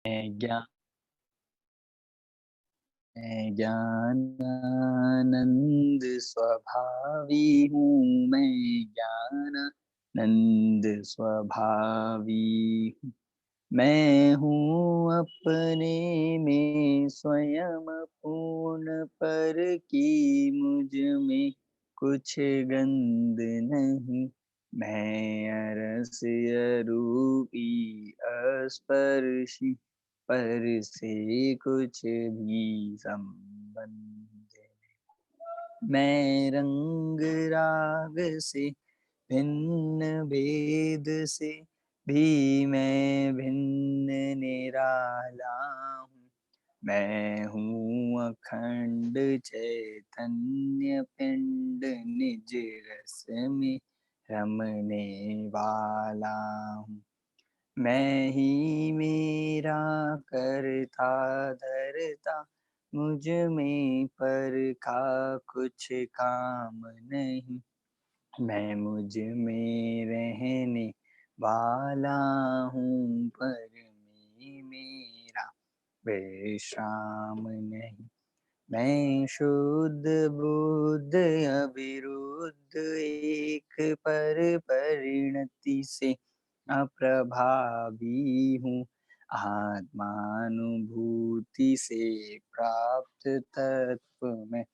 मैं ज्ञान मैं ज्ञानानंद स्वभावी हूँ। मैं ज्ञानानंद स्वभावी हूँ। मैं हूँ अपने में स्वयं पूर्ण, पर की मुझ में कुछ गंध नहीं। मैं अरस अरूपी अस्पर्शी, पर से कुछ भी संबंध। मैं रंग राग से भिन्न, भेद से भी मैं भिन्न निराला हूँ। मैं हूँ अखंड चैतन्य पिंड, निज रस में रमने वाला हूँ। मैं ही मेरा करता धरता, मुझ में पर का कुछ काम नहीं। मैं मुझ में रहने वाला हूँ, पर में मेरा विश्राम नहीं। मैं शुद्ध बुद्ध अविरुद्ध, एक पर परिणति से अप्रभावी हूँ। आत्मानुभूति से प्राप्त तत्व में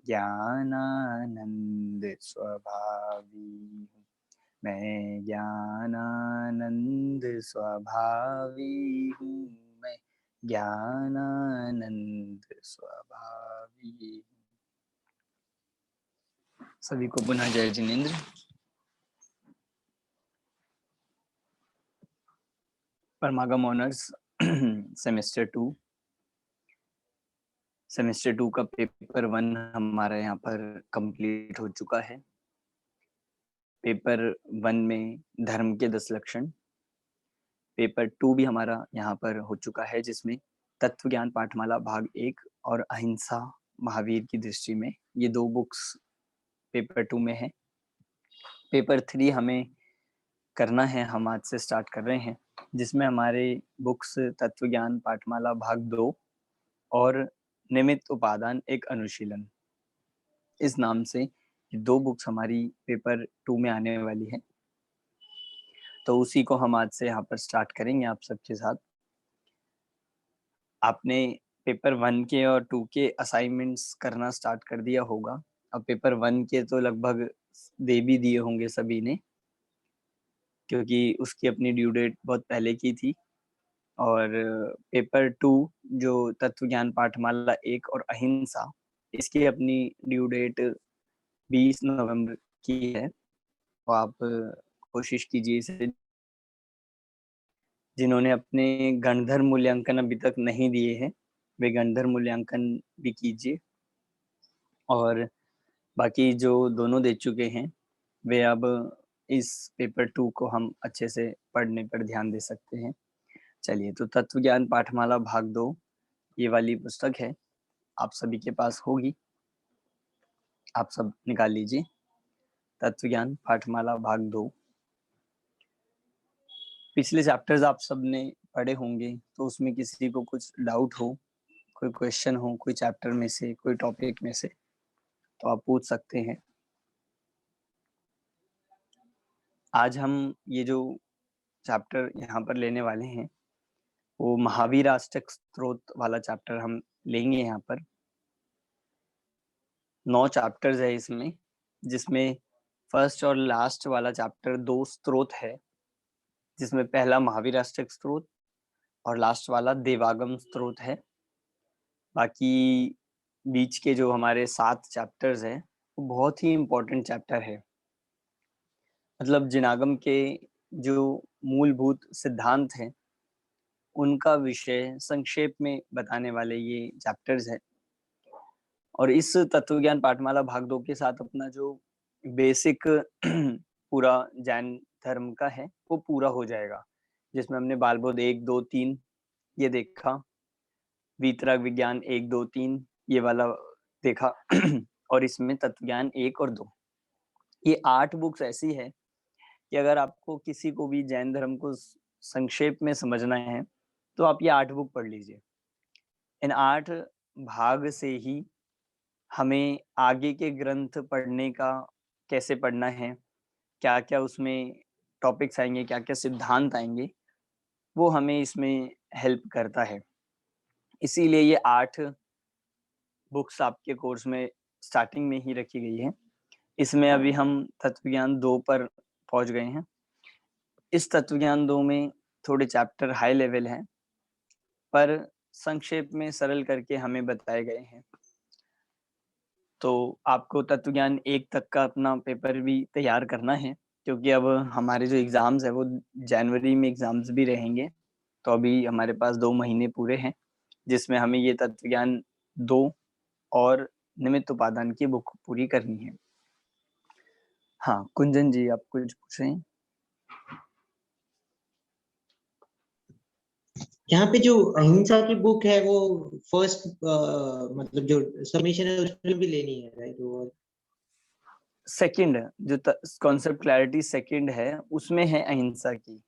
ज्ञानानंद स्वभावी हूँ। मैं ज्ञानानंद स्वभावी हूँ। मैं ज्ञानानंद स्वभावी हूँ। सभी को पुनः जय जिनेन्द्र। परमागम ऑनर्स सेमेस्टर 2 का पेपर 1 हमारा यहाँ पर कंप्लीट हो चुका है। पेपर 1 में धर्म के 10 लक्षण, पेपर 2 भी हमारा यहाँ पर हो चुका है, जिसमें तत्व ज्ञान पाठमाला भाग 1 और अहिंसा महावीर की दृष्टि में, ये 2 बुक्स पेपर 2 में है। पेपर 3 हमें करना है, हम आज से स्टार्ट कर रहे हैं, जिसमें हमारे बुक्स तत्व ज्ञान पाठमाला भाग 2 और निमित्त उपादान एक अनुशीलन, इस नाम से 2 बुक्स हमारी पेपर 2 में आने वाली है। तो उसी को हम आज से यहाँ पर स्टार्ट करेंगे आप सबके साथ। आपने पेपर 1 के और 2 के असाइनमेंट्स करना स्टार्ट कर दिया होगा। अब पेपर 1 के तो लगभग दे भी दिए होंगे सभी ने, क्योंकि उसकी अपनी ड्यू डेट बहुत पहले की थी। और पेपर 2 जो तत्व ज्ञान पाठमाला 1 और अहिंसा, इसकी अपनी ड्यू डेट 20 नवंबर की है। तो आप कोशिश कीजिए इसे, जिन्होंने अपने गणधर्म मूल्यांकन अभी तक नहीं दिए हैं, वे गणधर्म मूल्यांकन भी कीजिए। और बाकी जो दोनों दे चुके हैं, वे अब इस पेपर 2 को हम अच्छे से पढ़ने पर ध्यान दे सकते हैं। चलिए, तो तत्व ज्ञान पाठमाला भाग 2 ये वाली पुस्तक है, आप सभी के पास होगी, आप सब निकाल लीजिए। तत्व ज्ञान पाठमाला भाग 2। पिछले चैप्टर्स आप सब ने पढ़े होंगे, तो उसमें किसी को कुछ डाउट हो, कोई क्वेश्चन हो, कोई चैप्टर में से, कोई टॉपिक में से, तो आप पूछ सकते हैं। आज हम ये जो चैप्टर यहाँ पर लेने वाले हैं, वो महावीर अष्टक स्तोत्र वाला चैप्टर हम लेंगे। यहाँ पर 9 चैप्टर्स है इसमें, जिसमें फर्स्ट और लास्ट वाला चैप्टर 2 स्तोत्र है, जिसमें पहला महावीर अष्टक स्तोत्र और लास्ट वाला देवागम स्तोत्र है। बाकी बीच के जो हमारे 7 चैप्टर्स हैं, वो बहुत ही इम्पोर्टेंट चैप्टर है। मतलब जिनागम के जो मूलभूत सिद्धांत हैं, उनका विषय संक्षेप में बताने वाले ये चैप्टर्स हैं। और इस तत्व ज्ञान पाठमाला भाग 2 के साथ अपना जो बेसिक पूरा जैन धर्म का है, वो पूरा हो जाएगा, जिसमें हमने बालबोध 1, 2, 3 ये देखा, वीतराग विज्ञान 1, 2, 3 ये वाला देखा और इसमें तत्व ज्ञान 1 और 2, ये 8 बुक्स ऐसी है कि अगर आपको किसी को भी जैन धर्म को संक्षेप में समझना है, तो आप ये 8 बुक पढ़ लीजिए। इन 8 भाग से ही हमें आगे के ग्रंथ पढ़ने का कैसे पढ़ना है, क्या-क्या उसमें टॉपिक्स आएँगे, क्या-क्या सिद्धांत आएँगे, वो हमें इसमें हेल्प करता है। इसीलिए ये 8 बुक्स आपके कोर्स में स्टार्टिंग में ही रखी गई हैं। इसमें अभी हम तत्वज्ञान 2 पर पहुँच गए हैं। इस तत्वज्ञान 2 में थोड़े चैप्टर हाई लेवल हैं, पर संक्षेप में सरल करके हमें बताए गए हैं। तो आपको तत्वज्ञान 1 तक का अपना पेपर भी तैयार करना है, क्योंकि अब हमारे जो एग्ज़ाम्स हैं, वो जनवरी में एग्ज़ाम्स भी रहेंगे। तो अभी हमारे पास 2 महीने पूरे हैं, जिसमें हमें ये तत्वज्ञान 2 और निमित्त उपादान की बुक पूरी करनी है। हाँ, कुंजन जी आप कुछ पूछ रहे हैं? यहाँ पे जो अहिंसा की बुक है वो फर्स्ट मतलब जो सबमिशन है उसमें भी लेनी है, राइट? वो सेकंड जो कॉन्सेप्ट क्लैरिटी सेकंड है, उसमें है अहिंसा की।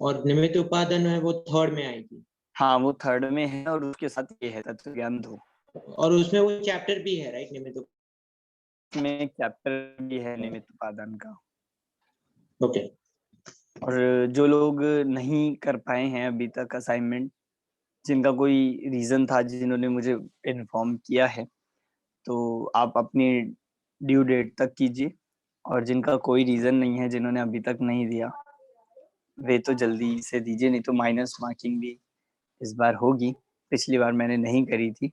और निमित्त उपादान है वो थर्ड में आएगी। हाँ, वो थर्ड में है और उसके साथ ये है तत्वज्ञान 2। और उसमें वो चैप्टर भी है, राइट? निमित्त में एक चैप्टर भी है निमित्त उपादान का। ओके। और जो लोग नहीं कर पाए हैं अभी तक असाइनमेंट, जिनका कोई रीज़न था, जिन्होंने मुझे इन्फॉर्म किया है, तो आप अपनी ड्यू डेट तक कीजिए, और जिनका कोई रीज़न नहीं है, जिन्होंने अभी तक नहीं दिया, वे तो जल्दी से दीजिए, नहीं तो माइनस मार्किंग भी इस बार होगी। पिछली बार मैंने नहीं करी थी,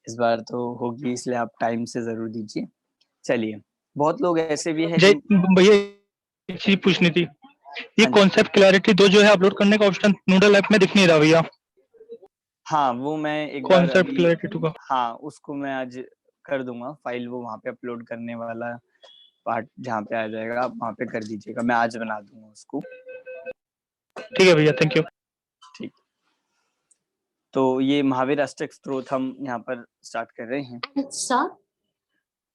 इस बार तो होगी, इसलिए आप टाइम से ज़रूर दीजिए। चलिए, बहुत लोग ऐसे भी हैं जय जिन भैया, एक चीज पूछनी थी। ये हाँ जी। कॉन्सेप्ट क्लैरिटी 2 जो है अपलोड करने का ऑप्शन नूडल ऐप में दिख नहीं रहा भैया। हाँ, वो मैं एक बार कॉन्सेप्ट अभी क्लैरिटी 2 का। हाँ, उसको मैं आज कर दूँगा, फ़ाइल वो वहाँ पे अपलोड करने वाला पार्ट जहाँ पे आ जाएगा, आप वहाँ पे कर दीजिएगा, मैं आज बना दूँगा उसको। ठीक है भैया, थैंक यू। ठीक। तो ये महावीर अष्टक स्तोत्र हम यहाँ पर स्टार्ट कर रहे हैं। सर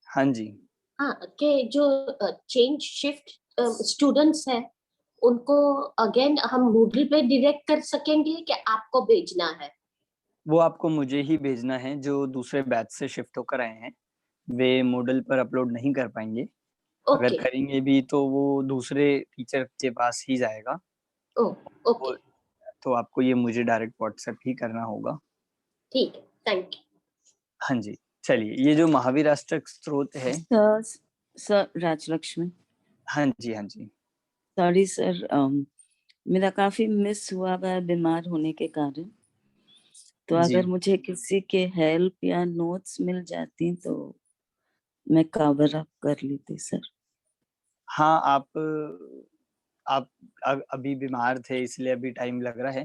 हाँ जी। हाँ, के जो चेंज शिफ्ट स्टूडेंट्स हैं उनको अगेन हम मूडल पे डायरेक्ट कर सकेंगे कि आपको भेजना है? वो आपको मुझे ही भेजना है, जो दूसरे बैच से शिफ्ट होकर आए हैं, वे मूडल पर अपलोड नहीं कर पाएँगे। अगर ओके करेंगे भी तो वो दूसरे टीचर के पास ही जाएगा। ओ वो ओके तो आपको ये मुझे डायरेक्ट व्हाट्सएप ही करना होगा। ठीक है, थैंक यू। हाँ जी, चलिए ये जो महावीर अष्टक स्तोत्र है। सर राजलक्ष्मी। हाँ जी, हाँ जी। सॉरी सर, मेरा काफी मिस हुआ है बीमार होने के कारण, तो जी। अगर मुझे किसी के हेल्प या नोट्स मिल जाती तो मैं कवर अप कर लेती सर। हाँ, आप अभी बीमार थे इसलिए अभी टाइम लग रहा है,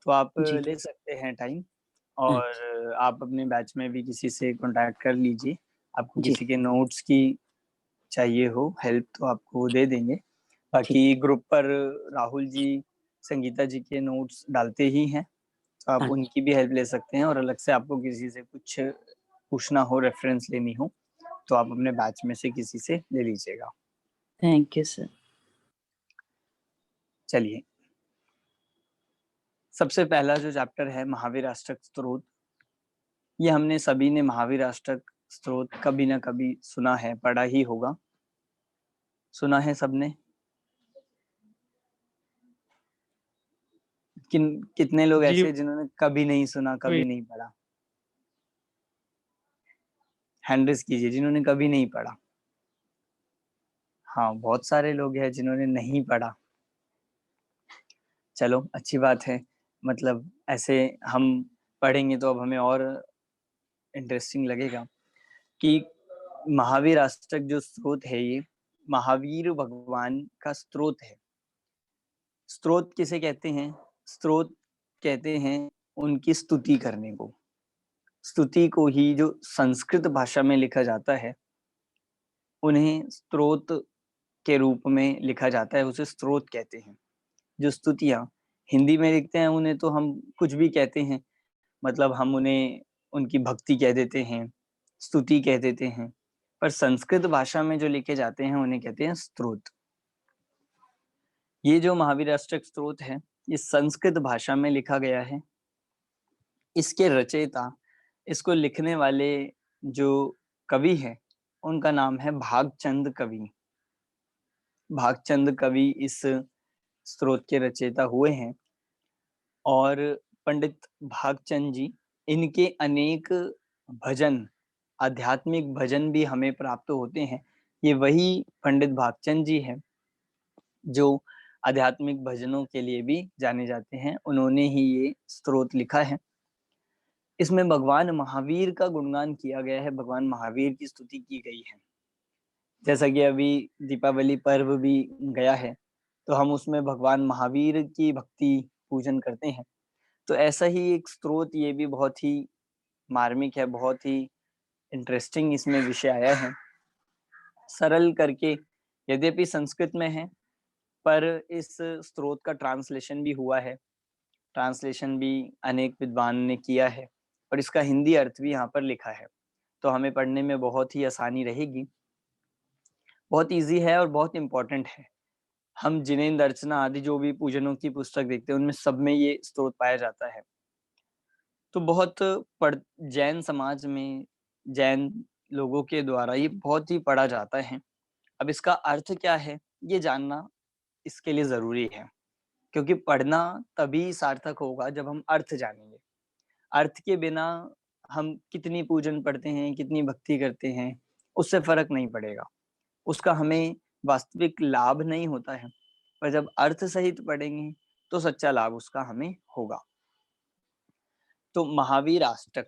तो आप जी। ले सकते हैं टाइम, और आप अपने बैच में भी किसी से कॉन्टैक्ट कर लीजिए। आपको जी। किसी के नोट्स की चाहिए हो हेल्प तो आपको वो दे देंगे। ठीक। बाकी ग्रुप पर राहुल जी, संगीता जी के नोट्स डालते ही हैं, तो आप अच्छा। उनकी भी हेल्प ले सकते हैं, और अलग से आपको किसी से कुछ पूछना हो, रेफ़रेंस लेनी हो, तो आप अपने बैच में से किसी से ले लीजिएगा। Thank you sir. चलिए, सबसे पहला जो चैप्टर है महावीर अष्टक स्तोत्र, ये हमने सभी ने महावीर अष्टक स्तोत्र कभी ना कभी सुना है, पढ़ा ही होगा। सुना है सबने? कितने लोग जी ऐसे हैं जिन्होंने कभी नहीं सुना, कभी नहीं पढ़ा? हैंड रेज़ कीजिए जिन्होंने कभी नहीं पढ़ा। हाँ, बहुत सारे लोग हैं जिन्होंने नहीं पढ़ा। चलो अच्छी बात है, मतलब ऐसे हम पढ़ेंगे तो अब हमें और इंटरेस्टिंग लगेगा कि महावीर अष्टक जो स्तोत्र है, ये महावीर भगवान का स्तोत्र है। स्तोत्र किसे कहते हैं? स्तोत्र कहते हैं उनकी स्तुति करने को। स्तुति को ही जो संस्कृत भाषा में लिखा जाता है, उन्हें स्तोत्र के रूप में लिखा जाता है, उसे स्तोत्र कहते हैं। जो स्तुतियाँ हिंदी में लिखते हैं, उन्हें तो हम कुछ भी कहते हैं, मतलब हम उन्हें उनकी भक्ति कह देते हैं, स्तुति कह देते हैं, पर संस्कृत भाषा में जो लिखे जाते हैं, उन्हें कहते हैं स्तोत्र। ये जो महावीर अष्टक स्तोत्र है, ये संस्कृत भाषा में लिखा गया है। इसके रचयिता, इसको लिखने वाले जो कवि हैं, उनका नाम है भागचंद कवि। भागचंद कवि इस स्त्रोत के रचयिता हुए हैं और पंडित भागचंद जी, इनके अनेक भजन, आध्यात्मिक भजन भी हमें प्राप्त होते हैं। ये वही पंडित भागचंद जी हैं जो आध्यात्मिक भजनों के लिए भी जाने जाते हैं। उन्होंने ही ये स्तोत्र लिखा है। इसमें भगवान महावीर का गुणगान किया गया है, भगवान महावीर की स्तुति की गई है। जैसा कि अभी दीपावली पर्व भी गया है, तो हम उसमें भगवान महावीर की भक्ति पूजन करते हैं। तो ऐसा ही एक स्त्रोत ये भी बहुत ही मार्मिक है, बहुत ही इंटरेस्टिंग इसमें विषय आया है। सरल करके, यद्यपि संस्कृत में है, पर इस स्त्रोत का ट्रांसलेशन भी हुआ है। ट्रांसलेशन भी अनेक विद्वान ने किया है और इसका हिंदी अर्थ भी यहाँ पर लिखा है, तो हमें पढ़ने में बहुत ही आसानी रहेगी। बहुत इजी है और बहुत इम्पोर्टेंट है। हम जिनेंद्र अर्चना आदि जो भी पूजनों की पुस्तक देखते हैं, उनमें सब में ये स्त्रोत पाया जाता है। तो बहुत जैन समाज में, जैन लोगों के द्वारा ये बहुत ही पढ़ा जाता है। अब इसका अर्थ क्या है, ये जानना इसके लिए जरूरी है, क्योंकि पढ़ना तभी सार्थक होगा जब हम अर्थ जानेंगे। अर्थ के बिना हम कितनी पूजन पढ़ते हैं, कितनी भक्ति करते हैं, उससे फर्क नहीं पड़ेगा, उसका हमें वास्तविक लाभ नहीं होता है। पर जब अर्थ सहित पढ़ेंगे तो सच्चा लाभ उसका हमें होगा। तो महावीर अष्टक,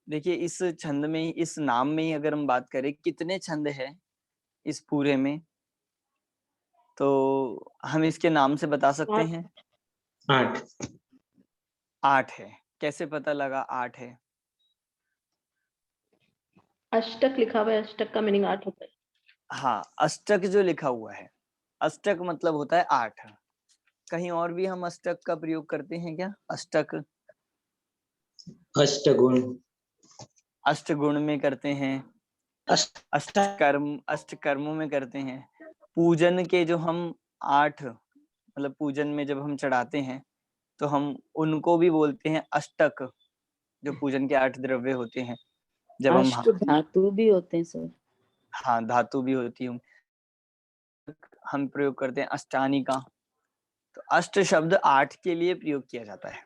देखिए इस छंद में, इस नाम में ही अगर हम बात करें कितने छंद है इस पूरे में, तो हम इसके नाम से बता सकते हैं 8 8 है। कैसे पता लगा 8 है? अष्टक लिखा हुआ है, अष्टक का मीनिंग 8 होता है। हाँ, अष्टक जो लिखा हुआ है, अष्टक मतलब होता है 8। कहीं और भी हम अष्टक का प्रयोग करते हैं क्या? अष्टक अष्टगुण, अष्टगुण में करते हैं, अष्टकर्मों में करते हैं। पूजन के जो हम 8, मतलब पूजन में जब हम चढ़ाते हैं तो हम उनको भी बोलते हैं अष्टक, जो पूजन के 8 द्रव्य होते हैं। जब हम अष्ट धातु भी होते हैं सर। हाँ, धातु भी होती हूँ, हम प्रयोग करते हैं अष्टानी का। तो अष्ट शब्द 8 के लिए प्रयोग किया जाता है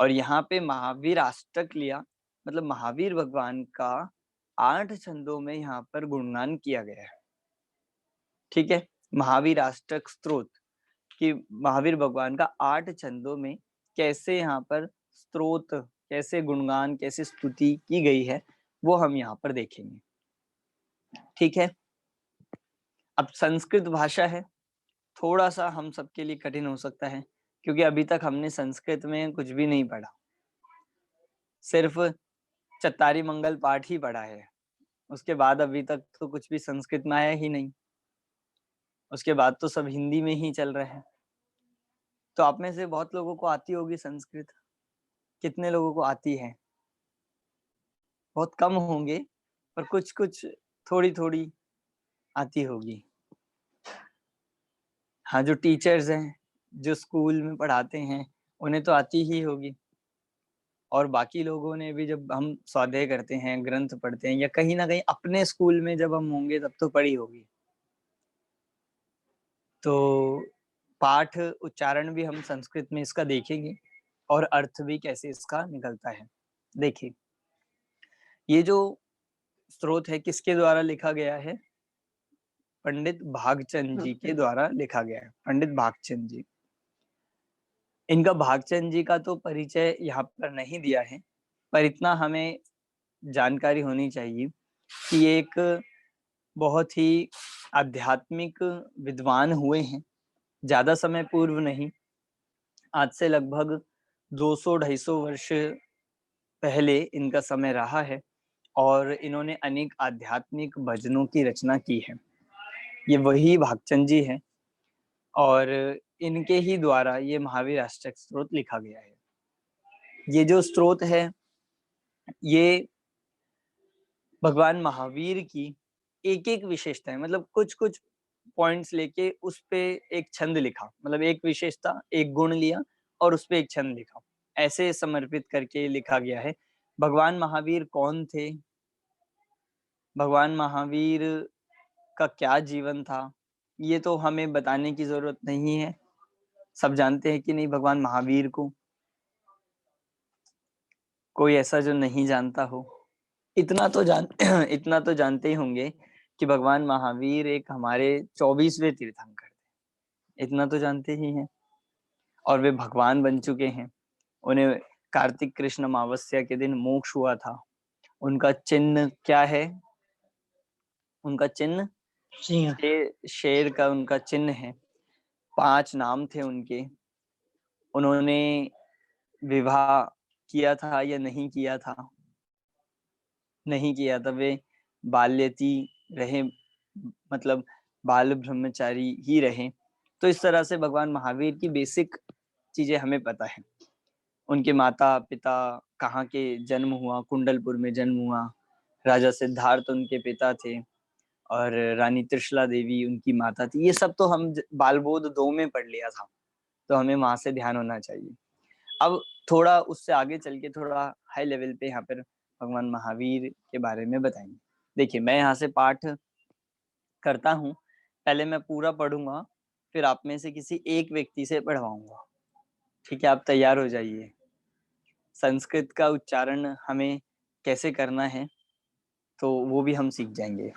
और यहाँ पे महावीर अष्टक लिया, मतलब महावीर भगवान का 8 छंदों में यहाँ पर गुणगान किया गया है। ठीक है, महावीर अष्टक स्तोत्र कि महावीर भगवान का 8 छंदों में कैसे यहाँ पर स्तोत्र, कैसे गुणगान, कैसे स्तुति की गई है, वो हम यहाँ पर देखेंगे। ठीक है, अब संस्कृत भाषा है, थोड़ा सा हम सबके लिए कठिन हो सकता है, क्योंकि अभी तक हमने संस्कृत में कुछ भी नहीं पढ़ा, सिर्फ चत्तारी मंगल पाठ ही पढ़ा है। उसके बाद अभी तक तो कुछ भी संस्कृत में आया ही नहीं, उसके बाद तो सब हिंदी में ही चल रहा है। तो आप में से बहुत लोगों को आती होगी संस्कृत, कितने लोगों को आती है? बहुत कम होंगे, पर कुछ कुछ थोड़ी थोड़ी आती होगी। हाँ, जो टीचर्स हैं, जो स्कूल में पढ़ाते हैं, उन्हें तो आती ही होगी। और बाकी लोगों ने भी, जब हम स्वाध्याय करते हैं, ग्रंथ पढ़ते हैं, या कहीं ना कहीं अपने स्कूल में जब हम होंगे तब तो पढ़ी होगी। तो पाठ उच्चारण भी हम संस्कृत में इसका देखेंगे और अर्थ भी कैसे इसका निकलता है। देखिए, ये जो स्त्रोत है किसके द्वारा लिखा गया है? पंडित भागचंद जी के द्वारा लिखा गया है। पंडित भागचंद जी, इनका भागचंद जी का तो परिचय यहाँ पर नहीं दिया है, पर इतना हमें जानकारी होनी चाहिए कि ये एक बहुत ही आध्यात्मिक विद्वान हुए हैं। ज्यादा समय पूर्व नहीं, आज से लगभग 200-250 वर्ष पहले इनका समय रहा है और इन्होंने अनेक आध्यात्मिक भजनों की रचना की है। ये वही भागचंद जी हैं और इनके ही द्वारा ये महावीर अष्टक स्तोत्र लिखा गया है। ये जो स्तोत्र है, ये भगवान महावीर की एक एक विशेषता है, मतलब कुछ कुछ पॉइंट्स लेके उस पे एक छंद लिखा, मतलब एक विशेषता, एक गुण लिया और उस पे एक छंद लिखा, ऐसे समर्पित करके लिखा गया है। भगवान महावीर कौन थे, भगवान महावीर का क्या जीवन था, ये तो हमें बताने की जरूरत नहीं है, सब जानते हैं कि नहीं भगवान महावीर को? कोई ऐसा जो नहीं जानता हो? इतना तो इतना तो जानते ही होंगे कि भगवान महावीर एक हमारे 24वें तीर्थंकर थे, इतना तो जानते ही हैं। और वे भगवान बन चुके हैं। उन्हें कार्तिक कृष्ण अमावस्या के दिन मोक्ष हुआ था। उनका चिन्ह क्या है? उनका चिन्ह सिंह। शेर का उनका चिन्ह है। 5 नाम थे उनके। उन्होंने विवाह किया था या नहीं किया था? नहीं किया था। वे बाल्यती रहे, मतलब बाल ब्रह्मचारी ही रहे। तो इस तरह से भगवान महावीर की बेसिक चीजें हमें पता है। उनके माता पिता कहाँ के जन्म हुआ, कुंडलपुर में जन्म हुआ। राजा सिद्धार्थ उनके पिता थे और रानी त्रिशला देवी उनकी माता थी। ये सब तो हम बालबोध 2 में पढ़ लिया था, तो हमें वहां से ध्यान होना चाहिए। अब थोड़ा उससे आगे चल के थोड़ा हाई लेवल पे यहाँ पर भगवान महावीर के बारे में बताएंगे। देखिए, मैं यहाँ से पाठ करता हूँ, पहले मैं पूरा पढ़ूंगा, फिर आप में से किसी एक व्यक्ति से पढ़वाऊंगा। ठीक है, आप तैयार हो जाइए। संस्कृत का उच्चारण हमें कैसे करना है तो वो भी हम सीख जाएंगे।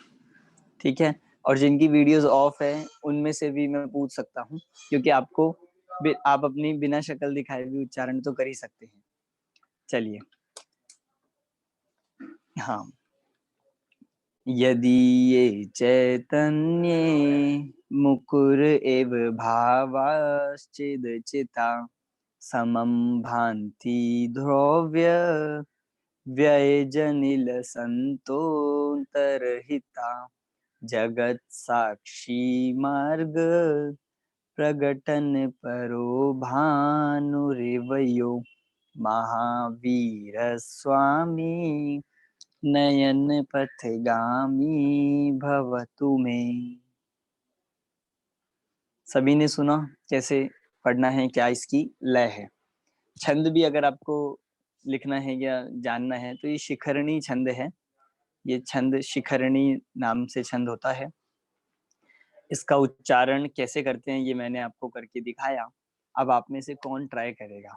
ठीक है, और जिनकी वीडियोस ऑफ है उनमें से भी मैं पूछ सकता हूँ, क्योंकि आप अपनी बिना शक्ल दिखाए भी उच्चारण तो कर ही सकते हैं। चलिए, हाँ। यदि ये चैतन्ये मुकुर एव भावाश्चिदचिता समं भान्ति ध्रुव्य व्ययजनिल संतोन्तरहिता जगत साक्षी मार्ग प्रगटन परो भानुरिवयो महावीर स्वामी नयन पथगामी भवतु मे। सभी ने सुना कैसे पढ़ना है, क्या इसकी लय है? छंद भी अगर आपको लिखना है या जानना है तो ये शिखरणी छंद है। ये छंद शिखरणी नाम से छंद होता है। इसका उच्चारण कैसे करते हैं ये मैंने आपको करके दिखाया। अब आप में से कौन ट्राई करेगा?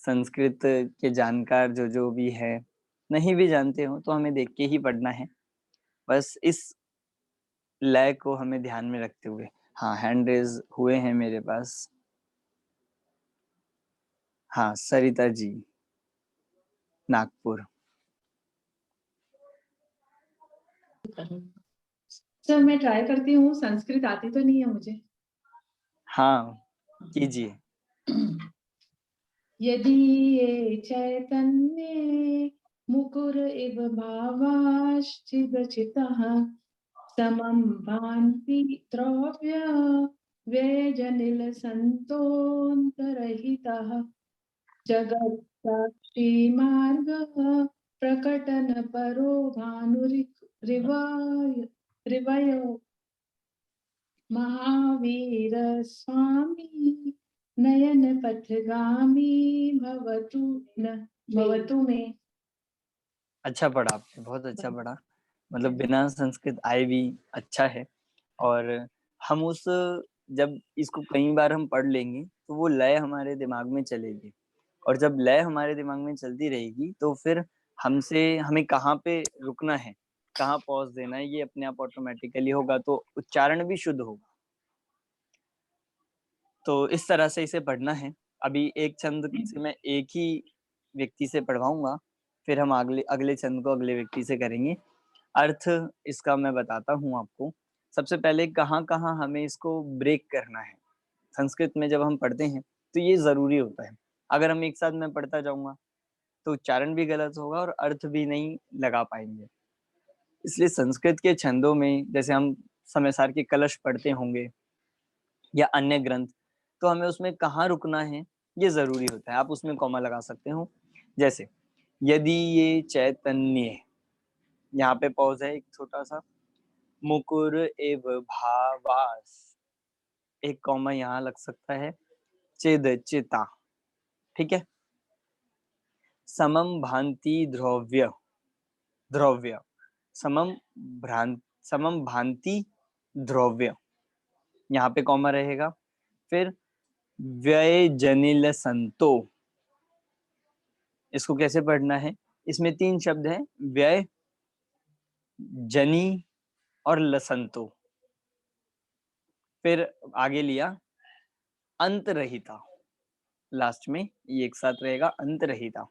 संस्कृत के जानकार जो भी है, नहीं भी जानते हो तो हमें देख के ही पढ़ना है, बस इस लय को हमें ध्यान में रखते हुए। हाँ, हैंड रेज हुए हैं मेरे पास। हाँ, सरिता जी, नागपुर। सर मैं ट्राई करती हूँ, संस्कृत आती तो नहीं है मुझे। हाँ, कीजिए। यदि ये चैतन्ये मुकुर इव भावाश्चिदचितः समं भान्ति द्रव्य व्यजनिल संतोन्तरहितः जगत् साक्षी मार्गः प्रकटन परो भानुरिवयो महावीर स्वामी नयन पथगामी भवतु में। अच्छा पढ़ा आपने, बहुत अच्छा पढ़ा। मतलब बिना संस्कृत आए भी अच्छा है। और हम जब इसको कई बार हम पढ़ लेंगे तो वो लय हमारे दिमाग में चलेगी, और जब लय हमारे दिमाग में चलती रहेगी तो फिर हमें कहाँ पे रुकना है, कहाँ पॉज देना है, ये अपने आप ऑटोमेटिकली होगा, तो उच्चारण भी शुद्ध होगा। तो इस तरह से इसे पढ़ना है। अभी एक छंद से मैं एक ही व्यक्ति से पढ़वाऊंगा, फिर हम अगले छंद को अगले व्यक्ति से करेंगे। अर्थ इसका मैं बताता हूँ आपको। सबसे पहले कहाँ कहाँ हमें इसको ब्रेक करना है। संस्कृत में जब हम पढ़ते हैं तो ये जरूरी होता है। अगर हम एक साथ में पढ़ता जाऊंगा तो उच्चारण भी गलत होगा और अर्थ भी नहीं लगा पाएंगे। इसलिए संस्कृत के छंदों में जैसे हम समयसार के कलश पढ़ते होंगे या अन्य ग्रंथ, तो हमें उसमें कहाँ रुकना है ये जरूरी होता है। आप उसमें कॉमा लगा सकते हो। जैसे यदि ये चैतन्य, यहाँ पे पॉज है एक छोटा सा। मुकुर एव भावास, एक कॉमा यहाँ लग सकता है, चिद चिता, ठीक है। समम भांति द्रव्य, द्रव्य, समम भांति द्रव्य, यहाँ पे कॉमा रहेगा। फिर व्यय जनिल संतो, इसको कैसे पढ़ना है, इसमें 3 शब्द हैं, व्यय, जनी और लसंतो। फिर आगे लिया अंतरहिता, लास्ट में ये एक साथ रहेगा, अंतरहिता।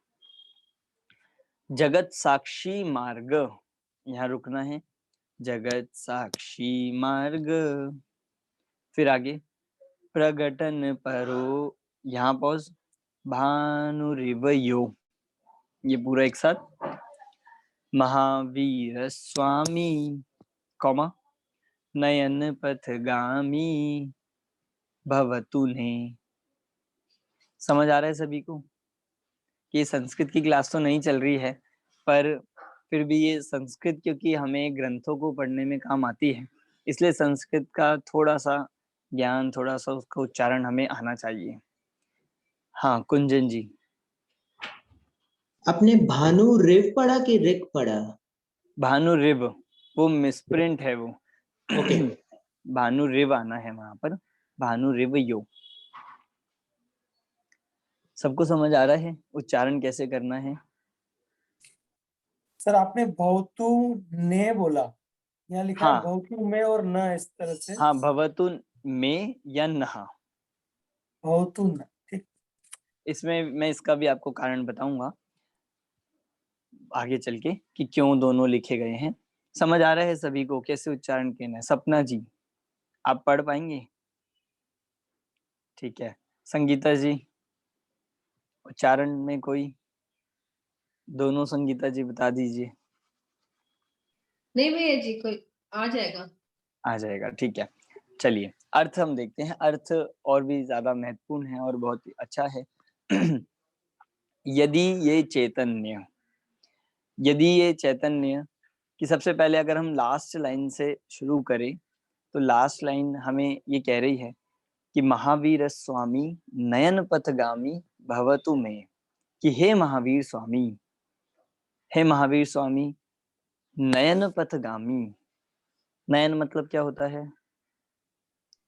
जगत साक्षी मार्ग, यहाँ रुकना है, जगत साक्षी मार्ग। फिर आगे प्रगटन परो, यहाँ पॉज, भानुरिवयो, ये पूरा एक साथ, महावीर स्वामी, कॉमा, नयन पथगामी भवतु ने। समझ आ रहा है सभी को कि संस्कृत की क्लास तो नहीं चल रही है, पर फिर भी ये संस्कृत क्योंकि हमें ग्रंथों को पढ़ने में काम आती है, इसलिए संस्कृत का थोड़ा सा ज्ञान, थोड़ा सा उसका उच्चारण हमें आना चाहिए। हाँ कुंजन जी। आपने भानु रिव पढ़ा कि रिक पढ़ा? भानु रिव, वो मिसप्रिंट है वो। ओके। भानु रिव आना है वहां पर, भानु रिव यो। सबको समझ आ रहा है उच्चारण कैसे करना है? सर आपने भवतु ने बोला, यहाँ लिखा है हाँ भवतु में और न, इस तरह से। हाँ, भवतु में या नहा, भवतु न, ठीक। इसमें मैं इसका भी आपको कारण बताऊंगा आगे चल के कि क्यों दोनों लिखे गए हैं। समझ आ रहा है सभी को कैसे उच्चारण करना है? सपना जी आप पढ़ पाएंगे? ठीक है। संगीता जी उच्चारण में कोई, दोनों संगीता जी बता दीजिए। नहीं भैया जी, कोई आ जाएगा। आ जाएगा, ठीक है। चलिए अर्थ हम देखते हैं। अर्थ और भी ज्यादा महत्वपूर्ण है और बहुत ही अच्छा है। यदि ये चैतन्य, यदि ये चैतन्य कि सबसे पहले अगर हम लास्ट लाइन से शुरू करें तो लास्ट लाइन हमें ये कह रही है कि महावीर स्वामी नयन पथगामी भवतु में, कि हे महावीर स्वामी, हे महावीर स्वामी नयन पथगामी। नयन मतलब क्या होता है?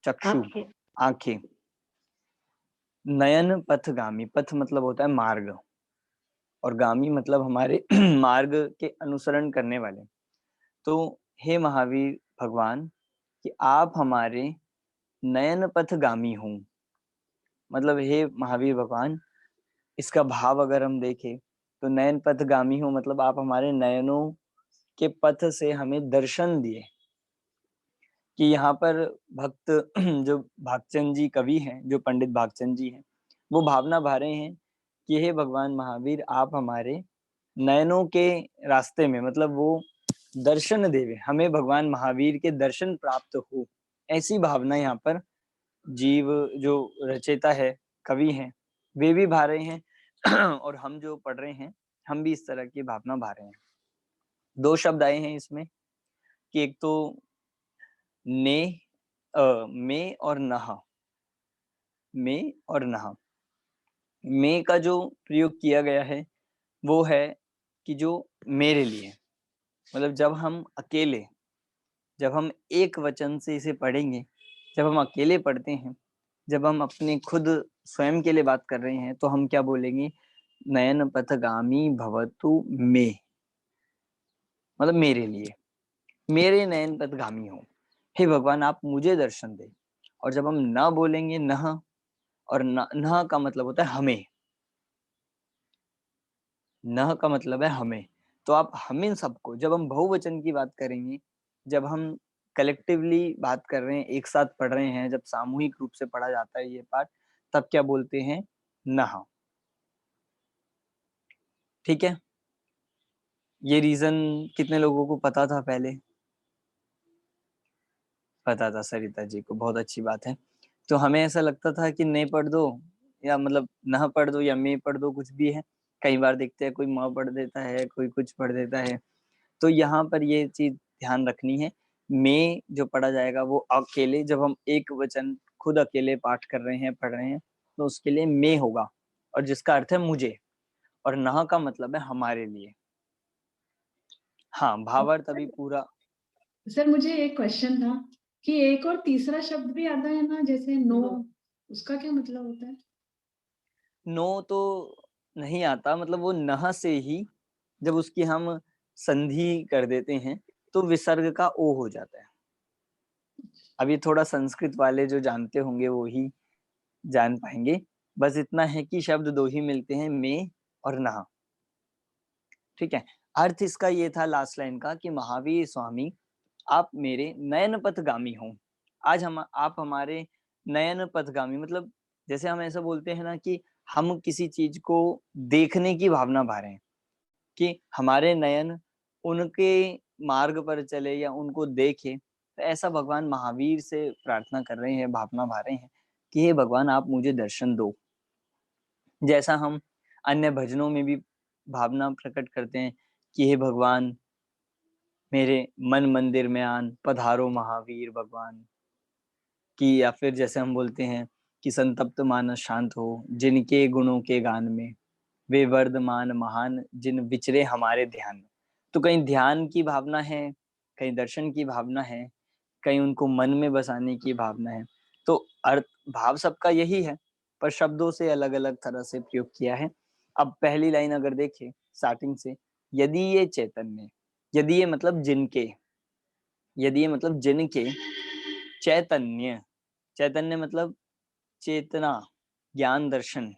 चक्षु, आंखें। आंखें। नयन पथगामी, पथ मतलब होता है मार्ग, और गामी मतलब हमारे मार्ग के अनुसरण करने वाले। तो हे महावीर भगवान कि आप हमारे नयन पथगामी हों, मतलब हे महावीर भगवान, इसका भाव अगर हम देखें तो नयन पथगामी हो मतलब आप हमारे नयनों के पथ से हमें दर्शन दिए। कि यहाँ पर भक्त जो भागचंद जी कवि हैं, जो पंडित भागचंद जी हैं, वो भावना भा रहे हैं कि हे भगवान महावीर आप हमारे नयनों के रास्ते में, मतलब वो दर्शन देवे, हमें भगवान महावीर के दर्शन प्राप्त हो, ऐसी भावना यहाँ पर जीव जो रचयिता है, कवि हैं, वे भी भा रहे हैं और हम जो पढ़ रहे हैं हम भी इस तरह की भावना भा रहे हैं। 2 शब्द आए हैं इसमें कि एक तो ने, में और नहा, में और नहा। में का जो प्रयोग किया गया है वो है कि जो मेरे लिए, मतलब जब हम अकेले, जब हम एक वचन से इसे पढ़ेंगे, जब हम अकेले पढ़ते हैं, जब हम अपने खुद स्वयं के लिए बात कर रहे हैं तो हम क्या बोलेंगे? नयन पथगामी भवतु में, मतलब मेरे लिए, मेरे नयन पथगामी हो, हे भगवान आप मुझे दर्शन दे। और जब हम न बोलेंगे नह, और न का मतलब होता है हमें, न का मतलब है हमें, तो आप हमें सबको, जब हम बहुवचन की बात करेंगे, जब हम कलेक्टिवली बात कर रहे हैं, एक साथ पढ़ रहे हैं, जब सामूहिक रूप से पढ़ा जाता है ये पाठ, तब क्या बोलते हैं? नहा। ठीक है, ये रीजन कितने लोगों को पता था पहले? पता था सरिता जी को, बहुत अच्छी बात है। तो हमें ऐसा लगता था कि नहीं पढ़ दो, या मतलब न पढ़ दो या मैं पढ़ दो, कुछ भी है। कई बार देखते हैं कोई म पढ़ देता है, कोई कुछ पढ़ देता है। तो यहाँ पर ये चीज ध्यान रखनी है, में जो पढ़ा जाएगा वो अकेले, जब हम एक वचन खुद अकेले पाठ कर रहे हैं, पढ़ रहे हैं, तो उसके लिए में होगा, और जिसका अर्थ है मुझे, और नह का मतलब है हमारे लिए। हाँ, भावार्थ अभी पूरा। सर मुझे एक क्वेश्चन था कि एक और तीसरा शब्द भी आता है ना, जैसे नो, उसका क्या मतलब होता है? नो तो नहीं आता, मतलब वो नह से ही जब उसकी हम संधि कर देते हैं तो विसर्ग का ओ हो जाता है। अभी थोड़ा संस्कृत वाले जो जानते होंगे वो ही जान पाएंगे। बस इतना है कि शब्द दो ही मिलते हैं, में और नह। ठीक है, अर्थ इसका ये था लास्ट लाइन का कि महावीर स्वामी आप मेरे नयन पथगामी हो। आज हम आप हमारे नयन पथगामी, मतलब जैसे हम ऐसा बोलते हैं ना कि हम किसी चीज को देखने की भावना भा रहे हैं, कि हमारे नयन उनके मार्ग पर चले या उनको देखे। तो ऐसा भगवान महावीर से प्रार्थना कर रहे हैं, भावना भा रहे हैं कि हे भगवान आप मुझे दर्शन दो। जैसा हम अन्य भजनों में भी भावना प्रकट करते हैं कि हे भगवान मेरे मन मंदिर में आन, पधारो महावीर भगवान की, या फिर जैसे हम बोलते हैं कि संतप्त मानस शांत हो, जिनके गुणों के गान में वे वर्धमान महान, जिन विचरे हमारे ध्यान में। तो कहीं ध्यान की भावना है, कहीं दर्शन की भावना है, कहीं उनको मन में बसाने की भावना है। तो अर्थ भाव सबका यही है, पर शब्दों से अलग अलग तरह से प्रयोग किया है। अब पहली लाइन अगर देखें स्टार्टिंग से, यदि ये चैतन्य, यदि ये मतलब जिनके, यदि ये मतलब जिनके चैतन्य, चैतन्य मतलब चेतना, ज्ञान दर्शन,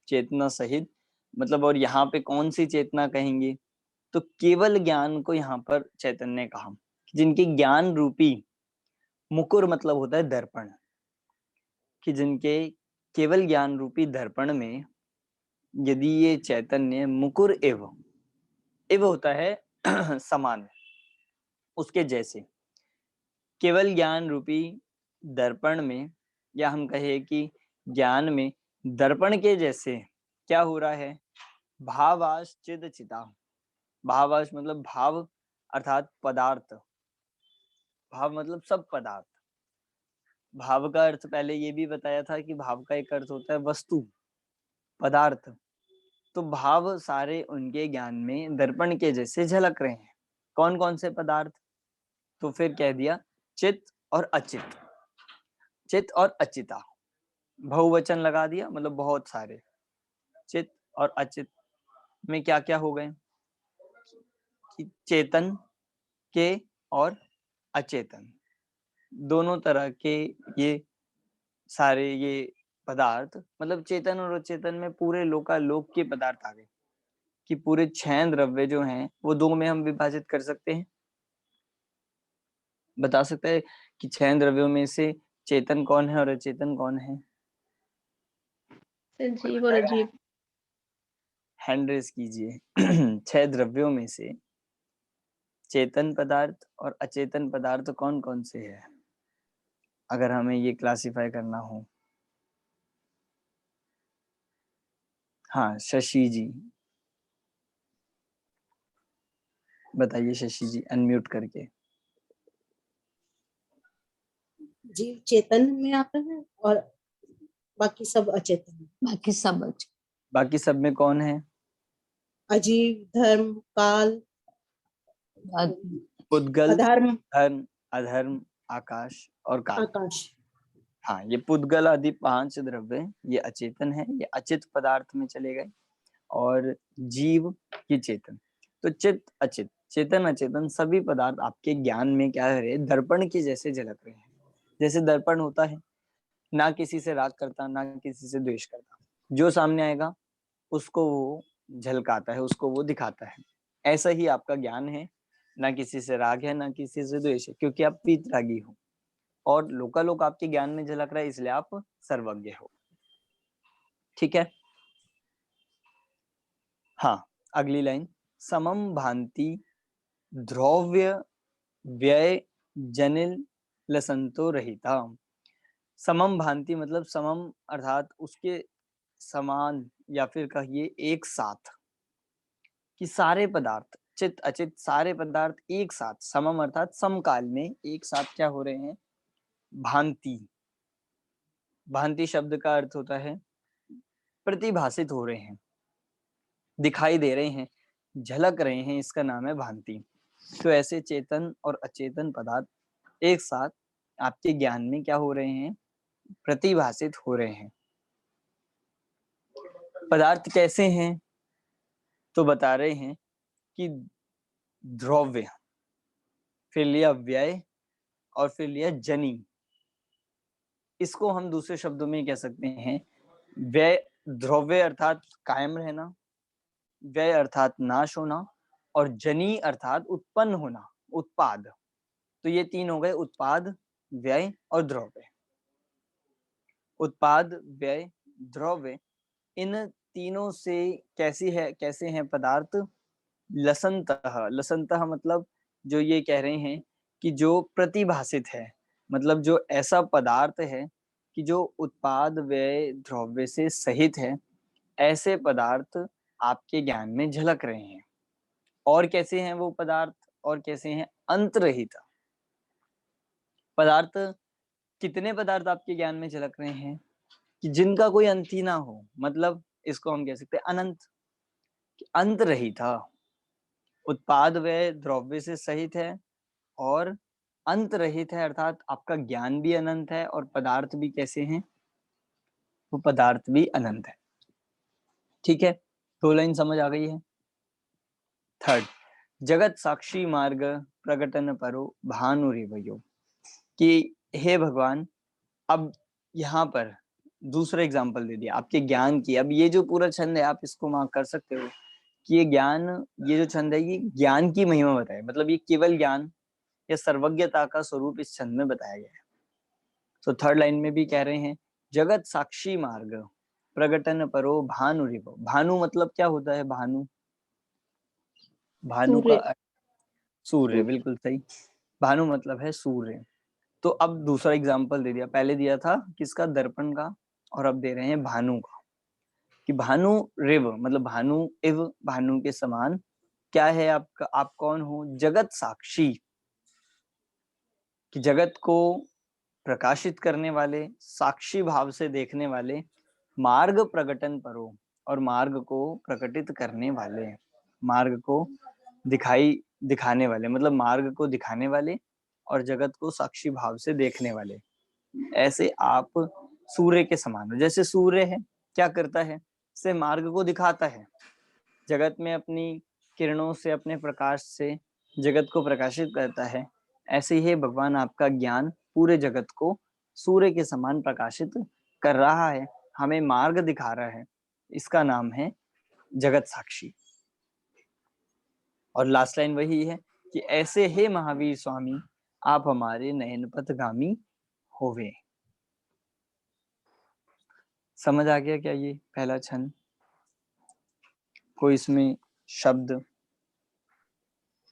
चेतना सहित, मतलब और यहाँ पे कौन सी चेतना कहेंगे, तो केवल ज्ञान को यहाँ पर चैतन्य कहा, जिनके ज्ञान रूपी मुकुर मतलब होता है दर्पण, कि जिनके केवल ज्ञान रूपी दर्पण में यदि ये चैतन्य मुकुर एव होता है समान, उसके जैसे केवल ज्ञान रूपी दर्पण में, या हम कहे कि ज्ञान में दर्पण के जैसे क्या हो रहा है, भावाश चिद चिता। भावाश मतलब भाव अर्थात पदार्थ, भाव मतलब सब पदार्थ। भाव का अर्थ पहले ये भी बताया था कि भाव का एक अर्थ होता है वस्तु, पदार्थ। तो भाव सारे उनके ज्ञान में दर्पण के जैसे झलक रहे हैं। कौन कौन से पदार्थ, तो फिर कह दिया चित और अचित, चित और अचिता, बहुवचन लगा दिया, मतलब बहुत सारे। चित और अचित में क्या क्या हो गए, कि चेतन के और अचेतन, दोनों तरह के ये सारे ये पदार्थ, मतलब चेतन और अचेतन में पूरे लोकालोक के पदार्थ आ गए, कि पूरे 6 द्रव्य जो हैं वो 2 में हम विभाजित कर सकते हैं। बता सकते हैं कि 6 द्रव्यों में से चेतन कौन है और अचेतन कौन है? जीव और अजीव। हैंड रेज कीजिए। 6 द्रव्यों में से चेतन पदार्थ और अचेतन पदार्थ कौन कौन से है, अगर हमें ये क्लासिफाई करना हो। हाँ शशि जी बताइए, शशि जी अनम्यूट करके। जीव चेतन में आता है और बाकी सब अचेतन। बाकी सब बाकी सब में कौन है? अजीव, धर्म, काल, पुद्गल, अधर्म, धर्म, अधर्म, आकाश और काल। आकाश। हाँ, ये पुद्गल आदि 5 द्रव्य ये अचेतन है, ये अचित पदार्थ में चले गए। और जीव ये चेतन। तो चित अचित, चेतन अचेतन सभी पदार्थ आपके ज्ञान में क्या है, दर्पण के जैसे झलक रहे हैं। जैसे दर्पण होता है, ना किसी से राग करता, ना किसी से द्वेष करता, जो सामने आएगा उसको वो झलकाता है, उसको वो दिखाता है। ऐसा ही आपका ज्ञान है, ना किसी से राग है, ना किसी से द्वेष है, क्योंकि आप वीतरागी हो और लोकालोक आपके ज्ञान में झलक रहा है, इसलिए आप सर्वज्ञ हो। ठीक है। हाँ, अगली लाइन, समम भांति ध्रुव्य व्यय जनिल लसंतो रहिता। समम भांति मतलब समम अर्थात उसके समान, या फिर कहिए एक साथ, कि सारे पदार्थ चित अचित सारे पदार्थ एक साथ, समम अर्थात समकाल में एक साथ क्या हो रहे हैं? भांति। भांति शब्द का अर्थ होता है प्रतिभासित हो रहे हैं, दिखाई दे रहे हैं, झलक रहे हैं, इसका नाम है भांति। तो ऐसे चेतन और अचेतन पदार्थ एक साथ आपके ज्ञान में क्या हो रहे हैं? प्रतिभासित हो रहे हैं। पदार्थ कैसे हैं? तो बता रहे हैं कि द्रव्य, फिर लिया व्यय और फिर लिया जनी। इसको हम दूसरे शब्दों में कह सकते हैं व्यय, द्रव्य अर्थात कायम रहना, व्यय अर्थात नाश होना, और जनी अर्थात उत्पन्न होना, उत्पाद। तो ये तीन हो गए, उत्पाद, व्यय और द्रव्य। उत्पाद, व्यय, द्रव्य, इन तीनों से कैसे हैं पदार्थ? लसंतः। लसंतः मतलब जो ये कह रहे हैं कि जो प्रतिभासित है, मतलब जो ऐसा पदार्थ है कि जो उत्पाद, व्यय, द्रव्य से सहित है, ऐसे पदार्थ आपके ज्ञान में झलक रहे हैं। और कैसे हैं वो पदार्थ? और कैसे हैं? अंतरहित पदार्थ। कितने पदार्थ आपके ज्ञान में झलक रहे हैं? कि जिनका कोई अंत ही ना हो, मतलब इसको हम कह सकते हैं अनंत, अंत रहित, उत्पाद व्यय द्रव्य से सहित है और अंत रहित है, अर्थात आपका ज्ञान भी अनंत है और पदार्थ भी कैसे हैं? वो पदार्थ भी अनंत है। ठीक है, 2 लाइन समझ आ गई है। थर्ड, जगत साक्षी मार्ग प्रकटन परो भानुरिवयो, कि हे भगवान, अब यहाँ पर दूसरा एग्जाम्पल दे दिया आपके ज्ञान की। अब ये जो पूरा छंद है आप इसको मार्क कर सकते हो कि ये ज्ञान, ये जो छंद है ये ज्ञान की महिमा बताए, मतलब ये केवल ज्ञान या सर्वज्ञता का स्वरूप इस छंद में बताया गया है। तो थर्ड लाइन में भी कह रहे हैं जगत साक्षी मार्ग प्रकटन परो भानुरिवो। भानु मतलब क्या होता है? भानु, भानु का सूर्य। सूर्य, बिल्कुल सही। भानु मतलब है सूर्य। तो अब दूसरा एग्जाम्पल दे दिया, पहले दिया था किसका? दर्पण का, और अब दे रहे हैं भानु का, कि भानु रिव मतलब भानु इव, भानु के समान क्या है आपका? आप कौन हो? जगत साक्षी, कि जगत को प्रकाशित करने वाले, साक्षी भाव से देखने वाले, मार्ग प्रकटन परो, और मार्ग को प्रकटित करने वाले, मार्ग को दिखाने वाले, मतलब मार्ग को दिखाने वाले और जगत को साक्षी भाव से देखने वाले। ऐसे आप सूर्य के समान हो। जैसे सूर्य है, क्या करता है? से मार्ग को दिखाता है, जगत में अपनी किरणों से, अपने प्रकाश से जगत को प्रकाशित करता है। ऐसे ही भगवान आपका ज्ञान पूरे जगत को सूर्य के समान प्रकाशित कर रहा है, हमें मार्ग दिखा रहा है। इसका नाम है जगत साक्षी। और लास्ट लाइन वही है कि ऐसे हे महावीर स्वामी, आप हमारे नयन पथगामी होवे। समझ आ गया क्या ये पहला छंद? कोई इसमें शब्द?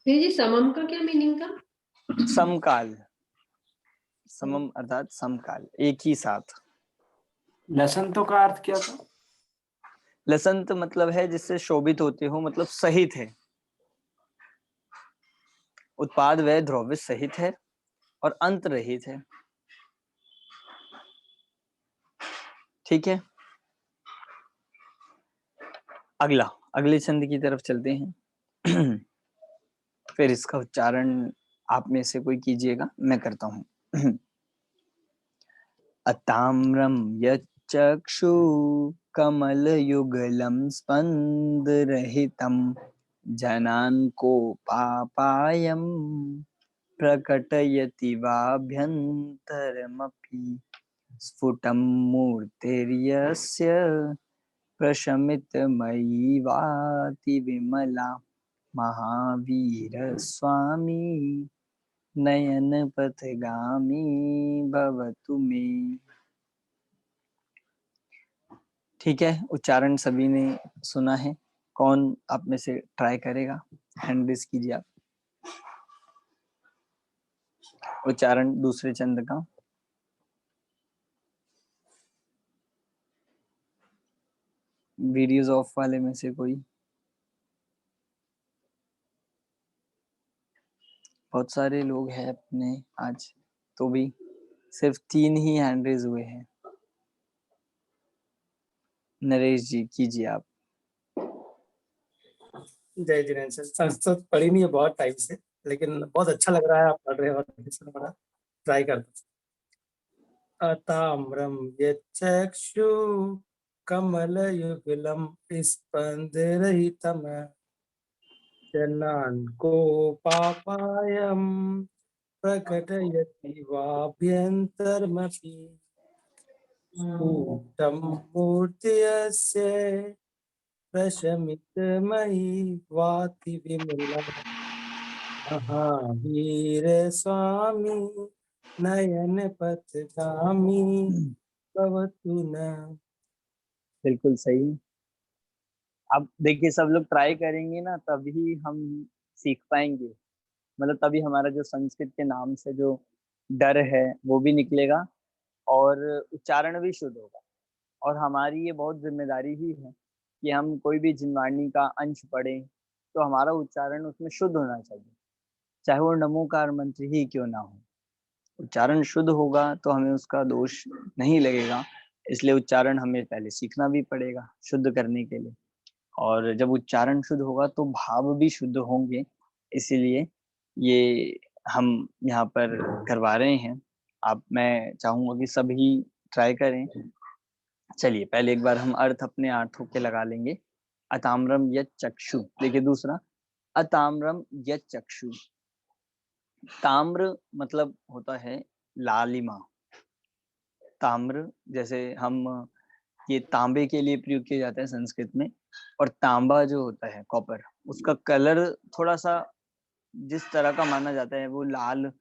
जी, समम का क्या मीनिंग था? समकाल, समम अर्थात समकाल, एक ही साथ। लसंतों का अर्थ क्या था? लसंत मतलब है जिससे शोभित होते हो, मतलब सहित है, उत्पाद व्यय द्रव्य सहित है और अंत रहित है। ठीक है, अगले छंद की तरफ चलते हैं। फिर इसका उच्चारण आप में से कोई कीजिएगा, मैं करता हूं। अताम्रम यच्चक्षु कमलयुगलं स्पन्दरहितं जनान् कोपापायं प्रकटयति वाभ्यन्तरमपि स्फुटं मूर्तिर्यस्य प्रशमितमयी वाति विमला महावीर स्वामी नयन पथगामी भवतु मे। ठीक है, उच्चारण सभी ने सुना है। कौन आप में से ट्राई करेगा? हैंड रेज कीजिए आप। उच्चारण दूसरे छंद का। वीडियोस ऑफ वाले में से कोई? बहुत सारे लोग हैं अपने आज, तो भी सिर्फ 3 ही हैंड रेज हुए हैं। नरेश जी कीजिए आप। जय जिनेन्द्र सर, संस्कृत पढ़ी नहीं है बहुत टाइम से, लेकिन बहुत अच्छा लग रहा है आप पढ़ रहे हो, और बड़ा ट्राई करता। अताम्रम यच्चक्षु कमलयुगलम स्पन्दरहितम् जनान्कोपापायं प्रकटयति वाभ्यन्तरमपि स्फुटं मूर्त्यस्य प्रशमितमयि वाति विमला महावीर स्वामी नयन पथगामी भवतु न। बिल्कुल सही। अब देखिए सब लोग ट्राई करेंगे ना, तभी हम सीख पाएंगे, मतलब तभी हमारा जो संस्कृत के नाम से जो डर है वो भी निकलेगा और उच्चारण भी शुद्ध होगा। और हमारी ये बहुत जिम्मेदारी ही है कि हम कोई भी जिनवाणी का अंश पढ़ें तो हमारा उच्चारण उसमें शुद्ध होना चाहिए, चाहे वो नमोकार मंत्र ही क्यों ना हो। उच्चारण शुद्ध होगा तो हमें उसका दोष नहीं लगेगा, इसलिए उच्चारण हमें पहले सीखना भी पड़ेगा शुद्ध करने के लिए। और जब उच्चारण शुद्ध होगा तो भाव भी शुद्ध होंगे, इसीलिए ये हम यहाँ पर करवा रहे हैं। आप, मैं चाहूंगा कि सभी ट्राई करें। चलिए पहले एक बार हम अर्थ अपने आंखों के लगा लेंगे। अताम्रम यत् चक्षु, देखिए दूसरा अताम्रम यत् चक्षु। ताम्र मतलब होता है लालिमा। ताम्र जैसे हम ये तांबे के लिए प्रयोग किया जाता है संस्कृत में, और तांबा जो होता है कॉपर, उसका कलर थोड़ा सा जिस तरह का माना जाता है वो लाल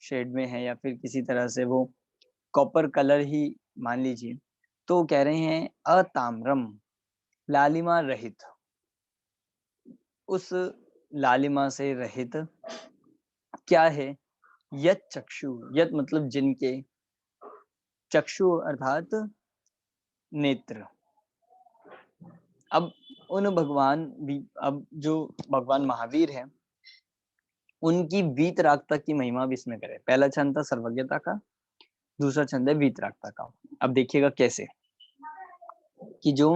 शेड में है या फिर किसी तरह से वो कॉपर कलर ही मान लीजिए। तो कह रहे हैं अताम्रम, लालिमा रहित। उस लालिमा से रहित क्या है? यत चक्षु, यत मतलब जिनके, चक्षु अर्थात नेत्र। अब उन भगवान भी, अब जो भगवान महावीर है उनकी वीतरागता की महिमा भी इसमें करें। पहला छंद था सर्वज्ञता का, दूसरा छंद है वीतरागता का। अब देखिएगा कैसे कि जो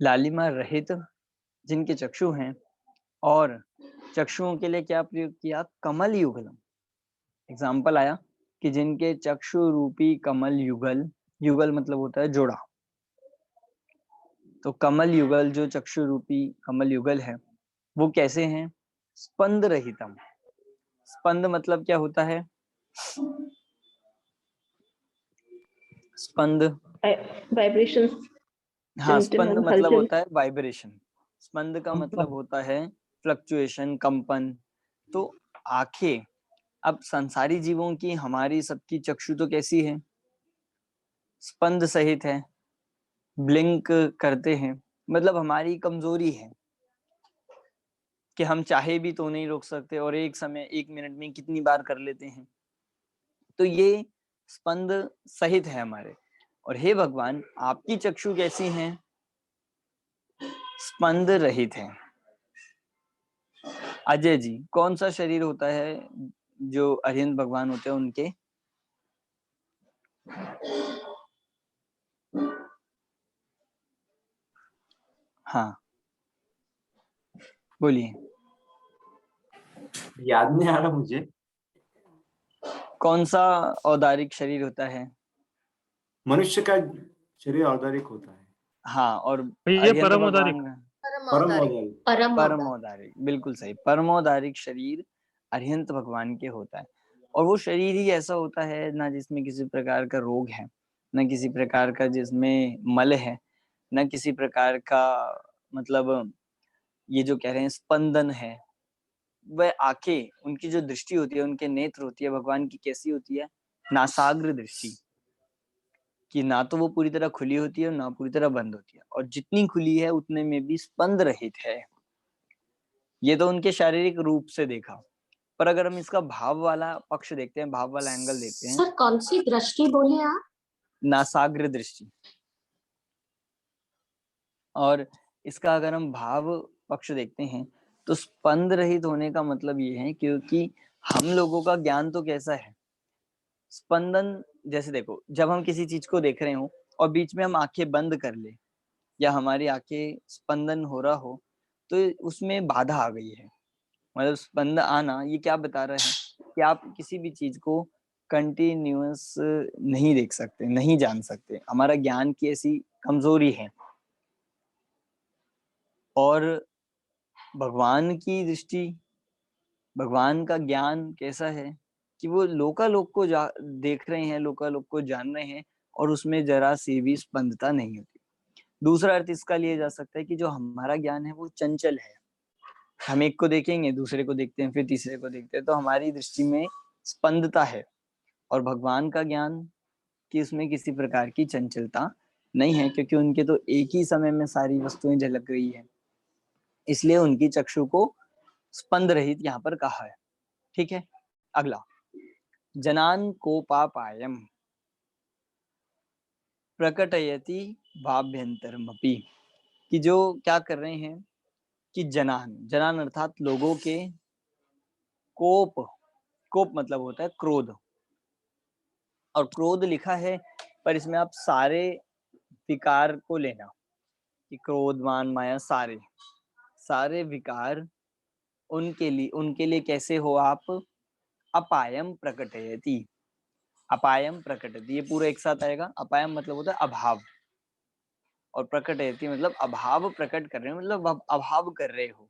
लालिमा रहित जिनके चक्षु हैं, और चक्षुओं के लिए क्या प्रयोग किया? कमल युगलम। एग्जाम्पल आया कि जिनके चक्षु रूपी कमल युगल, युगल मतलब होता है जोड़ा, तो कमल युगल जो चक्षु रूपी कमल युगल है वो कैसे हैं? स्पंद रहितम। स्पंद मतलब क्या होता है? स्पंद, वाइब्रेशंस। हाँ, स्पंद टिमटिम, मतलब हलचल। होता है वाइब्रेशन। स्पंद का मतलब होता है फ्लक्चुएशन, कंपन। तो आंखें, अब संसारी जीवों की, हमारी सबकी चक्षु तो कैसी है? स्पंद सहित है, ब्लिंक करते हैं, मतलब हमारी कमजोरी है कि हम चाहे भी तो नहीं रोक सकते और एक समय 1 मिनट में कितनी बार कर लेते हैं। तो ये स्पंद सहित है हमारे। और हे भगवान, आपकी चक्षु कैसी हैं? स्पंद रहित है। अजय जी, कौन सा शरीर होता है जो अरिहंत भगवान होते हैं उनके? हाँ बोलिए। याद नहीं आ रहा मुझे। कौन सा औदारिक शरीर होता है? मनुष्य का शरीर औदारिक होता है। हाँ, और ये अरिहंत परम भगवान औदारिक। परम औदारिक, बिल्कुल सही। परम औदारिक शरीर अरिहंत भगवान के होता है, और वो शरीर ही ऐसा होता है ना जिसमें किसी प्रकार का रोग है, ना किसी प्रकार का जिसमें मल है, ना किसी प्रकार का, मतलब ये जो कह रहे हैं स्पंदन है। वह आंखें, उनकी जो दृष्टि होती है, उनके नेत्र होती है भगवान की, कैसी होती है? नासाग्र दृष्टि, कि ना तो वो पूरी तरह खुली होती है और ना पूरी तरह बंद होती है, और जितनी खुली है उतने में भी स्पंद रहित है। ये तो उनके शारीरिक रूप से देखा, पर अगर हम इसका भाव वाला पक्ष देखते हैं, भाव वाला एंगल देखते हैं। सर कौन सी दृष्टि बोले आप? नासाग्र दृष्टि। और इसका अगर हम भाव पक्ष देखते हैं तो स्पंद रहित होने का मतलब ये है क्योंकि हम लोगों का ज्ञान तो कैसा है, स्पंदन। जैसे देखो, जब हम किसी चीज को देख रहे हो और बीच में हम आंखें बंद कर ले या हमारी आंखें स्पंदन हो रहा हो, तो उसमें बाधा आ गई है। मतलब स्पंद आना ये क्या बता रहा है कि आप किसी भी चीज को कंटिन्यूअस नहीं देख सकते, नहीं जान सकते। हमारा ज्ञान की ऐसी कमजोरी है। और भगवान की दृष्टि, भगवान का ज्ञान कैसा है कि वो लोकालोक को देख रहे हैं, लोकालोक को जान रहे हैं, और उसमें जरा सी भी स्पंदता नहीं होती। दूसरा अर्थ इसका लिया जा सकता है कि जो हमारा ज्ञान है वो चंचल है। हम एक को देखेंगे, दूसरे को देखते हैं, फिर तीसरे को देखते हैं, तो हमारी दृष्टि में स्पंदता है। और भगवान का ज्ञान कि उसमें किसी प्रकार की चंचलता नहीं है, क्योंकि उनके तो एक ही समय में सारी वस्तुएं झलक रही है, इसलिए उनकी चक्षु को स्पंद रहित यहाँ पर कहा है। ठीक है, अगला, जनान को पापायम प्रकटयति भाभ्यंतरमपि, कि जो क्या कर रहे हैं कि जनान, जनान अर्थात लोगों के कोप, कोप मतलब होता है क्रोध, और क्रोध लिखा है पर इसमें आप सारे विकार को लेना कि क्रोध मान माया सारे सारे विकार उनके लिए कैसे हो आप, अपायम प्रकटयति, अपायम प्रकटयति, ये पूरा एक साथ आएगा। अपायम मतलब होता है अभाव, और प्रकटयति मतलब अभाव प्रकट कर रहे हो, मतलब अभाव कर रहे हो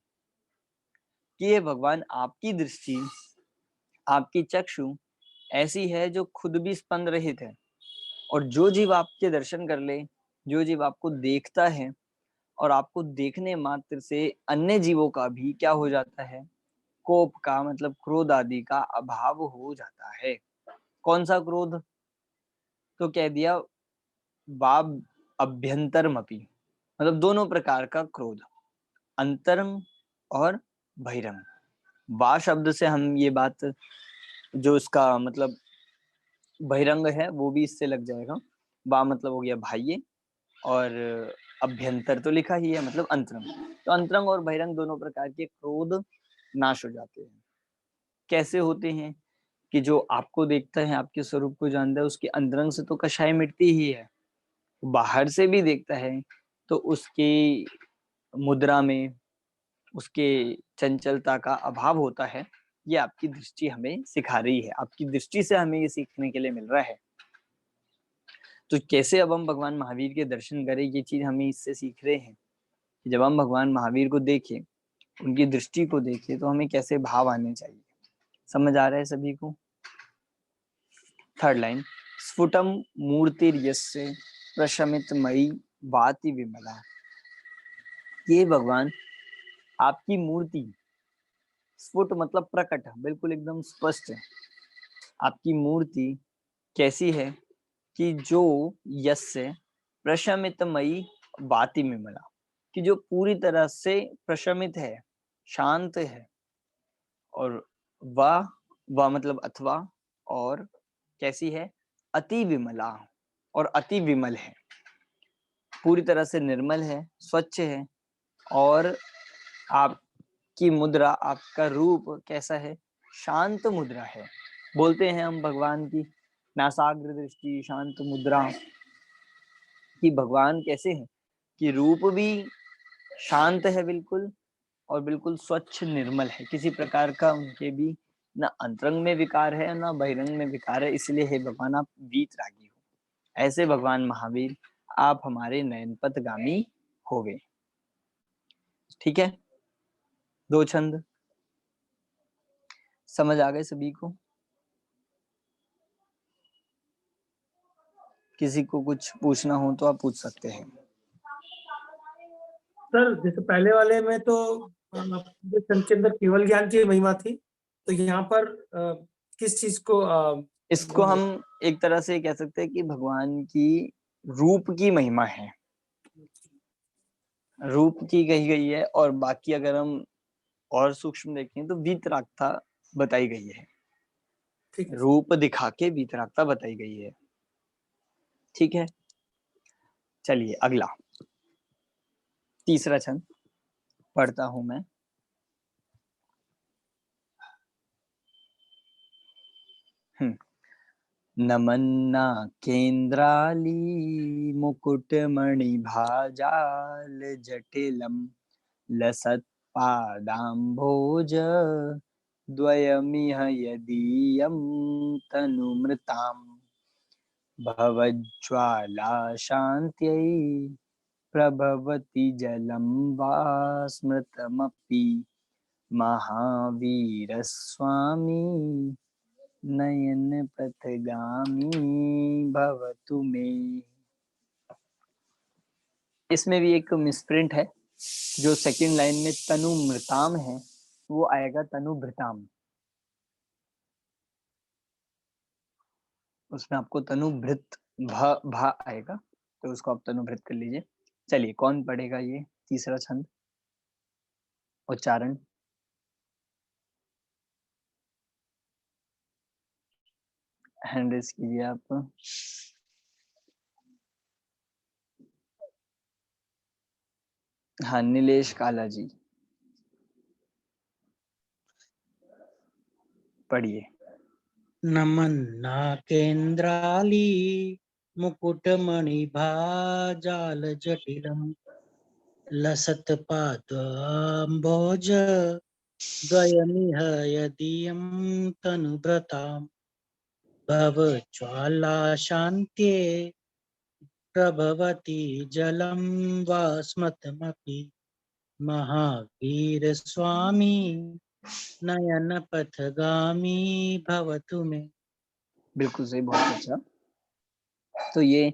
कि ये भगवान आपकी दृष्टि, आपकी चक्षु ऐसी है जो खुद भी स्पंद रहित है, और जो जीव आपके दर्शन कर ले, जो जीव आपको देखता है, और आपको देखने मात्र से अन्य जीवों का भी क्या हो जाता है, कोप का मतलब क्रोध आदि का अभाव हो जाता है। कौन सा क्रोध, तो कह दिया बाब अभ्यंतरमपि, मतलब दोनों प्रकार का क्रोध, अंतरंग और बहिरंग। बा शब्द से हम ये बात, जो इसका मतलब बहिरंग है वो भी इससे लग जाएगा। बा मतलब हो गया बाह्य, और अभ्यंतर तो लिखा ही है मतलब अंतरंग। तो अंतरंग और बहिरंग दोनों प्रकार के क्रोध नाश हो जाते हैं। कैसे होते हैं कि जो आपको देखता है, आपके स्वरूप को जानता है, उसके अंतरंग से तो कषाय मिटती ही है, बाहर से भी देखता है तो उसकी मुद्रा में उसके चंचलता का अभाव होता है। ये आपकी दृष्टि हमें सिखा रही है, आपकी दृष्टि से हमें ये सीखने के लिए मिल रहा है। तो कैसे अब हम भगवान महावीर के दर्शन करें, ये चीज हमें इससे सीख रहे हैं कि जब हम भगवान महावीर को देखें, उनकी दृष्टि को देखें, तो हमें कैसे भाव आने चाहिए। समझ आ रहा है सभी को? थर्ड लाइन, स्फुटम मूर्तिर्यस्य प्रशमित मयि भाति विमला, ये भगवान आपकी मूर्ति, स्फुट मतलब प्रकट, बिल्कुल एकदम स्पष्ट है। आपकी मूर्ति कैसी है कि जो यस्य प्रशमितमयी भाति विमला, कि जो पूरी तरह से प्रशमित है, शांत है, और वह मतलब अथवा, और कैसी है, अति विमला, और अति विमल है, पूरी तरह से निर्मल है, स्वच्छ है। और आपकी मुद्रा, आपका रूप कैसा है, शांत मुद्रा है। बोलते हैं हम भगवान की नासाग्र दृष्टि शांत मुद्रा, कि भगवान कैसे हैं कि रूप भी शांत है बिल्कुल, और बिल्कुल स्वच्छ निर्मल है, किसी प्रकार का उनके भी ना अंतरंग में विकार है ना बहिरंग में विकार है। इसलिए हे भगवान आप वीतरागी हो। ऐसे भगवान महावीर आप हमारे नयन पथगामी हो गए। ठीक है, 2 छंद समझ आ गए सभी को? किसी को कुछ पूछना हो तो आप पूछ सकते हैं। सर जैसे पहले वाले में तो के अंदर केवल ज्ञान की महिमा थी, तो यहाँ पर किस चीज को इसको हम एक तरह से कह सकते हैं कि भगवान की रूप की महिमा है, रूप की कही गई है। और बाकी अगर हम और सूक्ष्म देखें तो वीतरागता बताई गई है, रूप दिखा के वीतरागता बताई गई है। ठीक है, चलिए अगला तीसरा छंद पढ़ता हूं मैं। नमन्ना केन्द्राली मुकुटमणि भाजाल जटिलम लसत्पादाम्भोज द्वयमिह यदीयं तनुमृतां भवज्ज्वाला शान्त्यै प्रभवति जलं वा स्मृतमपि महावीरस्वामी नयन पथगामी भवतु मे। इसमें भी एक मिसप्रिंट है, जो सेकंड लाइन में तनु मृताम है वो आएगा तनु भृताम, उसमें आपको तनु भृत भा आएगा, तो उसको आप तनु भृत कर लीजिए। चलिए, कौन पढ़ेगा ये तीसरा छंद उच्चारण? हैंड रेज कीजिए आप। हाँ, नीलेश काला जी पढ़िए। नमन्ना केन्द्राली मुकुटमणिभाजाल जटिलम लसत्पादाम्भोज द्वयमिह यदीयं तनुभृतां भवज्वाला शान्त्ये प्रभवति जलं वा स्मृतमपि महावीर स्वामी नयन पथगामी भवतु मे। बिल्कुल सही, बहुत अच्छा। तो ये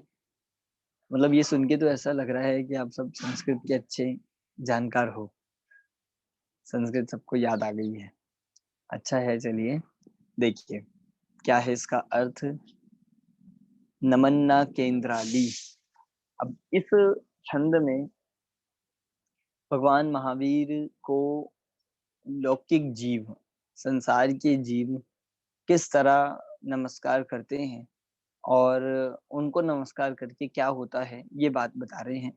मतलब ये सुन के तो ऐसा लग रहा है कि आप सब संस्कृत के अच्छे जानकार हो, संस्कृत सबको याद आ गई है। अच्छा है, चलिए देखिए क्या है इसका अर्थ। नमन्ना केन्द्राली। अब इस छंद में भगवान महावीर को लौकिक जीव, संसार के जीव किस तरह नमस्कार करते हैं और उनको नमस्कार करके क्या होता है, ये बात बता रहे हैं।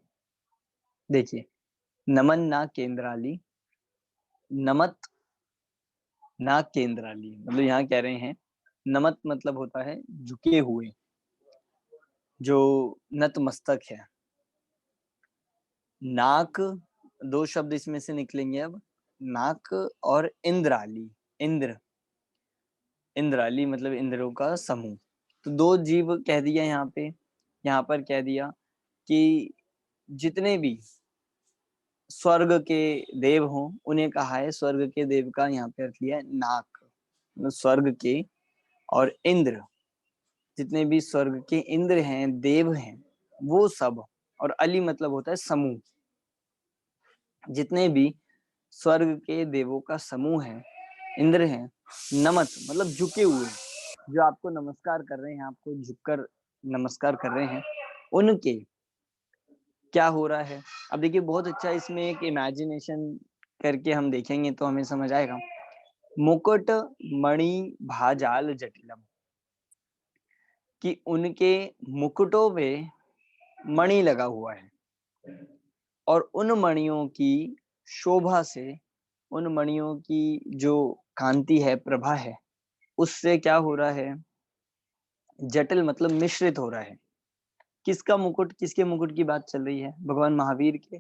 देखिए, नमन ना केन्द्राली, नमत ना केन्द्राली, मतलब यहाँ कह रहे हैं नमत मतलब होता है झुके हुए, जो नतमस्तक है। नाक, दो शब्द इसमें से निकलेंगे अब, नाक और इंद्राली। इंद्र, इंद्राली मतलब इंद्रों का समूह। तो दो जीव कह दिया यहाँ पे, यहाँ पर कह दिया कि जितने भी स्वर्ग के देव हों उन्हें कहा है। स्वर्ग के देव का यहाँ पे अर्थ लिया है नाक, मतलब स्वर्ग के, और इंद्र, जितने भी स्वर्ग के इंद्र हैं, देव हैं, वो सब, और अली मतलब होता है समूह, जितने भी स्वर्ग के देवों का समूह है, इंद्र हैं, नमत मतलब झुके हुए, जो आपको नमस्कार कर रहे हैं, आपको झुककर नमस्कार कर रहे हैं, उनके क्या हो रहा है। अब देखिए बहुत अच्छा, इसमें एक इमेजिनेशन करके हम देखेंगे तो हमें समझ आएगा। मुकुट मणि भाजाल जटिलम, कि उनके मुकुटों में मणि लगा हुआ है और उन मणियों की शोभा से, उन मणियों की जो कांति है, प्रभा है, उससे क्या हो रहा है, जटिल मतलब मिश्रित हो रहा है। किसका मुकुट, किसके मुकुट की बात चल रही है? भगवान महावीर के।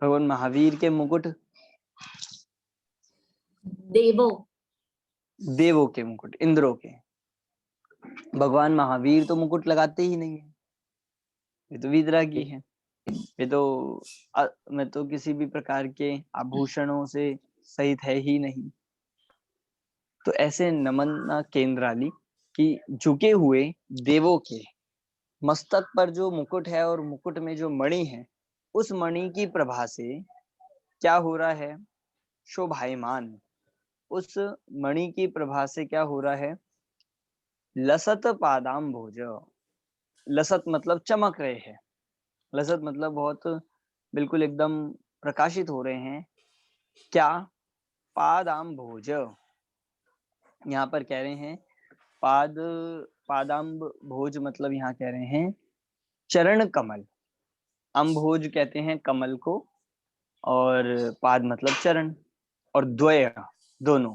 भगवान महावीर के मुकुट, देवों देवों के मुकुट, इंद्रों के। भगवान महावीर तो मुकुट लगाते ही नहीं है, ये तो वीतरागी है, ये तो मैं तो किसी भी प्रकार के आभूषणों से सहित है ही नहीं। तो ऐसे नमन केन्द्राली की झुके हुए देवों के मस्तक पर जो मुकुट है और मुकुट में जो मणि है, उस मणि की प्रभा से क्या हो रहा है, शोभायमान। उस मणि की प्रभा से क्या हो रहा है, लसत पादाम भोज। लसत मतलब चमक रहे हैं, लसत मतलब बहुत बिल्कुल एकदम प्रकाशित हो रहे हैं। क्या? पादाम भोज, यहाँ पर कह रहे हैं पाद, पादाम्ब भोज मतलब यहाँ कह रहे हैं चरण कमल। अम्भोज कहते हैं कमल को, और पाद मतलब चरण, और द्वय दोनों,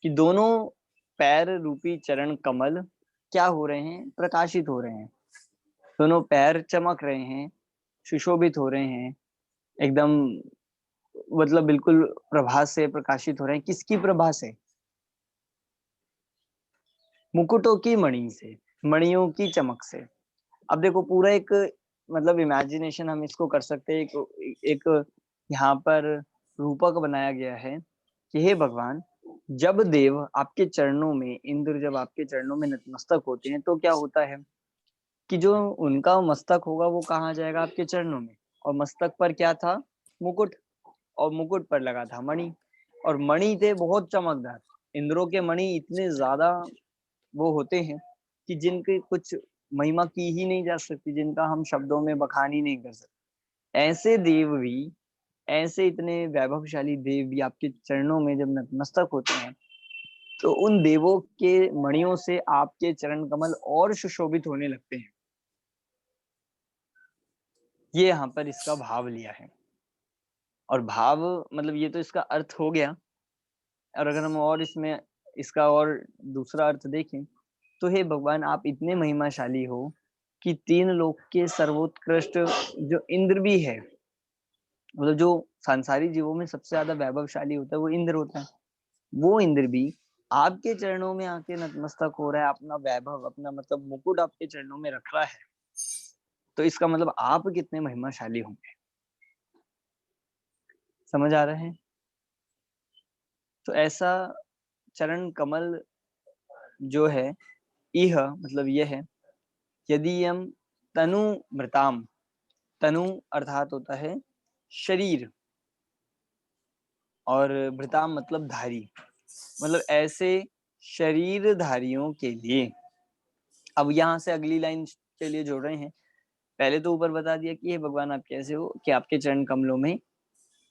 कि दोनों पैर रूपी चरण कमल क्या हो रहे हैं? प्रकाशित हो रहे हैं। दोनों पैर चमक रहे हैं, सुशोभित हो रहे हैं, एकदम मतलब बिल्कुल प्रभा से प्रकाशित हो रहे हैं। किसकी प्रभा से? मुकुटों की मणि से, मणियों की चमक से। अब देखो पूरा एक मतलब इमेजिनेशन हम इसको कर सकते हैं। एक यहाँ पर रूपक बनाया गया है कि हे भगवान, जब देव आपके चरणों में, इंद्र जब आपके चरणों में नतमस्तक होते हैं तो क्या होता है कि जो उनका मस्तक होगा वो कहाँ जाएगा? आपके चरणों में। और मस्तक पर क्या था? मुकुट। और मुकुट पर लगा था मणि, और मणि थे बहुत चमकदार। इंद्रों के मणि इतने ज्यादा वो होते हैं कि जिनकी कुछ महिमा की ही नहीं जा सकती, जिनका हम शब्दों में बखान ही नहीं कर सकते। ऐसे देव भी, ऐसे इतने वैभवशाली देव भी आपके चरणों में जब नतमस्तक होते हैं तो उन देवों के मणियों से आपके चरण कमल और सुशोभित होने लगते हैं। ये यहाँ पर इसका भाव लिया है। और भाव मतलब ये तो इसका अर्थ हो गया। और अगर हम और इसमें इसका और दूसरा अर्थ देखें तो हे भगवान, आप इतने महिमाशाली हो कि तीन लोक के सर्वोत्कृष्ट जो इंद्र भी है, मतलब जो सांसारी जीवों में सबसे ज्यादा वैभवशाली होता है वो इंद्र होता है, वो इंद्र भी आपके चरणों में आके नतमस्तक हो रहा है, अपना वैभव, अपना मतलब मुकुट आपके चरणों में रख रहा है। तो इसका मतलब आप कितने महिमाशाली होंगे। समझ आ रहा है? तो ऐसा चरण कमल जो है, इह मतलब यह है, यदि हम तनु मृताम, तनु अर्थात होता है शरीर, और भृताम मतलब धारी, मतलब ऐसे शरीरधारियों के लिए। अब यहाँ से अगली लाइन के लिए जोड़ रहे हैं। पहले तो ऊपर बता दिया कि हे भगवान आप कैसे हो, कि आपके चरण कमलों में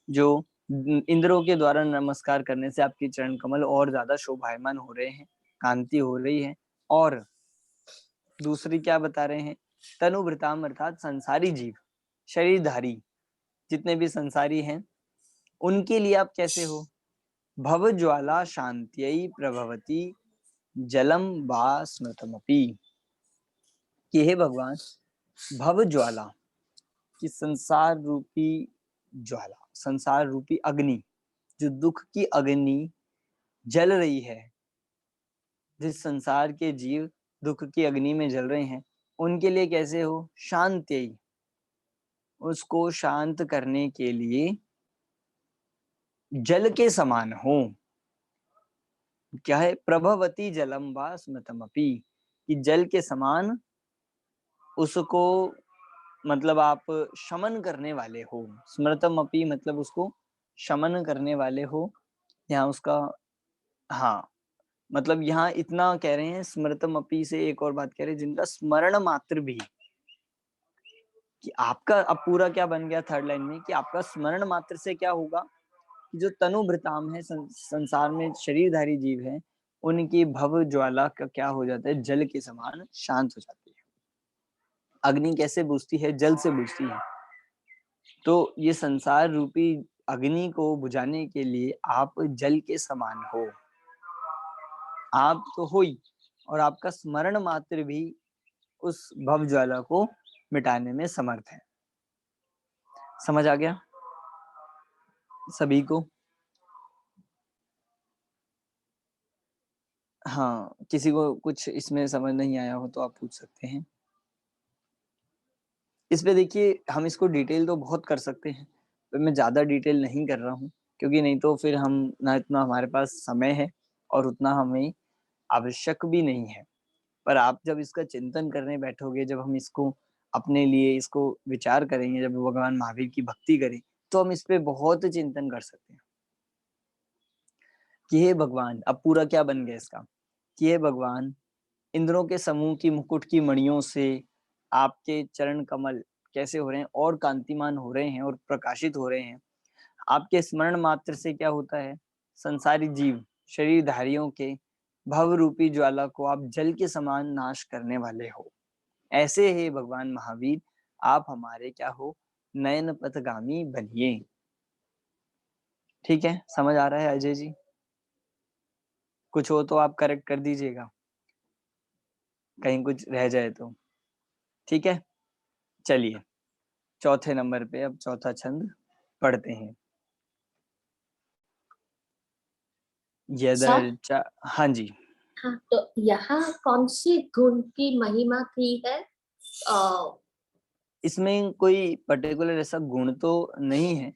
जो इंद्रों के द्वारा नमस्कार करने से आपके चरण कमल और ज्यादा शोभायमान हो रहे हैं, कांति हो रही है। और दूसरी क्या बता रहे हैं? तनुभृताम अर्थात संसारी जीव, शरीरधारी जितने भी संसारी हैं उनके लिए आप कैसे हो? भव ज्वाला शांत्यई प्रभवती जलम वा स्मृतमपि, कि हे भगवान, भव ज्वाला कि संसार रूपी ज्वाला, संसार रूपी अग्नि, जो दुख की अग्नि जल रही है, जिस संसार के जीव दुख की अग्नि में जल रहे हैं उनके लिए कैसे हो? शांत्यई, उसको शांत करने के लिए जल के समान हो। क्या है? प्रभवती जलम वा स्मृतमपि, कि जल के समान उसको मतलब आप शमन करने वाले हो। स्मृतमपि मतलब उसको शमन करने वाले हो। यहाँ उसका हाँ मतलब यहाँ इतना कह रहे हैं, स्मृतमपि से एक और बात कह रहे हैं, जिनका स्मरण मात्र भी, कि आपका अब पूरा क्या बन गया थर्ड लाइन में, कि आपका स्मरण मात्र से क्या होगा कि जो तनुभृताम है, संसार में शरीरधारी जीव है, उनकी भव ज्वाला का क्या हो जाता है? जल के समान शांत हो जाती है। अग्नि कैसे बुझती है? जल से बुझती है। तो ये संसार रूपी अग्नि को बुझाने के लिए आप जल के समान हो। आप तो हो ही, और आपका स्मरण मात्र भी उस भव ज्वाला को मिटाने में समर्थ है। समझ आ गया सभी को? हाँ, किसी को कुछ इसमें समझ नहीं आया हो तो आप पूछ सकते हैं। इस पे देखिए हम इसको डिटेल तो बहुत कर सकते हैं, पर मैं ज्यादा डिटेल नहीं कर रहा हूँ, क्योंकि नहीं तो फिर हम ना इतना हमारे पास समय है और उतना हमें आवश्यक भी नहीं है। पर आप जब इसका चिंतन करने बैठोगे, जब हम इसको अपने लिए इसको विचार करेंगे, जब भगवान महावीर की भक्ति करें, तो हम इस पे बहुत चिंतन कर सकते हैं कि हे भगवान, अब पूरा क्या बन गया इसका, कि हे भगवान, इंद्रों के समूह की मुकुट की मणियों से आपके चरण कमल कैसे हो रहे हैं और कांतिमान हो रहे हैं और प्रकाशित हो रहे हैं। आपके स्मरण मात्र से क्या होता है? संसारी जीव शरीरधारियों के भव रूपी ज्वाला को आप जल के समान नाश करने वाले हो। ऐसे ही भगवान महावीर आप हमारे क्या हो? नयन पथगामी बनिए। ठीक है, समझ आ रहा है अजय जी? कुछ हो तो आप करेक्ट कर दीजिएगा, कहीं कुछ रह जाए तो। ठीक है, चलिए चौथे नंबर पे अब चौथा छंद पढ़ते हैं। यदर्चा, हाँ जी, हाँ, तो यहाँ कौन से गुण की महिमा की है? इसमें कोई पर्टिकुलर ऐसा गुण तो नहीं है,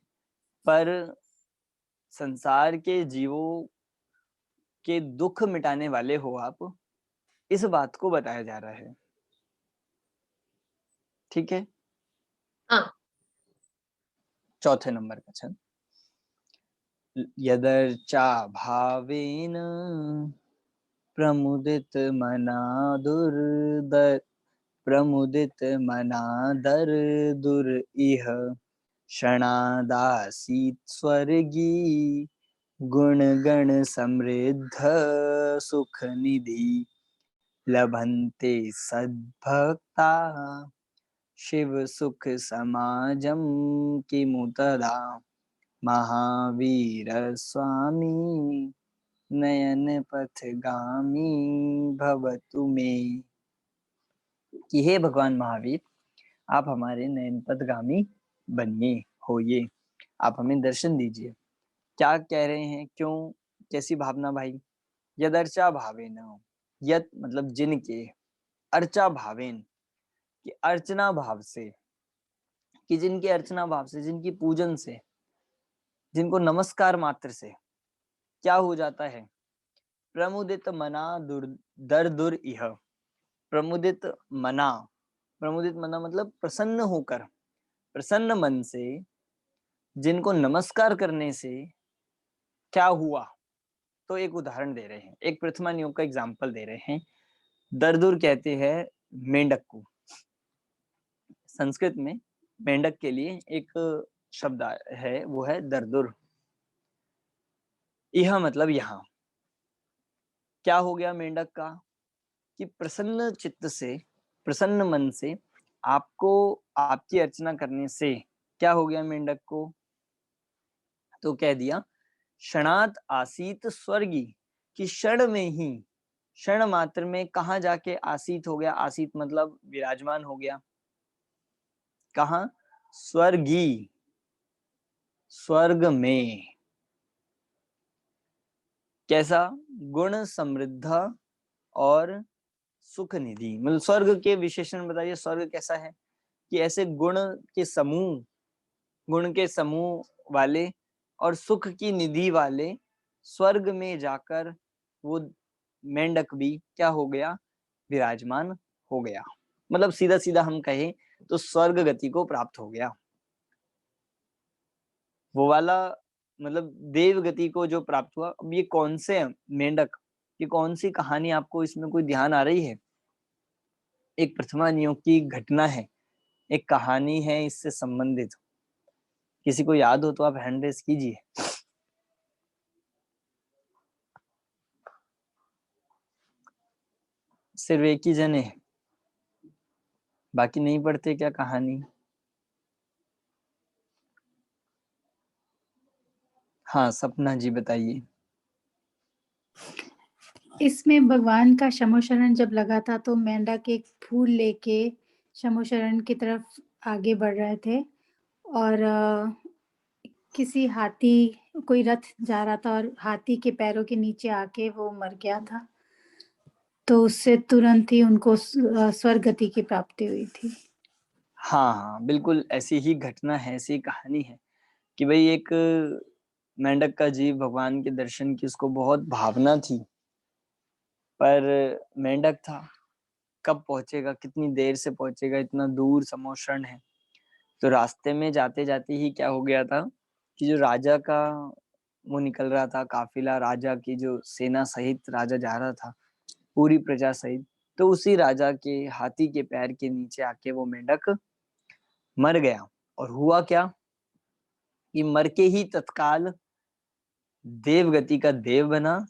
पर संसार के जीवों के दुख मिटाने वाले हो आप, इस बात को बताया जा रहा है। ठीक है, हाँ, चौथे नंबर का छंद। यदर्चा भावेन प्रमुदित मना दुर्दर प्रमुदित मना दर दुर इह क्षणादासीत स्वर्गी गुण गण समृद्ध सुख निधि लभन्ते सद्भक्ता शिव सुख समाजम किमुतदा महावीर स्वामी नयन पथगामी भवतु मे। कि हे भगवान महावीर, आप हमारे नयन पथगामी बनिए, होइए, आप हमें दर्शन दीजिए। क्या कह रहे हैं, क्यों, कैसी भावना भाई? यदर्चा भावेन, यद मतलब जिनके, अर्चा भावेन कि अर्चना भाव से, कि जिनके अर्चना भाव से, जिनकी पूजन से, जिनको नमस्कार मात्र से क्या हो जाता है? प्रमुदित मना दर दुर इह। प्रमुदित मना, प्रमुदित मना मतलब प्रसन्न होकर, प्रसन्न मन से जिनको नमस्कार करने से क्या हुआ? तो एक उदाहरण दे रहे हैं, एक प्रथमा नियोग का एग्जाम्पल दे रहे हैं। दरदुर कहते हैं मेंढक को। संस्कृत में मेंढक के लिए एक शब्द है, वो है दरदुर। यह मतलब यहाँ क्या हो गया मेंढक का? कि प्रसन्न चित्त से, प्रसन्न मन से आपको, आपकी अर्चना करने से क्या हो गया मेंढक को? तो कह दिया क्षणात आसीत स्वर्गी, कि क्षण में ही, क्षण मात्र में कहाँ जाके आसीत हो गया? आसीत मतलब विराजमान हो गया। कहाँ? स्वर्गी, स्वर्ग में। कैसा? गुण समृद्ध और सुख निधि। मतलब स्वर्ग के विशेषण बताइए, स्वर्ग कैसा है? कि ऐसे गुण के समूह, गुण के समूह वाले और सुख की निधि वाले स्वर्ग में जाकर वो मेंढक भी क्या हो गया? विराजमान हो गया। मतलब सीधा सीधा हम कहें तो स्वर्ग गति को प्राप्त हो गया। वो वाला मतलब देव गति को जो प्राप्त हुआ। अब ये कौन से मेंढक, ये कौन सी कहानी, आपको इसमें कोई ध्यान आ रही है? एक प्रथमा नियोग की घटना है, एक कहानी है इससे संबंधित। किसी को याद हो तो आप हैंड रेस कीजिए। सिर्फ एक ही जने, बाकी नहीं पढ़ते क्या कहानी? हाँ, सपना जी बताइए। इसमें भगवान का शमोशरण जब लगा था तो मेंढक एक फूल लेके शमोशरण की तरफ आगे बढ़ रहे थे और किसी हाथी, कोई रथ जा रहा था और हाथी के पैरों के नीचे आके वो मर गया था, तो उससे तुरंत ही उनको स्वर्ग गति की प्राप्ति हुई थी। हाँ, बिल्कुल ऐसी ही घटना है, ऐसी कहानी है कि भाई एक मेंढक का जीव भगवान के दर्शन की उसको बहुत भावना थी, पर मेंढक था, कब पहुंचेगा, कितनी देर से पहुंचेगा, इतना दूर समोशरण है। तो रास्ते में जाते जाते ही क्या हो गया था कि जो राजा का वो निकल रहा था काफिला, राजा की जो सेना सहित राजा जा रहा था, पूरी प्रजा सहित, तो उसी राजा के हाथी के पैर के नीचे आके वो मेंढक मर गया। और हुआ क्या कि मर के ही तत्काल देवगति का देव बना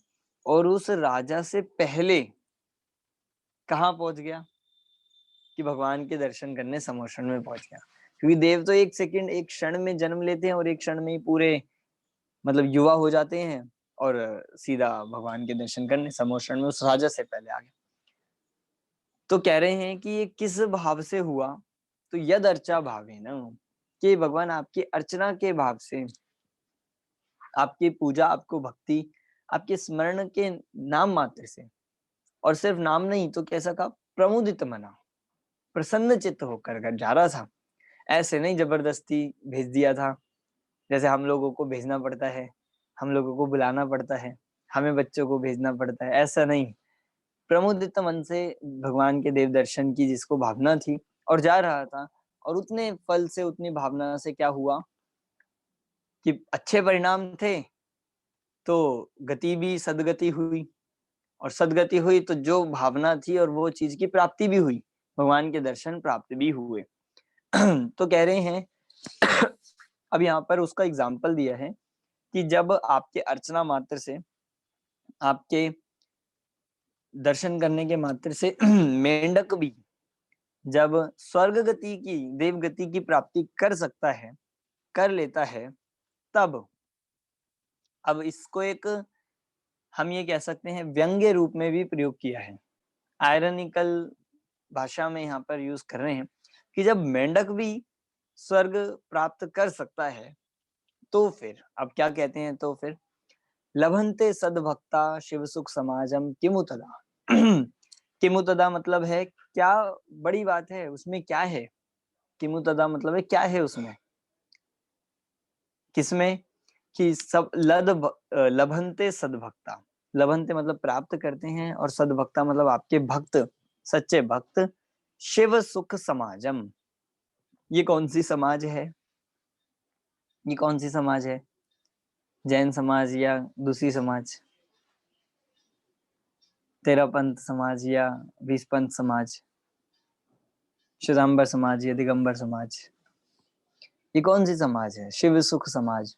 और उस राजा से पहले कहाँ पहुंच गया? कि भगवान के दर्शन करने समोशरण में पहुंच गया। क्योंकि देव तो एक सेकंड, एक क्षण में जन्म लेते हैं और एक क्षण में ही पूरे मतलब युवा हो जाते हैं, और सीधा भगवान के दर्शन करने समोषण में उस राजा से पहले आ गया। तो कह रहे हैं कि ये किस भाव से हुआ, तो यद अर्चा भावे न, कि भगवान आपकी अर्चना के भाव से, आपकी पूजा, आपको भक्ति, आपके स्मरण के नाम मात्र से, और सिर्फ नाम नहीं तो कैसा कहा, प्रमुदित मना, प्रसन्न चित्त होकर जा रहा था। ऐसे नहीं जबरदस्ती भेज दिया था, जैसे हम लोगों को भेजना पड़ता है, हम लोगों को बुलाना पड़ता है, हमें बच्चों को भेजना पड़ता है, ऐसा नहीं। प्रमुदित मन से भगवान के देव दर्शन की जिसको भावना थी और जा रहा था, और उतने फल से, उतनी भावना से क्या हुआ कि अच्छे परिणाम थे, तो गति भी सदगति हुई, और सदगति हुई तो जो भावना थी और वो चीज की प्राप्ति भी हुई, भगवान के दर्शन प्राप्त भी हुए। तो कह रहे हैं अब यहाँ पर उसका एग्जाम्पल दिया है कि जब आपके अर्चना मात्र से, आपके दर्शन करने के मात्र से मेंढक भी जब स्वर्ग गति की, देव गति की प्राप्ति कर सकता है, कर लेता है, तब अब इसको एक हम ये कह सकते हैं व्यंग्य रूप में भी प्रयोग किया है, आयरनिकल भाषा में यहाँ पर यूज कर रहे हैं कि जब मेंढक भी स्वर्ग प्राप्त कर सकता है, तो फिर अब क्या कहते हैं, तो फिर लभंते सद्भक्ता शिव सुख समाजम किमुतदा। किमुतदा मतलब है क्या बड़ी बात है उसमें, क्या है, किमुतदा मतलब है क्या है उसमें, किसमें, कि सब लभंते सद्भक्ता, लभंते मतलब प्राप्त करते हैं, और सद्भक्ता मतलब आपके भक्त, सच्चे भक्त, शिव सुख समाजम, ये कौन सी समाज है, ये कौन सी समाज है, जैन समाज या दूसरी समाज, तेरा पंथ समाज या 20 पंथ समाज, श्वेतांबर समाज या दिगंबर समाज, ये कौन सी समाज है, शिव सुख समाज।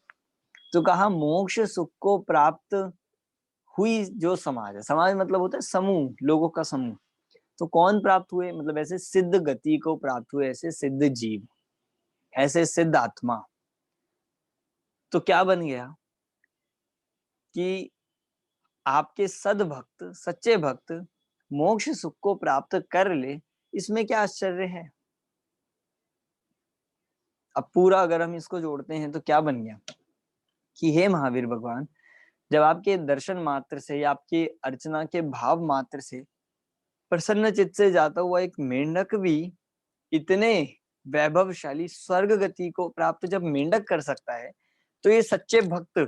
तो कहा मोक्ष सुख को प्राप्त हुई जो समाज है, समाज मतलब होता है समूह, लोगों का समूह, तो कौन प्राप्त हुए, मतलब ऐसे सिद्ध गति को प्राप्त हुए, ऐसे सिद्ध जीव, ऐसे सिद्ध आत्मा। तो क्या बन गया कि आपके सद्भक्त, सच्चे भक्त मोक्ष सुख को प्राप्त कर ले, इसमें क्या आश्चर्य है। अब पूरा अगर हम इसको जोड़ते हैं तो क्या बन गया कि हे महावीर भगवान, जब आपके दर्शन मात्र से या आपकी अर्चना के भाव मात्र से प्रसन्न चित्त से जाता हुआ एक मेंढक भी इतने वैभवशाली स्वर्ग गति को प्राप्त जब मेंढक कर सकता है, तो ये सच्चे भक्त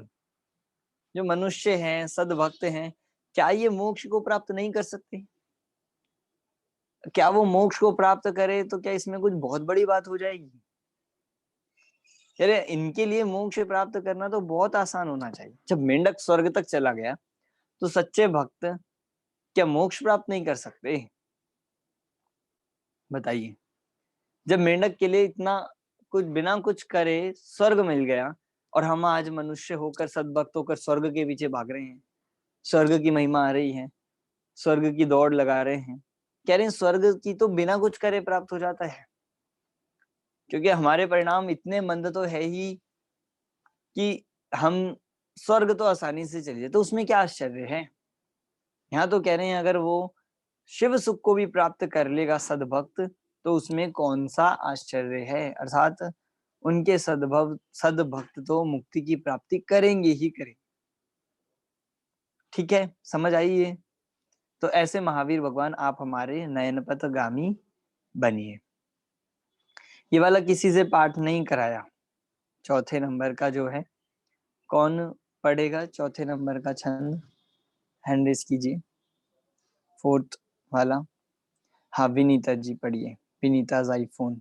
जो मनुष्य हैं, सद्भक्त हैं, क्या ये मोक्ष को प्राप्त नहीं कर सकते? क्या वो मोक्ष को प्राप्त करे तो क्या इसमें कुछ बहुत बड़ी बात हो जाएगी? अरे इनके लिए मोक्ष प्राप्त करना तो बहुत आसान होना चाहिए। जब मेंढक स्वर्ग तक चला गया तो सच्चे भक्त क्या मोक्ष प्राप्त नहीं कर सकते? बताइए। जब मेंढक के लिए इतना कुछ बिना कुछ करे स्वर्ग मिल गया, और हम आज मनुष्य होकर, सद्भक्त होकर स्वर्ग के पीछे भाग रहे हैं, स्वर्ग की महिमा आ रही है, स्वर्ग की दौड़ लगा रहे हैं, कह रहे हैं स्वर्ग की तो बिना कुछ करे प्राप्त हो जाता है, क्योंकि हमारे परिणाम इतने मंद तो है ही कि हम स्वर्ग तो आसानी से चले जाए, तो उसमें क्या आश्चर्य है। यहाँ तो कह रहे हैं अगर वो शिव सुख को भी प्राप्त कर लेगा सद्भक्त, तो उसमें कौन सा आश्चर्य है, अर्थात उनके सद्भक्त तो मुक्ति की प्राप्ति करेंगे ही करेंगे। ठीक है, समझ आई ये? तो ऐसे महावीर भगवान आप हमारे नयन पथगामी बनिए। ये वाला किसी से पाठ नहीं कराया, चौथे नंबर का जो है, कौन पढ़ेगा चौथे नंबर का छंद? हैंड रेज कीजिए, 4th वाला। हाँ विनीता जी पढ़िए, विनीता आईफोन।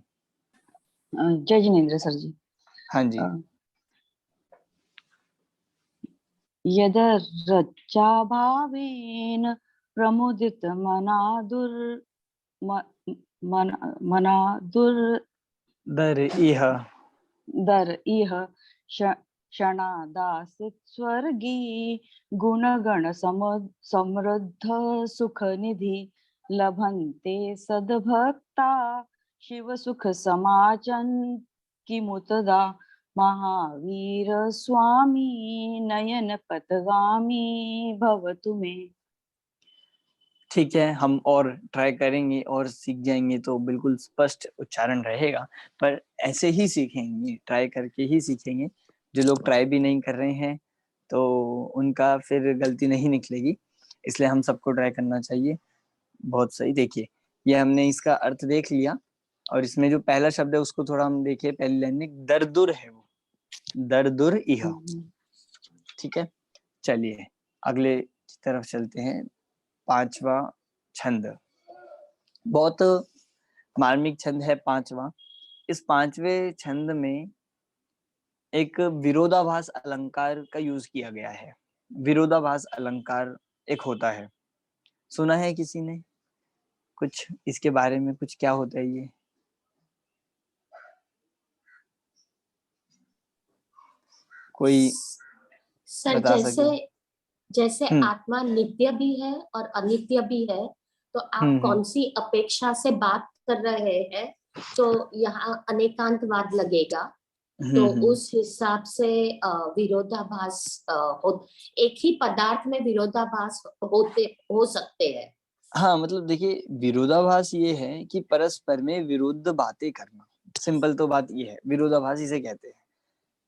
जय जिनेन्द्र सर जी। हाँ जी। यद रच्चा भावेन प्रमुदित दर इह क्षणादासित स्वर्गी गुणगण समृद्ध सुख निधि लभन्ते सद्भक्ता शिव सुख समाचन किमुतदा महावीर स्वामी नयन पथगामी भवतु मे। ठीक है, हम और ट्राई करेंगे और सीख जाएंगे तो बिल्कुल स्पष्ट उच्चारण रहेगा, पर ऐसे ही सीखेंगे, ट्राई करके ही सीखेंगे। जो लोग ट्राई भी नहीं कर रहे हैं तो उनका फिर गलती नहीं निकलेगी, इसलिए हम सबको ट्राई करना चाहिए। बहुत सही। देखिए, ये हमने इसका अर्थ देख लिया, और इसमें जो पहला शब्द है उसको थोड़ा हम देखिए। पहली लाइन में दरदुर है, वो दरदुर इह। ठीक है, चलिए अगले की तरफ चलते हैं। 5वां छंद बहुत मार्मिक छंद है 5वां। इस 5वें छंद में एक विरोधाभास अलंकार का यूज किया गया है। विरोधाभास अलंकार एक होता है, सुना है किसी ने कुछ इसके बारे में? कुछ क्या होता है ये? कोई सर बता जैसे सके? जैसे आत्मा नित्य भी है और अनित्य भी है, तो आप कौन सी अपेक्षा से बात कर रहे हैं, तो यहाँ अनेकांतवाद लगेगा। तो उस हिसाब से विरोधाभास एक ही पदार्थ में विरोधाभास हो सकते हैं। हाँ, मतलब देखिए, विरोधाभास ये है कि परस्पर में विरुद्ध बातें करना। सिंपल तो बात ये है, विरोधाभास इसे कहते हैं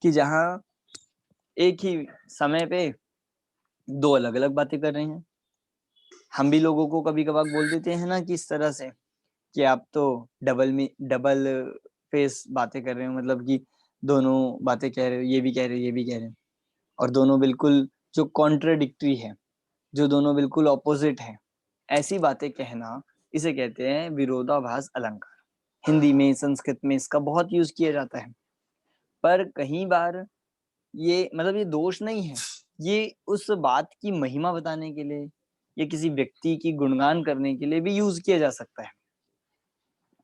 कि जहाँ एक ही समय पे दो अलग अलग बातें कर रहे हैं। हम भी लोगों को कभी कभार बोल देते हैं ना कि इस तरह से कि आप तो डबल फेस बातें कर रहे हो, मतलब कि दोनों बातें कह रहे हो, ये भी कह रहे हो, ये भी कह रहे हो, और दोनों बिल्कुल जो कॉन्ट्राडिक्टरी है, जो दोनों बिल्कुल ऑपोजिट है, ऐसी बातें कहना, इसे कहते हैं विरोधाभास अलंकार। हिंदी में, संस्कृत में इसका बहुत यूज किया जाता है। पर कई बार ये मतलब ये दोष नहीं है, ये उस बात की महिमा बताने के लिए या किसी व्यक्ति की गुणगान करने के लिए भी यूज किया जा सकता है।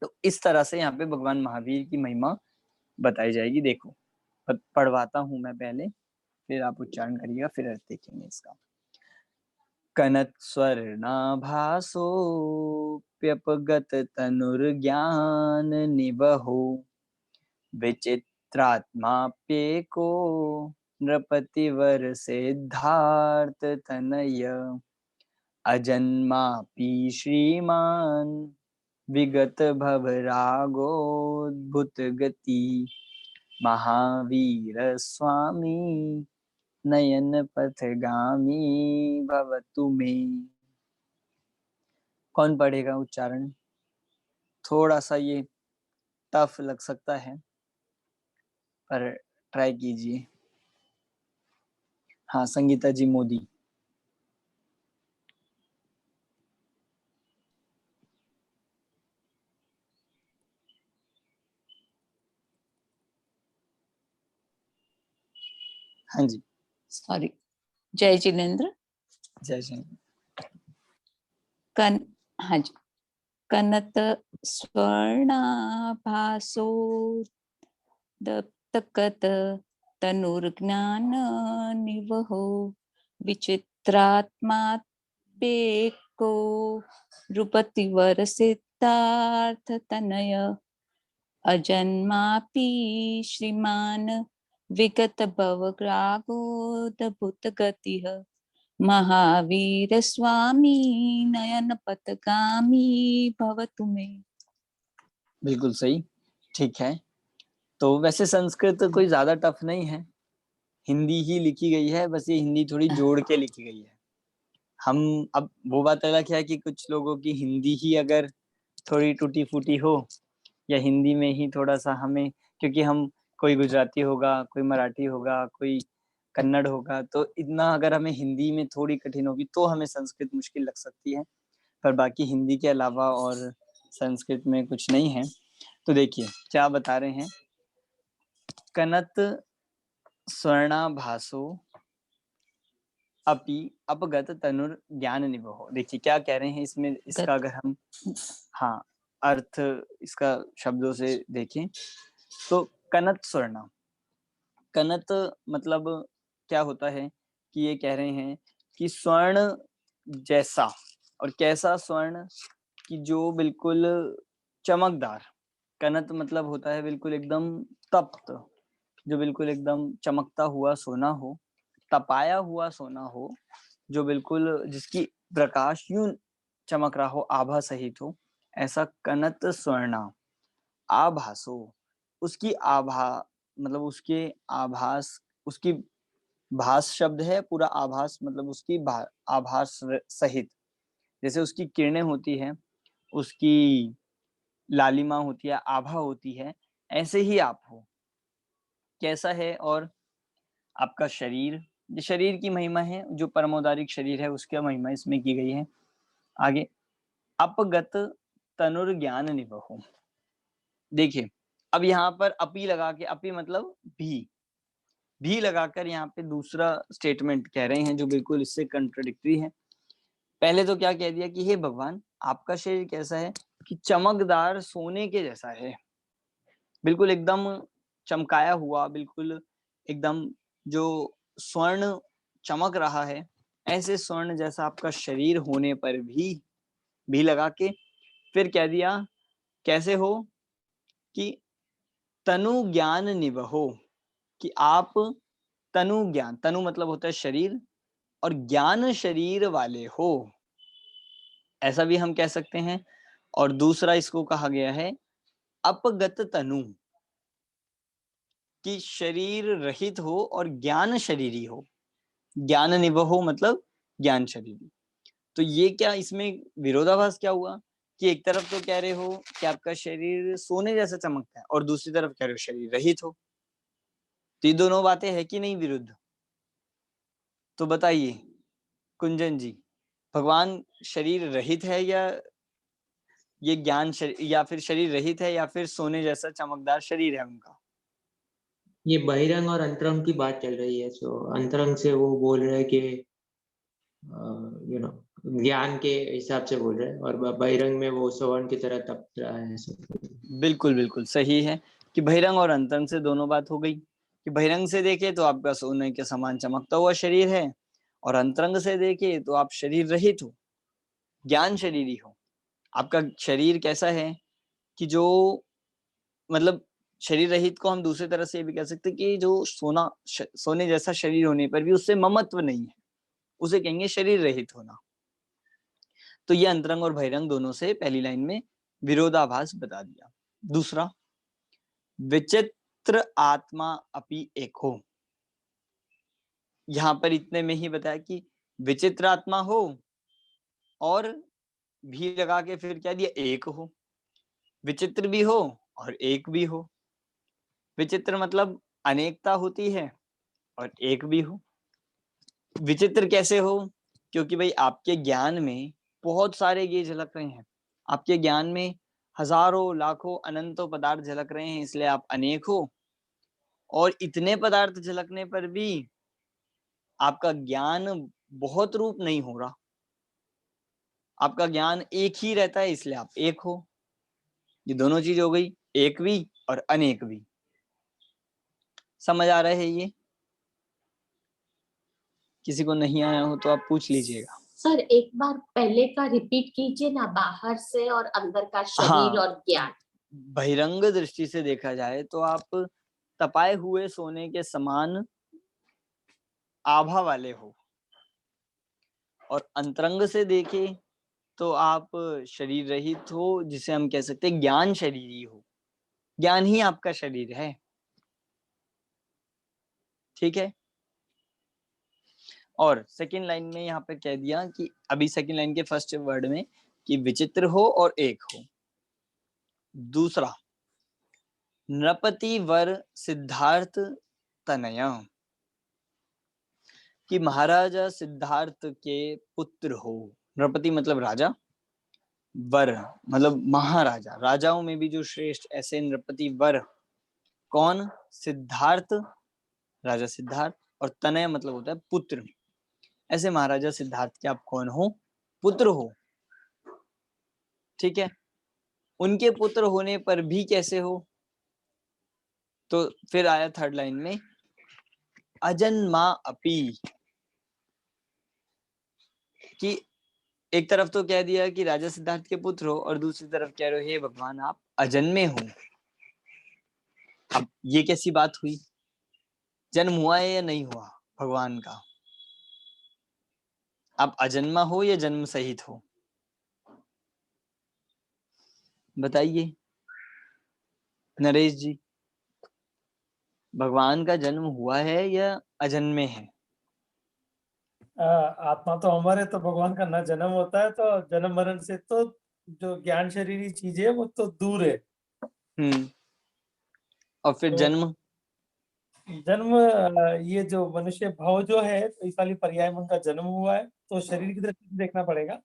तो इस तरह से यहाँ पे भगवान महावीर की महिमा बताई जाएगी। देखो, पढ़वाता हूं मैं पहले, फिर आप उच्चारण करिएगा, फिर अर्थ देखेंगे इसका। कनत स्वर्णाभासोऽप्यपगत तनुर्ज्ञान निवहो विचित्रात्माप्येको नृपतिवर सिद्धार्थ तनय अजन्मापि श्रीमान विगत भवरागोद्भुत गति महावीर स्वामी नयन पथगामी भवतु मे। कौन पढ़ेगा उच्चारण? थोड़ा सा ये टफ लग सकता है, पर ट्राई कीजिए। हाँ, संगीता जी मोदी। हाँ जी, सॉरी। जय जिनेन्द्र। जय जिनेन्द्र। हाँ जी। कनत स्वर्णाभासो दप्तकत तनुर्ज्ञान निवहो विचित्रात्मापेको नृपतिवर सिद्धार्थ तनय अजन्मापि श्रीमान विगत भवग्रागोद्भुत गतिः महावीर स्वामी नयन पथगामी भवतु मे। बिल्कुल सही, ठीक है। तो वैसे संस्कृत कोई ज्यादा टफ नहीं है, हिंदी ही लिखी गई है, बस ये हिंदी थोड़ी जोड़ के लिखी गई है। हम अब वो बात अलग है कि कुछ लोगों की हिंदी ही अगर थोड़ी टूटी फूटी हो, या हिंदी में ही थोड़ा सा हमें, क्योंकि हम कोई गुजराती होगा, कोई मराठी होगा, कोई कन्नड़ होगा, तो इतना अगर हमें हिंदी में थोड़ी कठिन होगी तो हमें संस्कृत मुश्किल लग सकती है। पर बाकी हिंदी के अलावा और संस्कृत में कुछ नहीं है। तो देखिए क्या बता रहे हैं, कनत स्वर्णाभासो अपि अपगत तनुर ज्ञान निवहो। देखिए क्या कह रहे हैं इसमें, इसका अगर हम हाँ अर्थ इसका शब्दों से देखें तो कनत स्वर्णा, कनत मतलब क्या होता है कि ये कह रहे हैं कि स्वर्ण जैसा, और कैसा स्वर्ण कि जो बिल्कुल चमकदार। कनत मतलब होता है बिल्कुल एकदम तप्त, जो बिल्कुल एकदम चमकता हुआ सोना हो, तपाया हुआ सोना हो, जो बिल्कुल जिसकी प्रकाश यूं चमक रहा हो, आभा सहित हो, ऐसा कनत स्वर्णा आभासो, उसकी आभा मतलब उसके आभास, उसकी भास शब्द है, पूरा आभास मतलब उसकी आभास सहित, जैसे उसकी किरणें होती हैं, उसकी लालिमा होती है, आभा होती है, ऐसे ही आप हो। कैसा है? और आपका शरीर, ये शरीर की महिमा है, जो परमोदारिक शरीर है उसकी महिमा इसमें की गई है। आगे, अपगत तनुर्ज्ञान निवहो। देखिए, अब यहाँ पर अपी लगा के, अपी मतलब भी लगाकर यहाँ पे दूसरा स्टेटमेंट कह रहे हैं जो बिल्कुल इससे कंट्राडिक्टरी है। पहले तो क्या कह दिया कि हे भगवान, आपका शरीर कैसा है कि चमकदार सोने के जैसा है, बिल्कुल एकदम चमकाया हुआ, बिल्कुल एकदम जो स्वर्ण चमक रहा है, ऐसे स्वर्ण जैसा आपका शरीर होने पर भी लगा के फिर कह दिया कैसे हो कि तनु ज्ञान निवहो, कि आप तनु ज्ञान, तनु मतलब होता है शरीर, और ज्ञान शरीर वाले हो, ऐसा भी हम कह सकते हैं। और दूसरा इसको कहा गया है अपगत तनु, कि शरीर रहित हो और ज्ञान शरीरी हो, ज्ञान निवहो मतलब ज्ञान शरीरी। तो ये क्या, इसमें विरोधाभास क्या हुआ कि एक तरफ तो कह रहे हो कि आपका शरीर सोने जैसा चमकता है और दूसरी तरफ कह रहे हो शरीर रहित हो, तो ये दोनों बातें है कि नहीं विरुद्ध? तो बताइए कुंजन जी, भगवान शरीर रहित है या ये ज्ञान शरीर, या फिर शरीर रहित है या फिर सोने जैसा चमकदार शरीर है उनका? ये बहिरंग और अंतरंग की बात चल रही है, सो अंतरंग से वो बोल रहे हैं कि ज्ञान के हिसाब से बोल रहे हैं, और बहिरंग में वो स्वर्ण की तरह तप रहा है सब। बिल्कुल बिल्कुल सही है कि बहिरंग और अंतरंग से दोनों बात हो गई, कि बहिरंग से देखे तो आपका सोने के समान चमकता हुआ शरीर है, और अंतरंग से देखे तो आप शरीर रहित हो, ज्ञान शरीरी हो। आपका शरीर कैसा है कि जो मतलब शरीर रहित को हम दूसरी तरह से ये भी कह सकते हैं कि जो सोने जैसा शरीर होने पर भी उससे ममत्व नहीं है, उसे कहेंगे शरीर रहित होना। तो ये अंतरंग और बहिरंग दोनों से पहली लाइन में विरोधाभास बता दिया। दूसरा, विचित्र आत्मा अपि एको, यहां पर इतने में ही बताया कि विचित्र आत्मा हो और भी लगा के फिर क्या दिया, एक हो, विचित्र भी हो और एक भी हो। विचित्र मतलब अनेकता होती है और एक भी हो। विचित्र कैसे हो? क्योंकि भाई आपके ज्ञान में बहुत सारे ये झलक रहे हैं, आपके ज्ञान में हजारों लाखों अनंतों पदार्थ झलक रहे हैं, इसलिए आप अनेक हो। और इतने पदार्थ झलकने पर भी आपका ज्ञान बहुत रूप नहीं हो रहा, आपका ज्ञान एक ही रहता है, इसलिए आप एक हो। ये दोनों चीज हो गई, एक भी और अनेक भी। समझ आ रहा है ये? किसी को नहीं आया हो तो आप पूछ लीजिएगा। सर एक बार पहले का रिपीट कीजिए ना, बाहर से और अंदर का शरीर और ज्ञान। बहिरंग दृष्टि से देखा जाए तो आप तपाए हुए सोने के समान आभा वाले हो, और अंतरंग से देखे तो आप शरीर रहित हो, जिसे हम कह सकते हैं ज्ञान शरीरी हो, ज्ञान ही आपका शरीर है। ठीक है। और सेकंड लाइन में यहाँ पे कह दिया कि अभी सेकंड लाइन के फर्स्ट वर्ड में कि विचित्र हो और एक हो। दूसरा, नृपति वर सिद्धार्थ तनया, कि महाराजा सिद्धार्थ के पुत्र हो। नृपति मतलब राजा, वर मतलब महाराजा, राजाओं में भी जो श्रेष्ठ, ऐसे नृपति वर कौन? सिद्धार्थ, राजा सिद्धार्थ, और तनय मतलब होता है पुत्र। ऐसे महाराजा सिद्धार्थ के आप कौन हो? पुत्र हो। ठीक है। उनके पुत्र होने पर भी कैसे हो? तो फिर आया थर्ड लाइन में अजन्मा अपि, कि एक तरफ तो कह दिया कि राजा सिद्धार्थ के पुत्र हो और दूसरी तरफ कह रहे हो हे भगवान आप अजन्मे हो। अब ये कैसी बात हुई? जन्म हुआ है या नहीं हुआ भगवान का? आप अजन्मा हो या जन्म सहित हो? बताइए नरेश जी, भगवान का जन्म हुआ है या अजन्मे है? आत्मा तो अमर है, तो भगवान का ना जन्म होता है, तो जन्म मरण से तो जो ज्ञान शरीरी चीज है वो तो दूर है। और फिर तो जन्म ये जो मनुष्य भाव जो है, तो इस वाली पर्याय में उनका जन्म हुआ है, तो शरीर की दृष्टि से देखना पड़ेगा।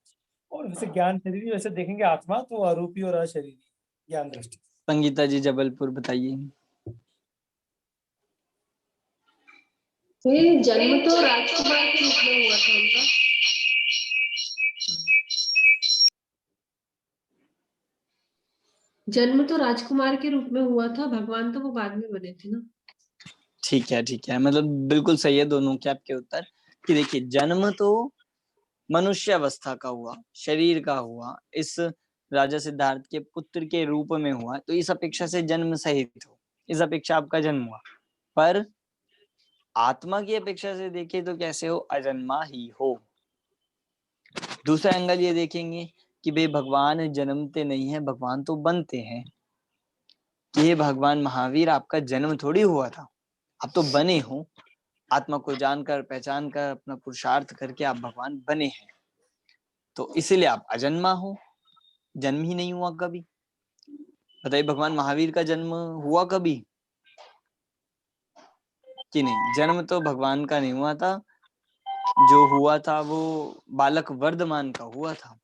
और वैसे ज्ञान शरीरी वैसे देखेंगे आत्मा तो अरूपी और अशरीरी ज्ञान दृष्टि। संगीता जी जबलपुर बताइए। जन्म तो राजकुमार के रूप में हुआ था उनका। जन्म तो राजकुमार के रूप में हुआ था, भगवान तो वो बाद में बने थे ना। ठीक है, मतलब बिल्कुल सही है दोनों के आपके उत्तर। कि देखिए जन्म तो मनुष्य अवस्था का हुआ, शरीर का हुआ, इस राजा सिद्धार्थ के पुत्र के रूप में हुआ, तो इस अपेक्षा से जन्म सहित हो, इस अपेक्षा आपका जन्म हुआ। पर आत्मा की अपेक्षा से देखें तो कैसे हो? अजन्मा ही हो। दूसरा एंगल ये देखेंगे कि भाई भगवान जन्मते नहीं है, भगवान तो बनते हैं। कि ये भगवान महावीर आपका जन्म थोड़ी हुआ था, आप तो बने हो, आत्मा को जानकर पहचान कर अपना पुरुषार्थ करके आप भगवान बने हैं, तो इसीलिए आप अजन्मा हो, जन्म ही नहीं हुआ कभी। बताइए भगवान महावीर का जन्म हुआ कभी कि नहीं? जन्म तो भगवान का नहीं हुआ था, जो हुआ था वो बालक वर्धमान का हुआ था।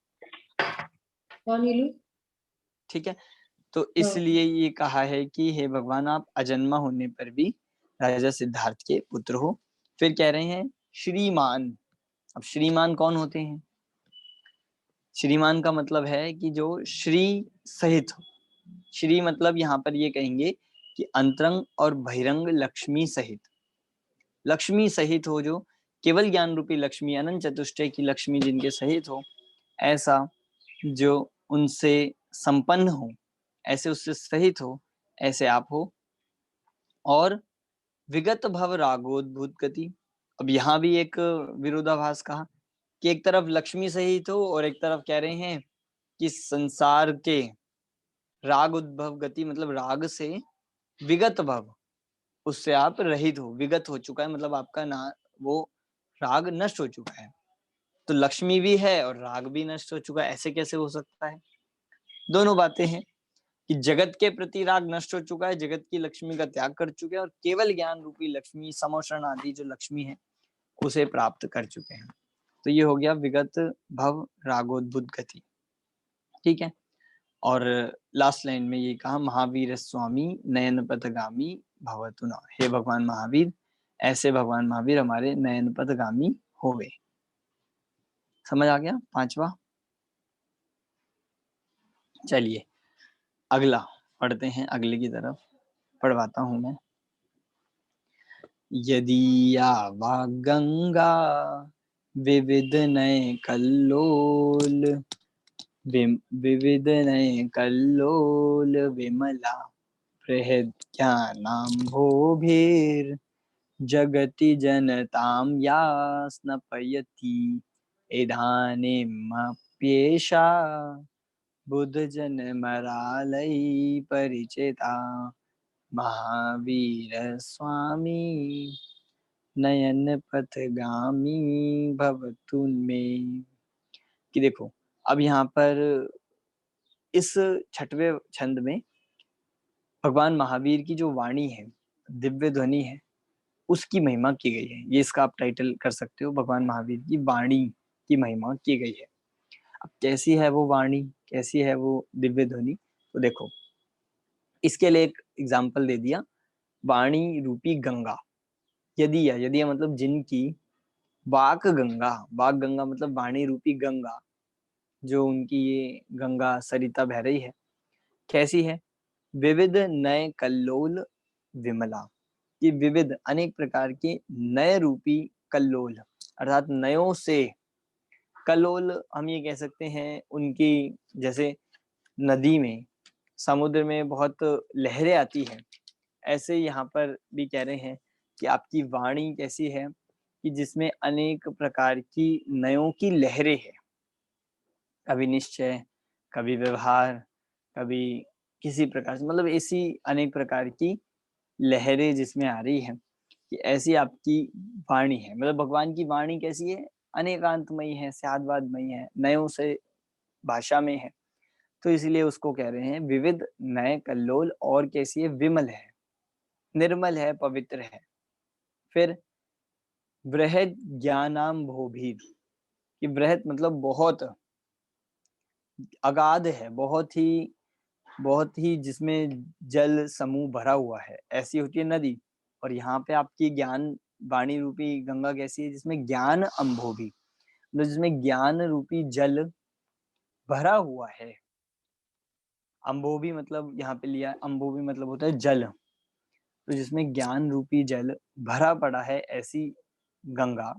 ठीक है, तो इसलिए ये कहा है कि हे भगवान आप अजन्मा होने पर भी राजा सिद्धार्थ के पुत्र हो। फिर कह रहे हैं श्रीमान। अब श्रीमान कौन होते हैं? श्रीमान का मतलब है कि जो श्री सहित हो। श्री मतलब यहाँ पर ये कहेंगे कि अंतरंग और बहिरंग लक्ष्मी सहित, लक्ष्मी सहित हो, जो केवल ज्ञान रूपी लक्ष्मी, अनंत चतुष्टय की लक्ष्मी जिनके सहित हो, ऐसा जो उनसे संपन्न हो, ऐसे उससे सहित हो, ऐसे आप हो। और विगत भव रागोद्भूत गति। अब यहाँ भी एक विरोधाभास कहा कि एक तरफ लक्ष्मी सहित हो और एक तरफ कह रहे हैं कि संसार के राग उद्भव गति, मतलब राग से विगत भव, उससे आप रहित हो, विगत हो चुका है, मतलब आपका ना वो राग नष्ट हो चुका है। तो लक्ष्मी भी है और राग भी नष्ट हो चुका है, ऐसे कैसे हो सकता है? दोनों बातें हैं कि जगत के प्रति राग नष्ट हो चुका है, जगत की लक्ष्मी का त्याग कर चुके हैं, और केवल ज्ञान रूपी लक्ष्मी, समोषण आदि जो लक्ष्मी है उसे प्राप्त कर चुके हैं। तो ये हो गया विगत भव रागोद्भुत गति। ठीक है, और लास्ट लाइन में ये कहा महावीर स्वामी नयन पथगामी भवतु न। हे भगवान महावीर, ऐसे भगवान महावीर हमारे नयन पथगामी होवे। समझ आ गया पांचवा? चलिए अगला पढ़ते हैं, अगले की तरफ पढ़वाता हूं मैं। यदि या गंगा विविध नय कल्लोल, विविध नय कल्लोल विमला बृहद्ज्ञानाम्भोभिर् जगति जनतां या स्नपयति इदानीमप्येषा बुद्धजनमरालै परिचिता महावीर स्वामी नयन पथगामी भवतु मे। कि देखो अब यहाँ पर इस छठवें छंद में भगवान महावीर की जो वाणी है, दिव्य ध्वनि है, उसकी महिमा की गई है। ये इसका आप टाइटल कर सकते हो, भगवान महावीर की वाणी की महिमा की गई है। अब कैसी है वो वाणी, कैसी है वो दिव्य ध्वनि? तो देखो इसके लिए एक एग्जाम्पल दे दिया, वाणी रूपी गंगा। यदि मतलब जिनकी वाक गंगा, वाक गंगा मतलब वाणी रूपी गंगा, जो उनकी ये गंगा सरिता बह रही है, कैसी है? विविध नय कल्लोल विमला। ये विविध अनेक प्रकार के नय रूपी कल्लोल, अर्थात नयों से, कल्लोल हम ये कह सकते हैं उनकी, जैसे नदी में, समुद्र में बहुत लहरें आती हैं, ऐसे यहाँ पर भी कह रहे हैं कि आपकी वाणी कैसी है, कि जिसमें अनेक प्रकार की नयों की लहरें हैं, कभी निश्चय, कभी व्यवहार, कभी किसी प्रकार से, मतलब ऐसी अनेक प्रकार की लहरें जिसमें आ रही है, कि ऐसी आपकी वाणी है। मतलब भगवान की वाणी कैसी है, अनेकांतमयी है, स्यादवादमयी है, नयों से भाषा में है। तो इसलिए उसको कह रहे हैं विविध, नए, कल्लोल, और कैसी है, विमल है, निर्मल है, पवित्र है। फिर बृहद ज्ञानाम भोभीर, कि बृहद मतलब बहुत, अगाध है, बहुत ही जिसमें जल समूह भरा हुआ है, ऐसी होती है नदी। और यहाँ पे आपकी ज्ञान वाणी रूपी गंगा कैसी है, जिसमें ज्ञान अम्भोभी, मतलब जिसमें ज्ञान रूपी जल भरा हुआ है। अम्भोभी मतलब यहाँ पे लिया, अम्भोभी मतलब होता है जल, तो जिसमें ज्ञान रूपी जल भरा पड़ा है, ऐसी गंगा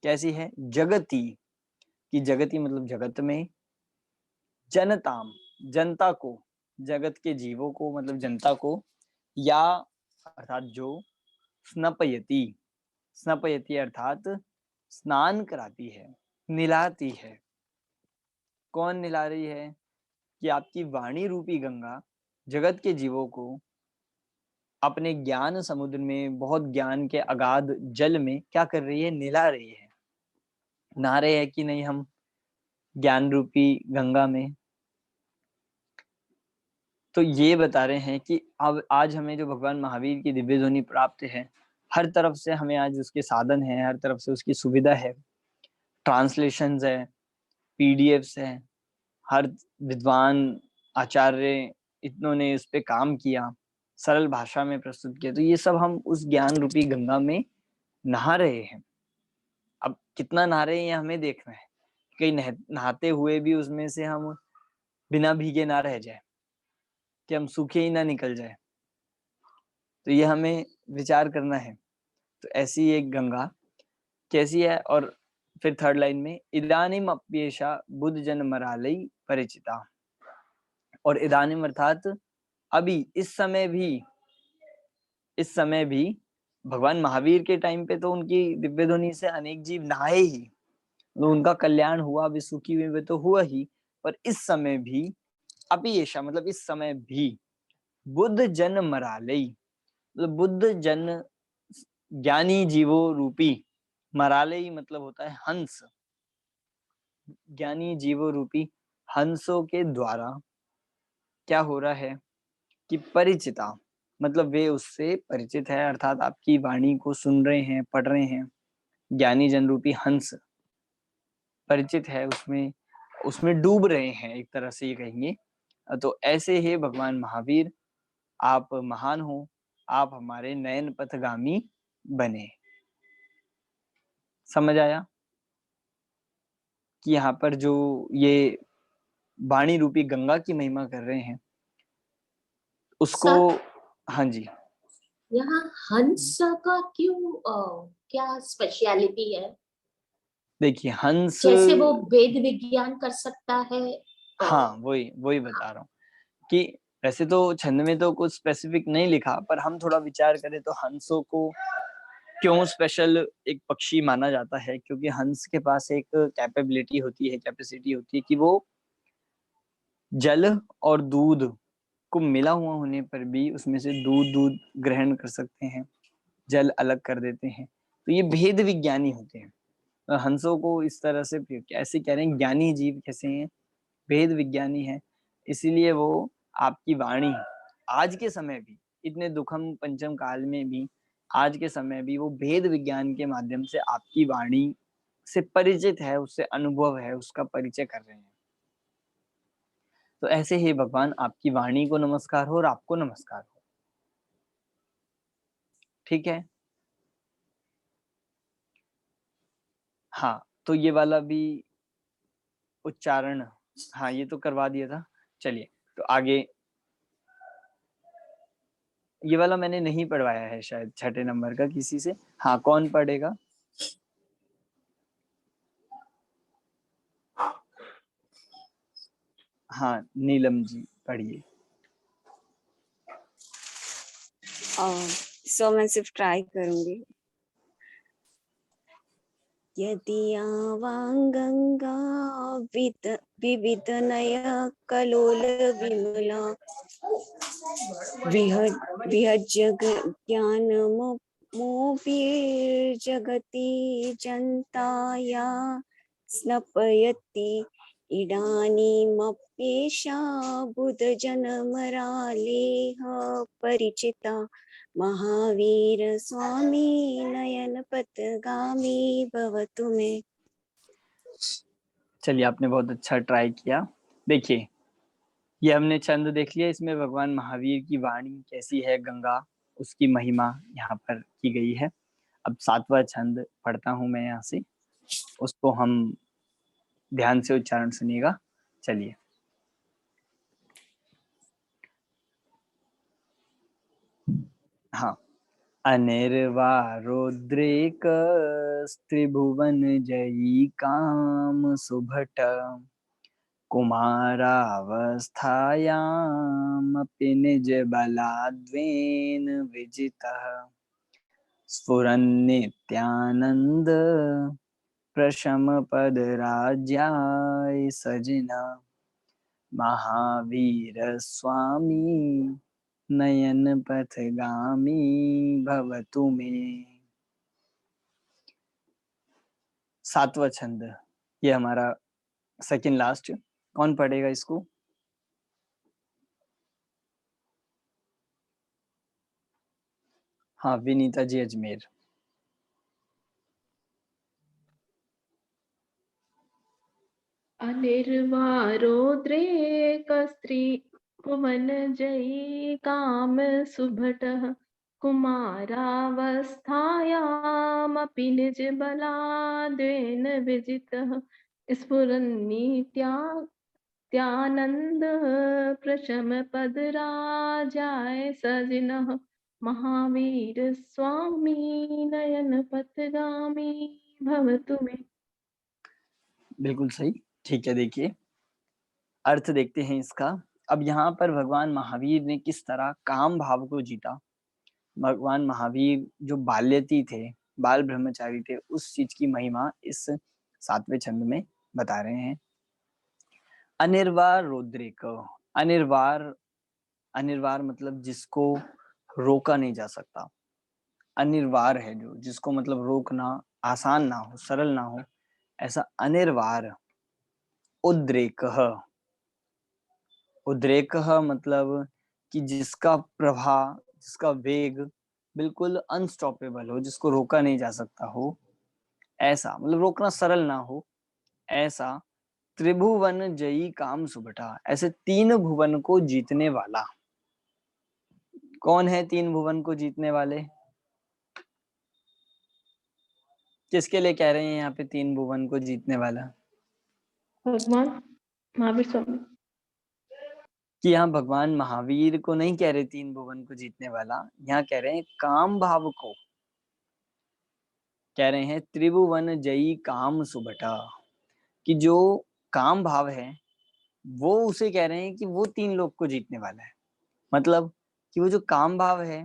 कैसी है, जगती, कि जगती मतलब जगत में, जनताम जनता को, जगत के जीवों को मतलब जनता को, या अर्थात जो स्नपयति, स्नपयति अर्थात स्नान कराती है, निलाती है। कौन निला रही है, कि आपकी वाणी रूपी गंगा जगत के जीवों को अपने ज्ञान समुद्र में, बहुत ज्ञान के अगाध जल में क्या कर रही है, निला रही है। नहा रहे हैं कि नहीं हम ज्ञान रूपी गंगा में। तो ये बता रहे हैं कि अब आज हमें जो भगवान महावीर की दिव्य ध्वनि प्राप्त है, हर तरफ से हमें आज उसके साधन है, हर तरफ से उसकी सुविधा है, ट्रांसलेशंस है, पीडीएफ्स है, हर विद्वान आचार्य इतनों ने इस पे काम किया, सरल भाषा में प्रस्तुत किया। तो ये सब हम उस ज्ञान रूपी गंगा में नहा रहे हैं। अब कितना नहा रहे हैं ये हमें देखना है, कहीं नहाते हुए भी उसमें से हम बिना भीगे ना रह जाए, कि हम सूखे ही ना निकल जाए। तो ये हमें विचार करना है। तो ऐसी एक गंगा कैसी है। और फिर थर्ड लाइन में इदानीम अप्येषा बुद्ध जन मरालई परिचिता, और इदानीम अर्थात अभी, इस समय भी भगवान महावीर के टाइम पे तो उनकी दिव्य ध्वनि से अनेक जीव नहाए ही, तो उनका कल्याण हुआ, भी सुखी हुए तो हुआ ही। पर इस समय भी अपियेषा मतलब इस समय भी बुद्ध जन मरालई, मतलब बुद्ध जन ज्ञानी जीवों रूपी, मरालई मतलब होता है हंस, ज्ञानी जीवों रूपी हंसों के द्वारा क्या हो रहा है, कि परिचिता मतलब वे उससे परिचित है, अर्थात आपकी वाणी को सुन रहे हैं, पढ़ रहे हैं। ज्ञानी जन रूपी हंस परिचित है, उसमें डूब रहे हैं, एक तरह से ये कहेंगे। तो ऐसे ही भगवान महावीर, आप महान हो, आप हमारे नयन पथगामी बने। समझ आया कि यहाँ पर जो ये वाणी रूपी गंगा की महिमा कर रहे हैं उसको। हाँ जी, यहाँ हंस का क्यों क्या स्पेशलिटी है? देखिए हंस, कैसे वो वेद विज्ञान कर सकता है? हाँ वही बता रहा हूँ कि वैसे तो छंद में तो कुछ स्पेसिफिक नहीं लिखा, पर हम थोड़ा विचार करें तो हंसों को क्यों स्पेशल एक पक्षी माना जाता है, क्योंकि हंस के पास एक कैपेबिलिटी होती है, कैपेसिटी होती है कि वो जल और दूध को मिला हुआ होने पर भी उसमें से दूध ग्रहण कर सकते हैं, जल अलग कर देते हैं। तो ये भेद विज्ञानी होते हैं। हंसों को इस तरह से कैसे कह रहे हैं, ज्ञानी जीव कैसे हैं, भेद विज्ञानी है। इसीलिए वो आपकी वाणी आज के समय भी, इतने दुखम पंचम काल में भी, आज के समय भी वो भेद विज्ञान के माध्यम से आपकी वाणी से परिचित है, उससे अनुभव है, उसका परिचय कर रहे हैं। तो ऐसे ही भगवान आपकी वाणी को नमस्कार हो और आपको नमस्कार हो। ठीक है, हाँ तो ये वाला भी उच्चारण, हाँ ये तो करवा दिया था। चलिए तो आगे, ये वाला मैंने नहीं पढ़वाया है शायद छठे नंबर का किसी से। हाँ कौन पढ़ेगा? हाँ नीलम जी पढ़िए। सो मैं सिर्फ ट्राई करूंगी। यदि आवांगंगा विविध नय कलोल विमला विहज्जग ज्ञान मोपीर्जगति जन्ताया स्नपयति इदानीमप्येषा बुधजनमरालेह परिचिता महावीर स्वामी नयन पथगामी भवतु मे। चलिए, आपने बहुत अच्छा ट्राई किया। देखिए, ये हमने छंद देख लिया। इसमें भगवान महावीर की वाणी कैसी है, गंगा, उसकी महिमा यहाँ पर की गई है। अब 7वां छंद पढ़ता हूं मैं यहाँ से, उसको हम ध्यान से उच्चारण सुनिएगा। चलिए। हाँ। अनिर्वारोद्रेक त्रिभुवन जयी काम सुभट कुमारावस्थायामपि निज बलाद्वेन विजितः स्फुरन्नित्यानन्द प्रशम पद राज्याय सजना महावीर स्वामी नयन पथगामी भवतु मे। 7वां छंद, ये हमारा सेकंड लास्ट। कौन पढ़ेगा इसको? हाँ, विनीता जी अजमेर। अनिर्वारोद्रेकस्त्री भुवन जयी काम सुभटः कुमारावस्थायामपि निज बलादेन विजितः स्फुरन्नित्यानन्द प्रशम पद राजाय सजिनः महावीर स्वामी नयन पथगामी भवतु मे। बिल्कुल सही, ठीक है। देखिए, अर्थ देखते हैं इसका। अब यहाँ पर भगवान महावीर ने किस तरह काम भाव को जीता। भगवान महावीर जो बाल्यती थे, बाल ब्रह्मचारी थे, उस चीज की महिमा इस 7वें छंद में बता रहे हैं। अनिर्वार रोद्रेक, अनिर्वार, अनिर्वार मतलब जिसको रोका नहीं जा सकता। अनिर्वार है जो, जिसको मतलब रोकना आसान ना हो, सरल ना हो, ऐसा अनिर्वार। उद्रेकः, उद्रेकः मतलब कि जिसका प्रवाह, जिसका वेग बिल्कुल अनस्टॉपेबल हो, जिसको रोका नहीं जा सकता हो, ऐसा मतलब रोकना सरल ना हो, ऐसा त्रिभुवन जयी काम सुभटा, ऐसे 3 भुवन को जीतने वाला। कौन है 3 भुवन को जीतने वाले? किसके लिए कह रहे हैं यहाँ पे 3 भुवन को जीतने वाला? भगवान महावीर स्वामी। कि यहाँ भगवान महावीर को नहीं कह रहे 3 भुवन को जीतने वाला, यहाँ कह रहे हैं काम भाव को कह रहे हैं। त्रिभुवन जयी काम सुभटा, कि जो काम भाव है वो उसे कह रहे हैं कि वो 3 लोग को जीतने वाला है। मतलब कि वो जो काम भाव है,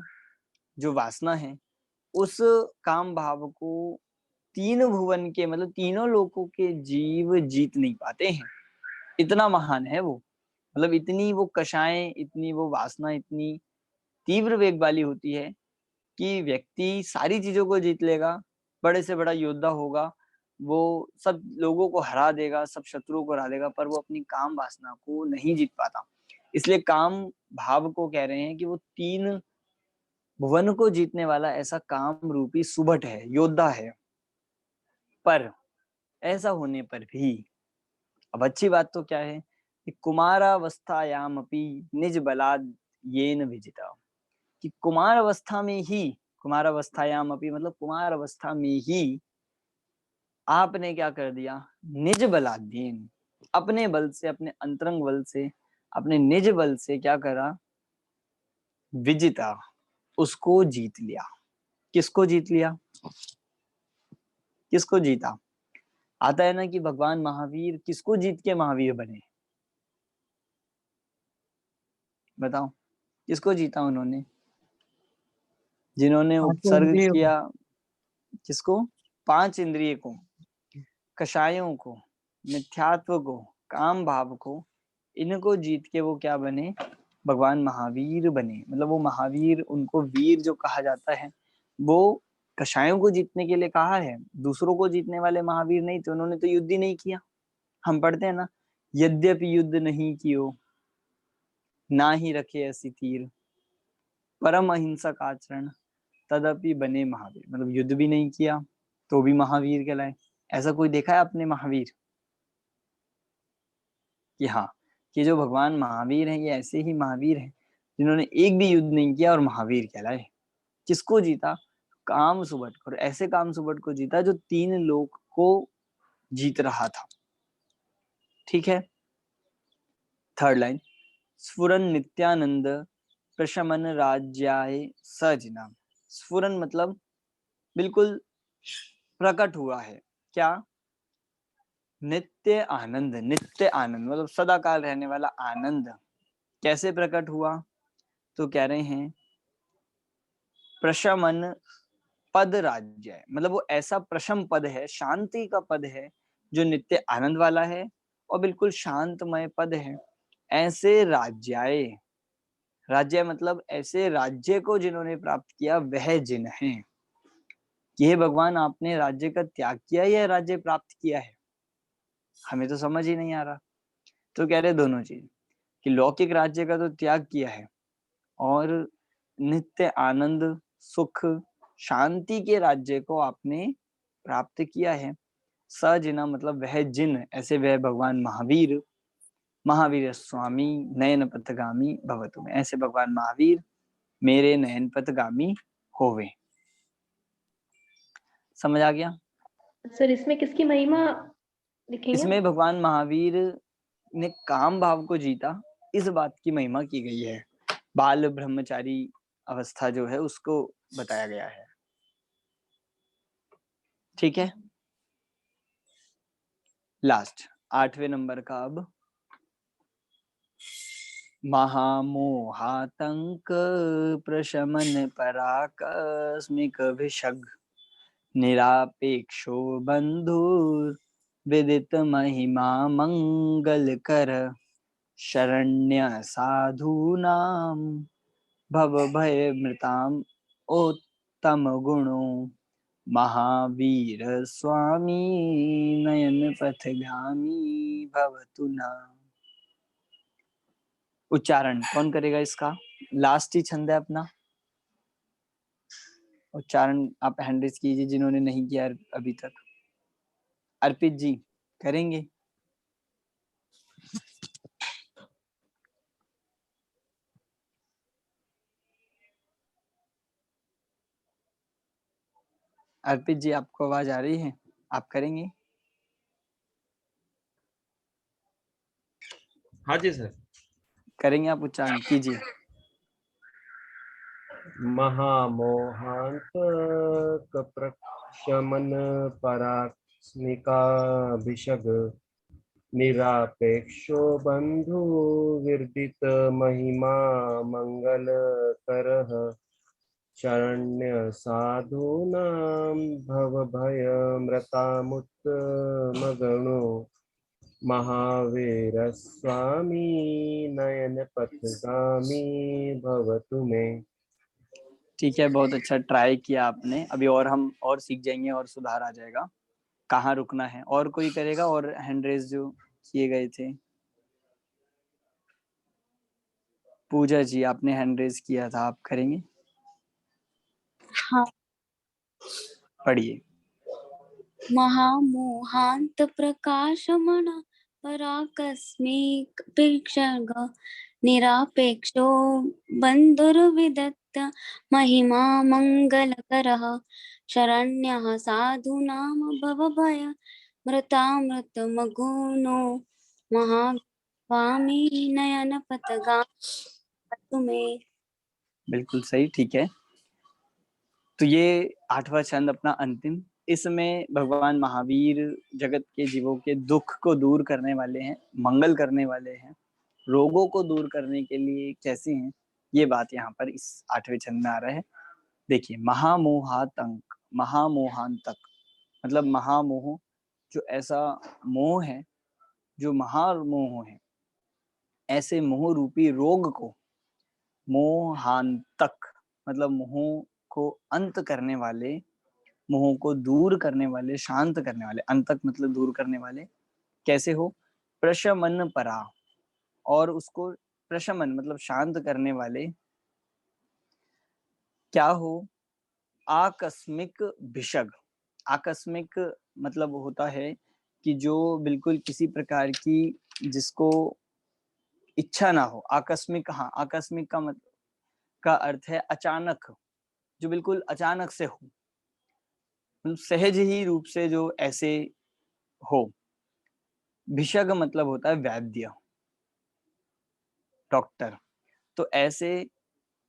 जो वासना है, उस काम भाव को 3 भुवन के मतलब तीनों लोगों के जीव जीत नहीं पाते हैं। इतना महान है वो, मतलब इतनी वो कषाएं, इतनी वो वासना इतनी तीव्र वेग वाली होती है कि व्यक्ति सारी चीजों को जीत लेगा, बड़े से बड़ा योद्धा होगा, वो सब लोगों को हरा देगा, सब शत्रुओं को हरा देगा, पर वो अपनी काम वासना को नहीं जीत पाता। इसलिए काम भाव को कह रहे हैं कि वो 3 भुवन को जीतने वाला ऐसा काम रूपी सुभट है, योद्धा है। पर ऐसा होने पर भी अब अच्छी बात तो क्या है कि कुमारावस्थायामपि निज बलाद येन विजिता, कि कुमार अवस्था में ही, कुमारावस्थायामपि मतलब कुमार अवस्था में ही आपने क्या कर दिया? निज बलाद्येन, अपने बल से, अपने अंतरंग बल से, अपने निज बल से क्या करा? विजिता, उसको जीत लिया। किसको जीत लिया? किसको जीता? आता है ना कि भगवान महावीर किसको जीत के महावीर बने? बताओ, किसको जीता उन्होंने? जिन्होंने पांचों उपसर्ग इंद्रियों को। किया किसको? 5 इंद्रिय को, कषायों को, मिथ्यात्व को, काम भाव को, इनको जीत के वो क्या बने? भगवान महावीर बने। मतलब वो महावीर, उनको वीर जो कहा जाता है, वो कषायों को जीतने के लिए कहा है, दूसरों को जीतने वाले महावीर नहीं थे। उन्होंने तो युद्ध ही नहीं किया। हम पढ़ते हैं ना, यद्यपि युद्ध नहीं कियो, ना ही रखे ऐसी तीर, परम अहिंसक आचरण, तदपि बने महावीर। मतलब युद्ध भी नहीं किया तो भी महावीर कहलाए। ऐसा कोई देखा है आपने महावीर? कि हाँ, कि जो भगवान महावीर हैं ये ऐसे ही महावीर हैं जिन्होंने एक भी युद्ध नहीं किया और महावीर कहलाए। किसको जीता? काम सुबट को। और ऐसे काम सुबट को जीता जो 3 लोक को जीत रहा था। ठीक है। थर्ड लाइन, स्फुरन नित्यानंद प्रशमन राज्याय सजना। स्फुरन मतलब बिल्कुल प्रकट हुआ है। क्या? नित्य आनंद। नित्य आनंद मतलब सदा काल रहने वाला आनंद। कैसे प्रकट हुआ? तो कह रहे हैं प्रशमन पद राज्य है। मतलब वो ऐसा प्रशम पद है, शांति का पद है, जो नित्य आनंद वाला है और बिल्कुल शांतमय पद है। ऐसे राज्याय, राज्य मतलब ऐसे राज्य को जिन्होंने प्राप्त किया वह जिन हैं। ये भगवान आपने राज्य का त्याग किया या राज्य प्राप्त किया है? हमें तो समझ ही नहीं आ रहा। तो कह रहे दोनों चीज, कि लौकिक राज्य का तो त्याग किया है और नित्य आनंद, सुख, शांति के राज्य को आपने प्राप्त किया है। सजिना मतलब वह जिन, ऐसे वह भगवान महावीर, महावीर स्वामी नयन पथगामी भवतु में। ऐसे भगवान महावीर मेरे नयन पथगामी होवे। समझ आ गया? सर इसमें किसकी महिमा लिखेंगे? इसमें भगवान महावीर ने काम भाव को जीता, इस बात की महिमा की गई है। बाल ब्रह्मचारी अवस्था जो है उसको बताया गया है। ठीक है। लास्ट 8वें नंबर का अब, महामोहातंक प्रशमन पराकस्मिक विषग, निरापेक्षो बंधुर विदित महिमा मंगल कर, शरण्य साधूनाम भव भय मृताम उत्तम गुणो, महावीर स्वामी नयन पथगामी भवतु नाम। उच्चारण कौन करेगा इसका? लास्ट ही छंद है अपना। उच्चारण आप हैंड रेज कीजिए जिन्होंने नहीं किया अभी तक। अर्पित जी करेंगे? अर्पित जी आपको आवाज आ रही है? आप करेंगे? हाँ जी सर। करेंगे, आप उच्चारण कीजिए। महामोहांत प्रशमन परास्मिकाभिषग, निरापेक्षो बंधु विदित महिमा मंगल करः, शरण्य साधूनां भव भय मृतामुत्तम गणो, महावीर स्वामी नयन पथगामी भवतु मे। ठीक है, बहुत अच्छा ट्राई किया आपने। अभी और हम और सीख जाएंगे और सुधार आ जाएगा। कहाँ रुकना है? और कोई करेगा? और हैंड रेज जो किए गए थे, पूजा जी आपने हैंड रेज किया था, आप करेंगे? हाँ। पढ़िए। महामोहांत प्रकाशमन पराकस्मिक भिषग, निरापेक्षो बंधुर्विदत्त महिमा मंगलकरः, शरण्यः साधूनां भवभय मृतामृतमगुणो, महास्वामी नयन पथगामी में। बिल्कुल सही। ठीक है, तो ये 8वां छंद अपना अंतिम। इसमें भगवान महावीर जगत के जीवों के दुख को दूर करने वाले हैं, मंगल करने वाले हैं, रोगों को दूर करने के लिए कैसे हैं, ये बात यहाँ पर इस 8वें छंद में आ रहा है। देखिए महामोहातंक, महामोहांतक मतलब महामोह, जो ऐसा मोह है, जो महामोह है, ऐसे मोह रूपी रोग को मोहांतक मतलब मोह को अंत करने वाले, मोह को दूर करने वाले, शांत करने वाले, अंतक मतलब दूर करने वाले, कैसे हो? प्रशमन परा, और उसको प्रशमन मतलब शांत करने वाले क्या हो? आकस्मिक भिषग। आकस्मिक मतलब होता है कि जो बिल्कुल किसी प्रकार की जिसको इच्छा ना हो। आकस्मिक, हाँ, आकस्मिक का मतलब का अर्थ है अचानक, जो बिल्कुल अचानक से हो, सहज ही रूप से जो ऐसे हो। भिषग मतलब होता है वैद्य, डॉक्टर। तो ऐसे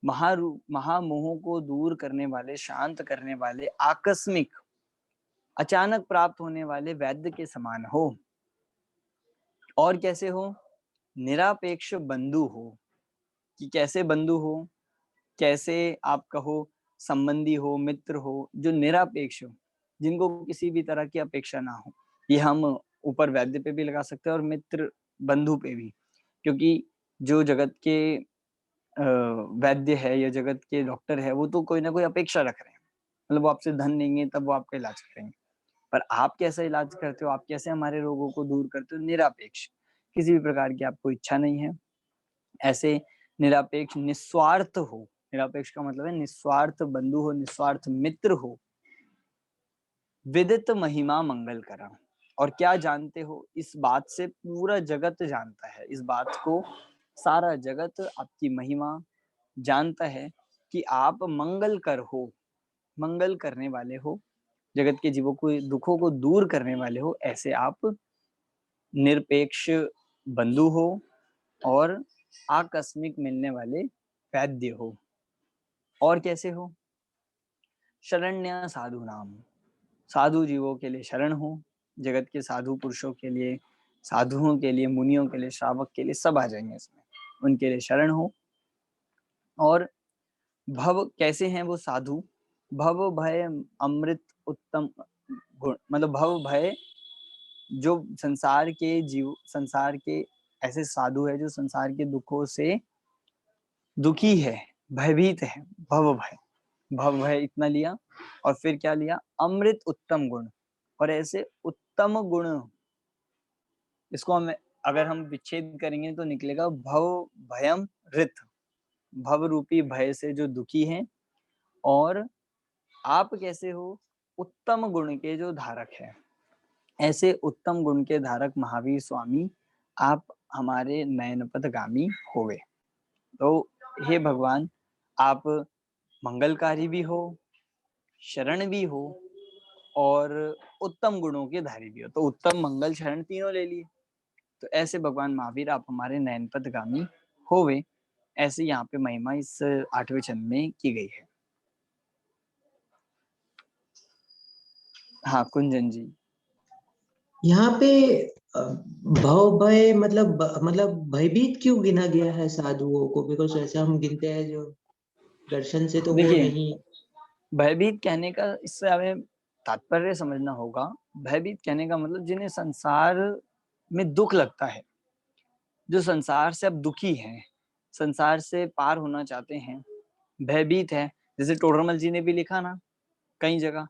महामोह को दूर करने वाले, शांत करने वाले, आकस्मिक अचानक प्राप्त होने वाले वैद्य के समान हो। और कैसे हो? निरापेक्ष बंधु हो। कि कैसे बंधु हो? कैसे आप कहो संबंधी हो, मित्र हो, जो निरापेक्ष हो, जिनको किसी भी तरह की अपेक्षा ना हो। ये हम ऊपर वैद्य पे भी लगा सकते हैं और मित्र बंधु पे भी, क्योंकि जो जगत के वैद्य है या जगत के डॉक्टर है, वो तो कोई ना कोई अपेक्षा रख रहे हैं। मतलब वो आपसे धन लेंगे तब वो आपका इलाज करेंगे। पर आप कैसा इलाज करते हो, आप कैसे हमारे रोगों को दूर करते हो? निरापेक्ष, किसी भी प्रकार की आपको इच्छा नहीं है। ऐसे निरापेक्ष निस्वार्थ हो। निरापेक्ष का मतलब है निस्वार्थ बंधु हो, निस्वार्थ मित्र हो। विदित महिमा मंगल करा। और क्या जानते हो? इस बात से पूरा जगत जानता है, इस बात को सारा जगत आपकी महिमा जानता है कि आप मंगल कर हो, मंगल करने वाले हो, जगत के जीवों को दुखों को दूर करने वाले हो। ऐसे आप निरपेक्ष बंधु हो और आकस्मिक मिलने वाले वैद्य हो। और कैसे हो? शरण्य साधु नाम, साधु जीवों के लिए शरण हो। जगत के साधु पुरुषों के लिए, साधुओं के लिए, मुनियों के लिए, श्रावक के लिए, सब आ जाएंगे इसमें। उनके लिए शरण हो। और भव, कैसे हैं वो साधु? भव भय अमृत उत्तम गुण, मतलब भव भय जो संसार के जीव, संसार के ऐसे साधु है जो संसार के दुखों से दुखी है, भयभीत है। भव भय, भव भय इतना लिया और फिर क्या लिया? अमृत उत्तम गुण। और ऐसे उत्तम गुण, इसको हम अगर हम विच्छेद करेंगे तो निकलेगा भव भयम ऋत। भव रूपी भय से जो दुखी हैं, और आप कैसे हो? उत्तम गुण के जो धारक है। ऐसे उत्तम गुण के धारक महावीर स्वामी आप हमारे नयनपथगामी होवे। तो हे भगवान, आप मंगलकारी भी हो, शरण भी हो और उत्तम गुणों के धारी भी हो। तो उत्तम, मंगल, शरण तीनों ले लिए। तो ऐसे भगवान महावीर आप हमारे नयनपथगामी होवे। ऐसे यहाँ पे महिमा इस 8वें छंद में की गई है। हाँ कुंजन जी। यहाँ पे भव भय मतलब भयभीत क्यों गिना गया है साधुओं को? बिकॉज ऐसा हम गिनते हैं जो दर्शन से तो वो देखिए, नहीं। भयभीत कहने का इससे हमें तात्पर्य समझना होगा। भयभीत कहने का मतलब जिन्हें संसार में दुख लगता है, जो संसार से अब दुखी हैं, संसार से पार होना चाहते हैं, भयभीत है। जैसे टोडरमल जी ने भी लिखा ना कई जगह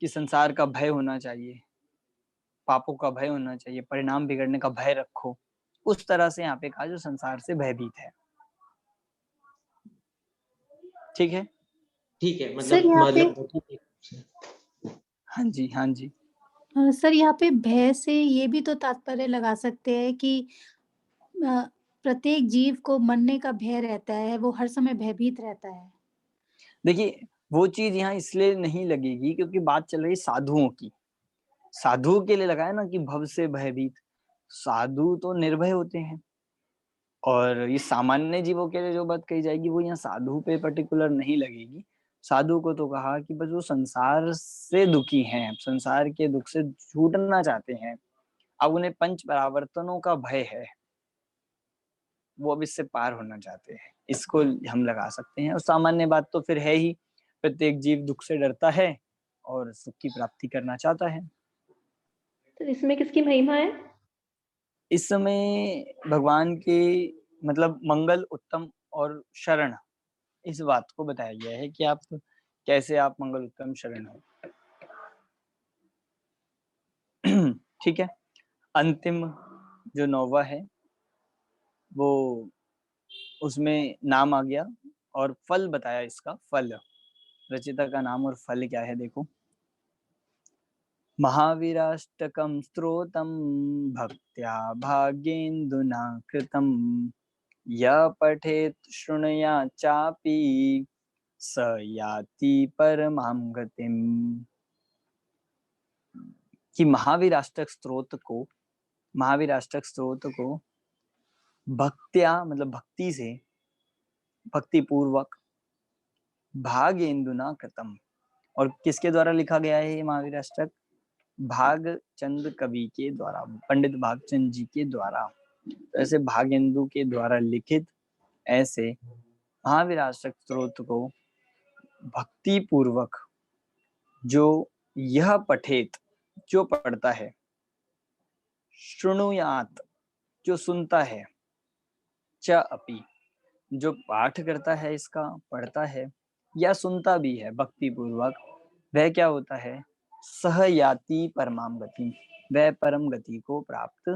कि संसार का भय होना चाहिए, पापों का भय होना चाहिए, परिणाम बिगड़ने का भय रखो। उस तरह से यहाँ पे कहा जो संसार से भयभीत है। ठीक है, ठीक है, सर यहाँ पे हाँ जी, हाँ जी। सर यहाँ पे भय से ये भी तो तात्पर्य लगा सकते हैं कि प्रत्येक जीव को मरने का भय रहता है, वो हर समय भयभीत रहता है। देखिए, वो चीज यहाँ इसलिए नहीं लगेगी क्योंकि बात चल रही साधुओं की। साधु के लिए लगाया ना कि भव से भयभीत। साधु तो निर्भय होते हैं, और ये सामान्य जीवों के लिए जो बात कही जाएगी वो यहाँ साधु पे पर्टिकुलर नहीं लगेगी। साधु को तो कहा कि बस वो संसार से दुखी हैं, संसार के दुख से छूटना चाहते हैं। अब उन्हें पंच परावर्तनों का भय है, वो अब इससे पार होना चाहते हैं। इसको हम लगा सकते हैं। और सामान्य बात तो फिर है ही, प्रत्येक जीव दुख से डरता है और सुख की प्राप्ति करना चाहता है। तो इसमें किसकी महिमा है? इस समय भगवान के मतलब मंगल, उत्तम और शरण, इस बात को बताया गया है कि आप कैसे आप मंगल, उत्तम, शरण हो। ठीक है। अंतिम जो 9वां है वो उसमें नाम आ गया और फल बताया। इसका फल, रचिता का नाम और फल क्या है देखो। महावीराष्टकं स्तोत्रं भक्त्या भाग्येन्दुना कृतं य पठेत् शृणुयात् चापि स याति परमां गतिम्। कि महावीर अष्टक स्तोत्र को भक्त्या मतलब भक्ति से, भक्ति पूर्वक, भागेन्दुना कृतम, और किसके द्वारा लिखा गया है ये महावीर अष्टक? भागचंद कवि के द्वारा, पंडित भागचंद जी के द्वारा। ऐसे भागेंदु के द्वारा लिखित ऐसे महावीर अष्टक स्तोत्र को भक्ति पूर्वक जो यह पठेत, जो पढ़ता है, शृणुयात, जो सुनता है, च अपि, जो पाठ करता है, इसका पढ़ता है या सुनता भी है भक्ति पूर्वक, वह क्या होता है? सह याति परमाम गति, वह परम गति को प्राप्त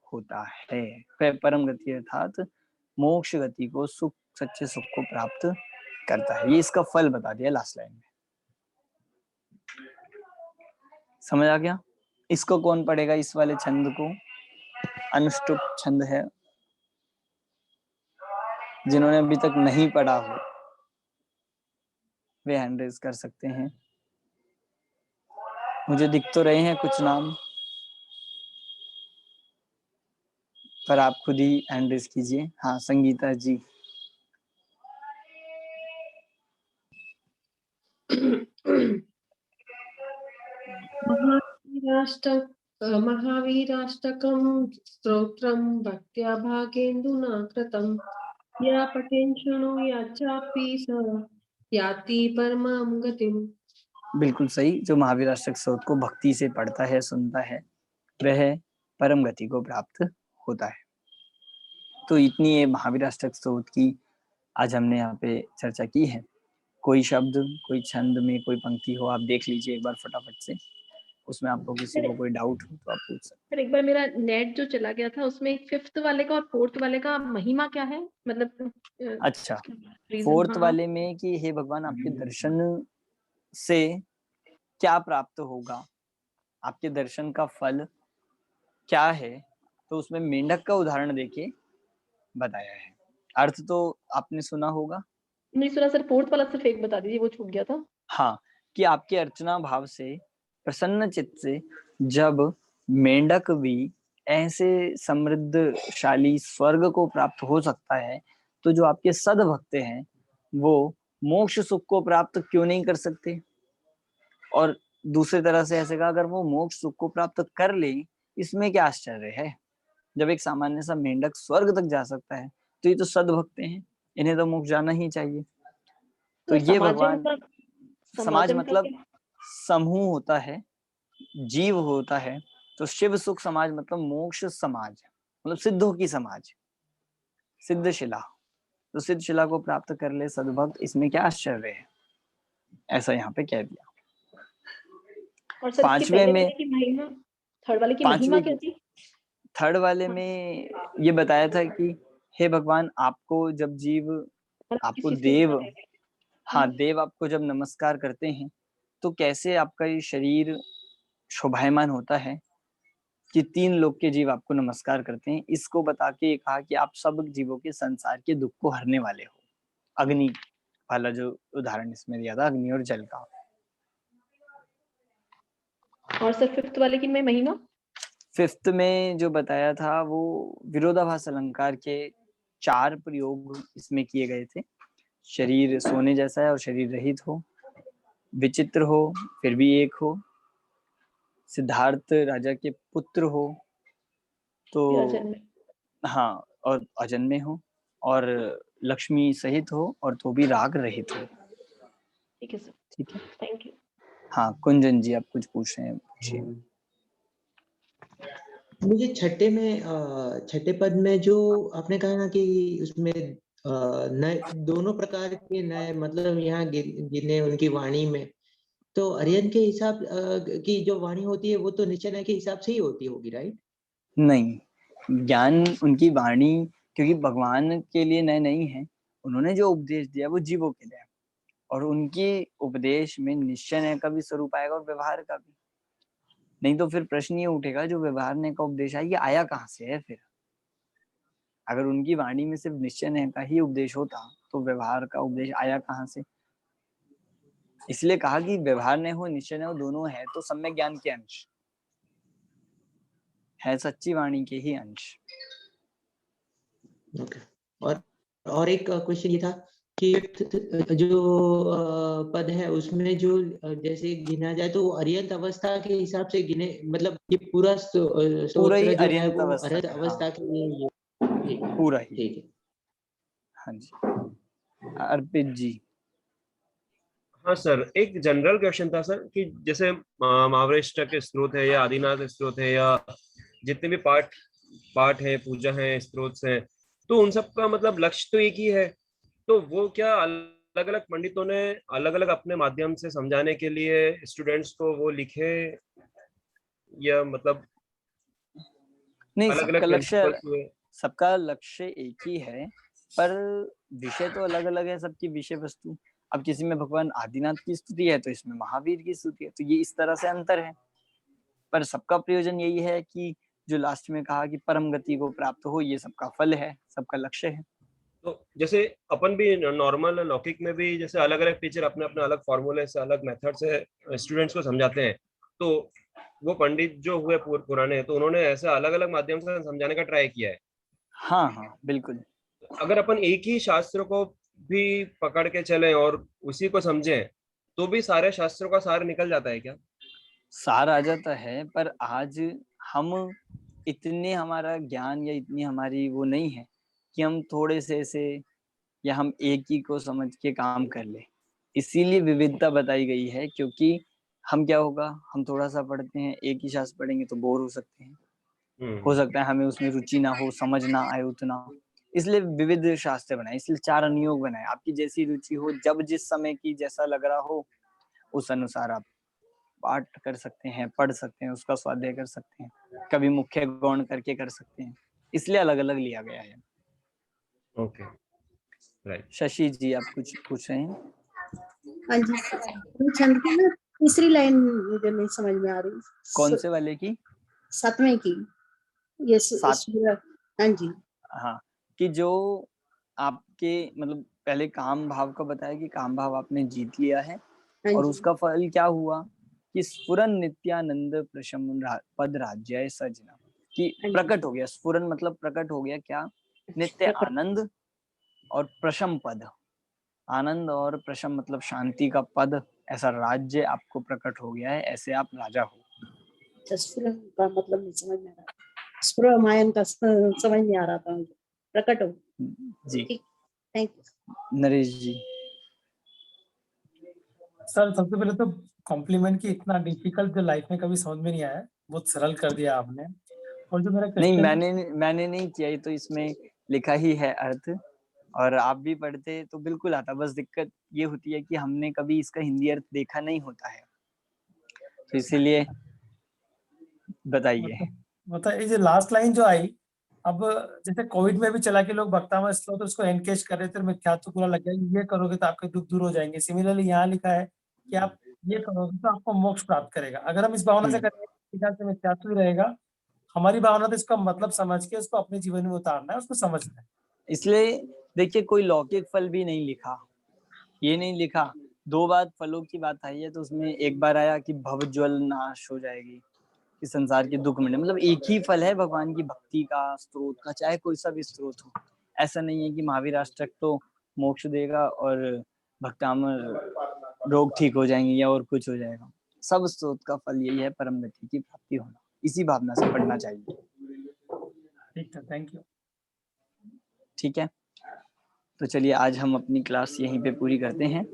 होता है। वह परम गति अर्थात मोक्ष गति को, सुख, सच्चे सुख को प्राप्त करता है। ये इसका फल बता दिया लास्ट लाइन में। समझ आ गया? इसको कौन पढ़ेगा? इस वाले छंद को, अनुष्टुप छंद है, जिन्होंने अभी तक नहीं पढ़ा हो वे हैंड रेज कर सकते हैं। मुझे दिख तो रहे हैं कुछ नाम, पर आप खुद ही हैंड रेज कीजिए। हाँ, संगीता जी। महावीराष्टकं स्तोत्रं भक्त्या भागेन्दुना कृतं या पठेन् शृणुयात् चापि स याति परमां गतिम्। बिल्कुल सही। जो महावीर अष्टक स्तोत्र को भक्ति से पढ़ता है, सुनता है, वह परम गति को प्राप्त होता है। तो इतनी ये महावीर अष्टक स्तोत्र की आज हमने यहाँ पे चर्चा की है। कोई शब्द, कोई छंद में कोई पंक्ति हो, आप देख लीजिए एक बार फटाफट से, उसमें आपको किसी को कोई डाउट हो तो आप पूछ सकते सर एक बार मेरा नेट जो चला गया था, उसमें 5th वाले का और 4th वाले का महिमा क्या है? मतलब अच्छा, reason, 4th हाँ। वाले में कि हे भगवान, आपके दर्शन से क्या प्राप्त होगा, आपके दर्शन का फल क्या है, तो उसमें मेंढक का उदाहरण देके बताया है। अर्थ तो आपने सुना होगा? नहीं सुना सर, 4th वाला सिर्फ एक बता दीजिए, वो छूट गया था। हाँ, कि आपके अर्चना भाव से, प्रसन्न चित्त से जब मेंढक भी ऐसे समृद्धशाली स्वर्ग को प्राप्त हो सकता है, तो जो आपके सद्भक्त हैं वो मोक्ष सुख को प्राप्त क्यों नहीं कर सकते? और दूसरी तरह से ऐसे कहा, अगर वो मोक्ष सुख को प्राप्त कर ले, इसमें क्या आश्चर्य है? जब एक सामान्य सा मेंढक स्वर्ग तक जा सकता है, तो ये तो सद्भक्त हैं, इन्हें तो मोक्ष जाना ही चाहिए। तो ये भगवान, समाज मतलब समूह होता है, जीव होता है, तो शिव सुख समाज मतलब मोक्ष समाज, मतलब सिद्धों की समाज, सिद्ध शिला। तो सिद्ध शिला को प्राप्त कर ले सद्भक्त, इसमें क्या आश्चर्य है? ऐसा यहाँ पे कह दिया। और सर पांचवें में, की महिमा, थर्ड वाले की महिमा क्या थी? थर्ड वाले में ये बताया था कि हे भगवान, आपको जब जीव, आपको देव, हाँ देव आपको जब नमस्कार करते हैं, तो कैसे आपका ये शरीर शोभायमान होता है कि 3 लोक के जीव आपको नमस्कार करते हैं। इसको बता के कहा कि आप सब जीवों के संसार के दुख को हरने वाले हो। अग्नि वाला जो उदाहरण इसमें दिया था, अग्नि और जल का। और सर 5th वाले की में महिमा, 5th में जो बताया था वो विरोधाभास अलंकार के 4 प्रयोग इसमें किए गए थे। शरीर सोने जैसा है और शरीर रहित हो, विचित्र हो फिर भी एक हो, सिद्धार्थ राजा के पुत्र हो तो हाँ, और अजन्मे हो, और लक्ष्मी सहित हो, और तो भी राग रहित हो। ठीक है सर, ठीक है। Thank you. हाँ कुंजन जी, आप कुछ पूछ रहे हैं, पूछिए। मुझे छठे पद में जो आपने कहा ना कि उसमें नए दोनों प्रकार के नए मतलब यहाँ गिने उनकी वाणी में, तो अरिहंत के हिसाब की जो वाणी होती है वो तो निश्चय नय के हिसाब से ही होती होगी, राइट? नहीं, ज्ञान उनकी वाणी, क्योंकि भगवान के लिए नए नहीं है, उन्होंने जो उपदेश दिया वो जीवों के लिए है, और उनके उपदेश में निश्चय नय का भी स्वरूप आएगा और व्यवहार का भी। नहीं तो फिर प्रश्न ये उठेगा, जो व्यवहार नय का उपदेश है ये आया कहाँ से है फिर? अगर उनकी वाणी में सिर्फ निश्चय नय का ही उपदेश होता तो व्यवहार का उपदेश आया कहाँ से? इसलिए कहा कि व्यवहार नय हो निश्चय नय हो, दोनों है तो सम्यक ज्ञान के अंश है, सच्ची वाणी के ही अंश। ओके। और एक क्वेश्चन ये था कि जो पद है उसमें जो जैसे गिना जाए तो अरिहंत अवस्था के हिसाब से गिने, मतलब ये पूरा पूरा ही स्तोत्र जो है अरिहंत वो अवस्था अरिहंत है, अवस्था हाँ, के लिए ठीक है, पूरा ही। ठीक है। हाँ जी, अर्पित जी। हाँ सर, एक जनरल क्वेश्चन था सर कि जैसे महावृष्टक स्त्रोत है या आदिनाथ स्त्रोत है या जितने भी पाठ है, पूजा है, स्त्रोत है, तो उन सब का मतलब लक्ष्य तो एक ही है, तो वो क्या अलग अलग पंडितों ने अलग अलग अपने माध्यम से समझाने के लिए स्टूडेंट्स को वो लिखे, या मतलब नहीं, अलग अलग प्रिंसिपल्स हुए? सबका लक्ष्य एक ही है, पर विषय तो अलग अलग है सबकी विषय वस्तु। अब किसी में भगवान आदिनाथ की स्तुति है तो इसमें महावीर की स्तुति है, तो ये इस तरह से अंतर है, पर सबका प्रयोजन यही है कि जो लास्ट में कहा कि परम गति को प्राप्त हो, ये सबका फल है, सबका लक्ष्य है। तो जैसे अपन भी नॉर्मल लौकिक में भी जैसे अलग अलग टीचर अपने अपने अलग फॉर्मूले से, अलग मेथड से स्टूडेंट्स को समझाते हैं, तो वो पंडित जो हुए पुराने, तो उन्होंने ऐसे अलग अलग माध्यम से समझाने का ट्राई किया है। हाँ हाँ बिल्कुल। अगर अपन एक ही शास्त्र को भी पकड़ के चलें और उसी को समझें, तो भी सारे शास्त्रों का सार निकल जाता है क्या? सार आ जाता है, पर आज हम इतने हमारा ज्ञान या इतनी हमारी वो नहीं है कि हम थोड़े से या हम एक ही को समझ के काम कर ले। इसीलिए विविधता बताई गई है, क्योंकि हम क्या होगा, हम थोड़ा सा पढ़ते हैं, एक ही शास्त्र पढ़ेंगे तो बोर हो सकते हैं, हो सकता है हमें उसमें रुचि ना हो, समझ ना आए उतना, इसलिए विविध शास्त्र बनाए, इसलिए 4 अनुयोग बनाए। आपकी जैसी रुचि हो, जब जिस समय की जैसा लग रहा हो, उस अनुसार आप पाठ कर सकते हैं, पढ़ सकते हैं, उसका स्वाध्याय कर सकते हैं, कभी मुख्य गौण करके कर सकते हैं, इसलिए अलग अलग लिया गया है। Okay, right. शशि जी, आप कुछ पूछ रहे हैं? हाँ जी, छंद की ना तीसरी लाइन मुझे नहीं समझ में आ रही। कौन से वाले की? 7वें की। ये हाँ जी। हाँ, कि जो आपके मतलब पहले काम भाव का बताया कि काम भाव आपने जीत लिया है, और उसका फल क्या हुआ कि स्फुरन नित्यानंद प्रशम पद राज्य सजना, कि प्रकट हो गया। स्फुरन मतलब प्रकट हो गया क्या? नित्य आनंद और प्रशम पद, आनंद और प्रशम मतलब शांति का पद, ऐसा राज्य आपको प्रकट हो गया है, ऐसे आप राजा हो। स्फुरन का मतलब नहीं समझ में आ रहा, स्फुरमायन का समझ में आ रहा था मुझे, प्रकट हो जी। Thank you. Naresh ji. Sir सबसे पहले तो कॉम्प्लीमेंट की, इतना डिफिकल्ट जो लाइफ में कभी समझ में नहीं आया, बहुत सरल कर दिया आपने। और जो मेरा नहीं, क्वेश्चन मैंने नहीं किया, ये तो इसमें लिखा ही है अर्थ, और आप भी पढ़ते तो बिल्कुल आता, बस दिक्कत ये होती है कि हमने कभी इसका हिंदी अर्थ देखा नहीं होता है, तो इसीलिए बताइए। मतलब ये जो लास्ट लाइन जो आई, अब जैसे कोविड में भी चला के लोग भक्तामय श्लोक तो उसको एनकेज कर रहे थे, मिथ्यात्व पूरा लग गया, ये करोगे तो आपके दुख दूर हो जाएंगे। सिमिलरली यहाँ लिखा है कि आप ये करोगे तो आपको मोक्ष प्राप्त करेगा। अगर हम इस भावना से करेंगे से मिथ्यात्व ही रहेगा। हमारी भावना तो इसका मतलब समझ के उसको अपने जीवन में उतारना है, उसको समझना है। इसलिए देखिए, कोई लौकिक फल भी नहीं लिखा, ये नहीं लिखा। 2 बार फलों की बात आई है, तो उसमें एक बार आया कि भवज्वल नाश हो जाएगी, कि संसार के दुख मिटे, मतलब एक ही फल है भगवान की भक्ति का, स्त्रोत का, चाहे कोई सा भी स्त्रोत हो। ऐसा नहीं है कि महावीराष्टक तो मोक्ष देगा और भक्तामर रोग ठीक हो जाएंगे या और कुछ हो जाएगा। सब स्त्रोत का फल यही है, परम गति की प्राप्ति होना। इसी भावना से पढ़ना चाहिए। ठीक है, थैंक यू। ठीक है, तो चलिए आज हम अपनी क्लास यहीं पे पूरी करते हैं।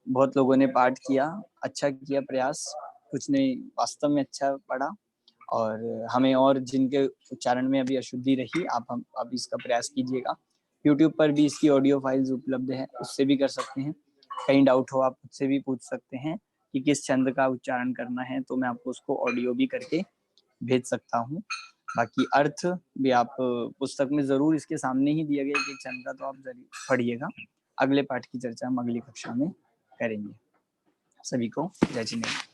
बहुत लोगों ने पाठ किया, अच्छा किया प्रयास, कुछ ने वास्तव में अच्छा पढ़ा, और हमें और जिनके उच्चारण में अभी अशुद्धि रही, आप इसका प्रयास कीजिएगा। यूट्यूब पर भी इसकी ऑडियो फाइल्स उपलब्ध है, उससे भी कर सकते हैं। कहीं डाउट हो आप मुझसे भी पूछ सकते हैं कि किस छंद का उच्चारण करना है, तो मैं आपको उसको ऑडियो भी करके भेज सकता हूँ। बाकी अर्थ भी आप पुस्तक में जरूर इसके सामने ही दिया गया कि छंद का, तो आप जरूर पढ़िएगा। अगले पाठ की चर्चा हम अगली कक्षा में करेंगे। सभी को जय जिनेन्द्र।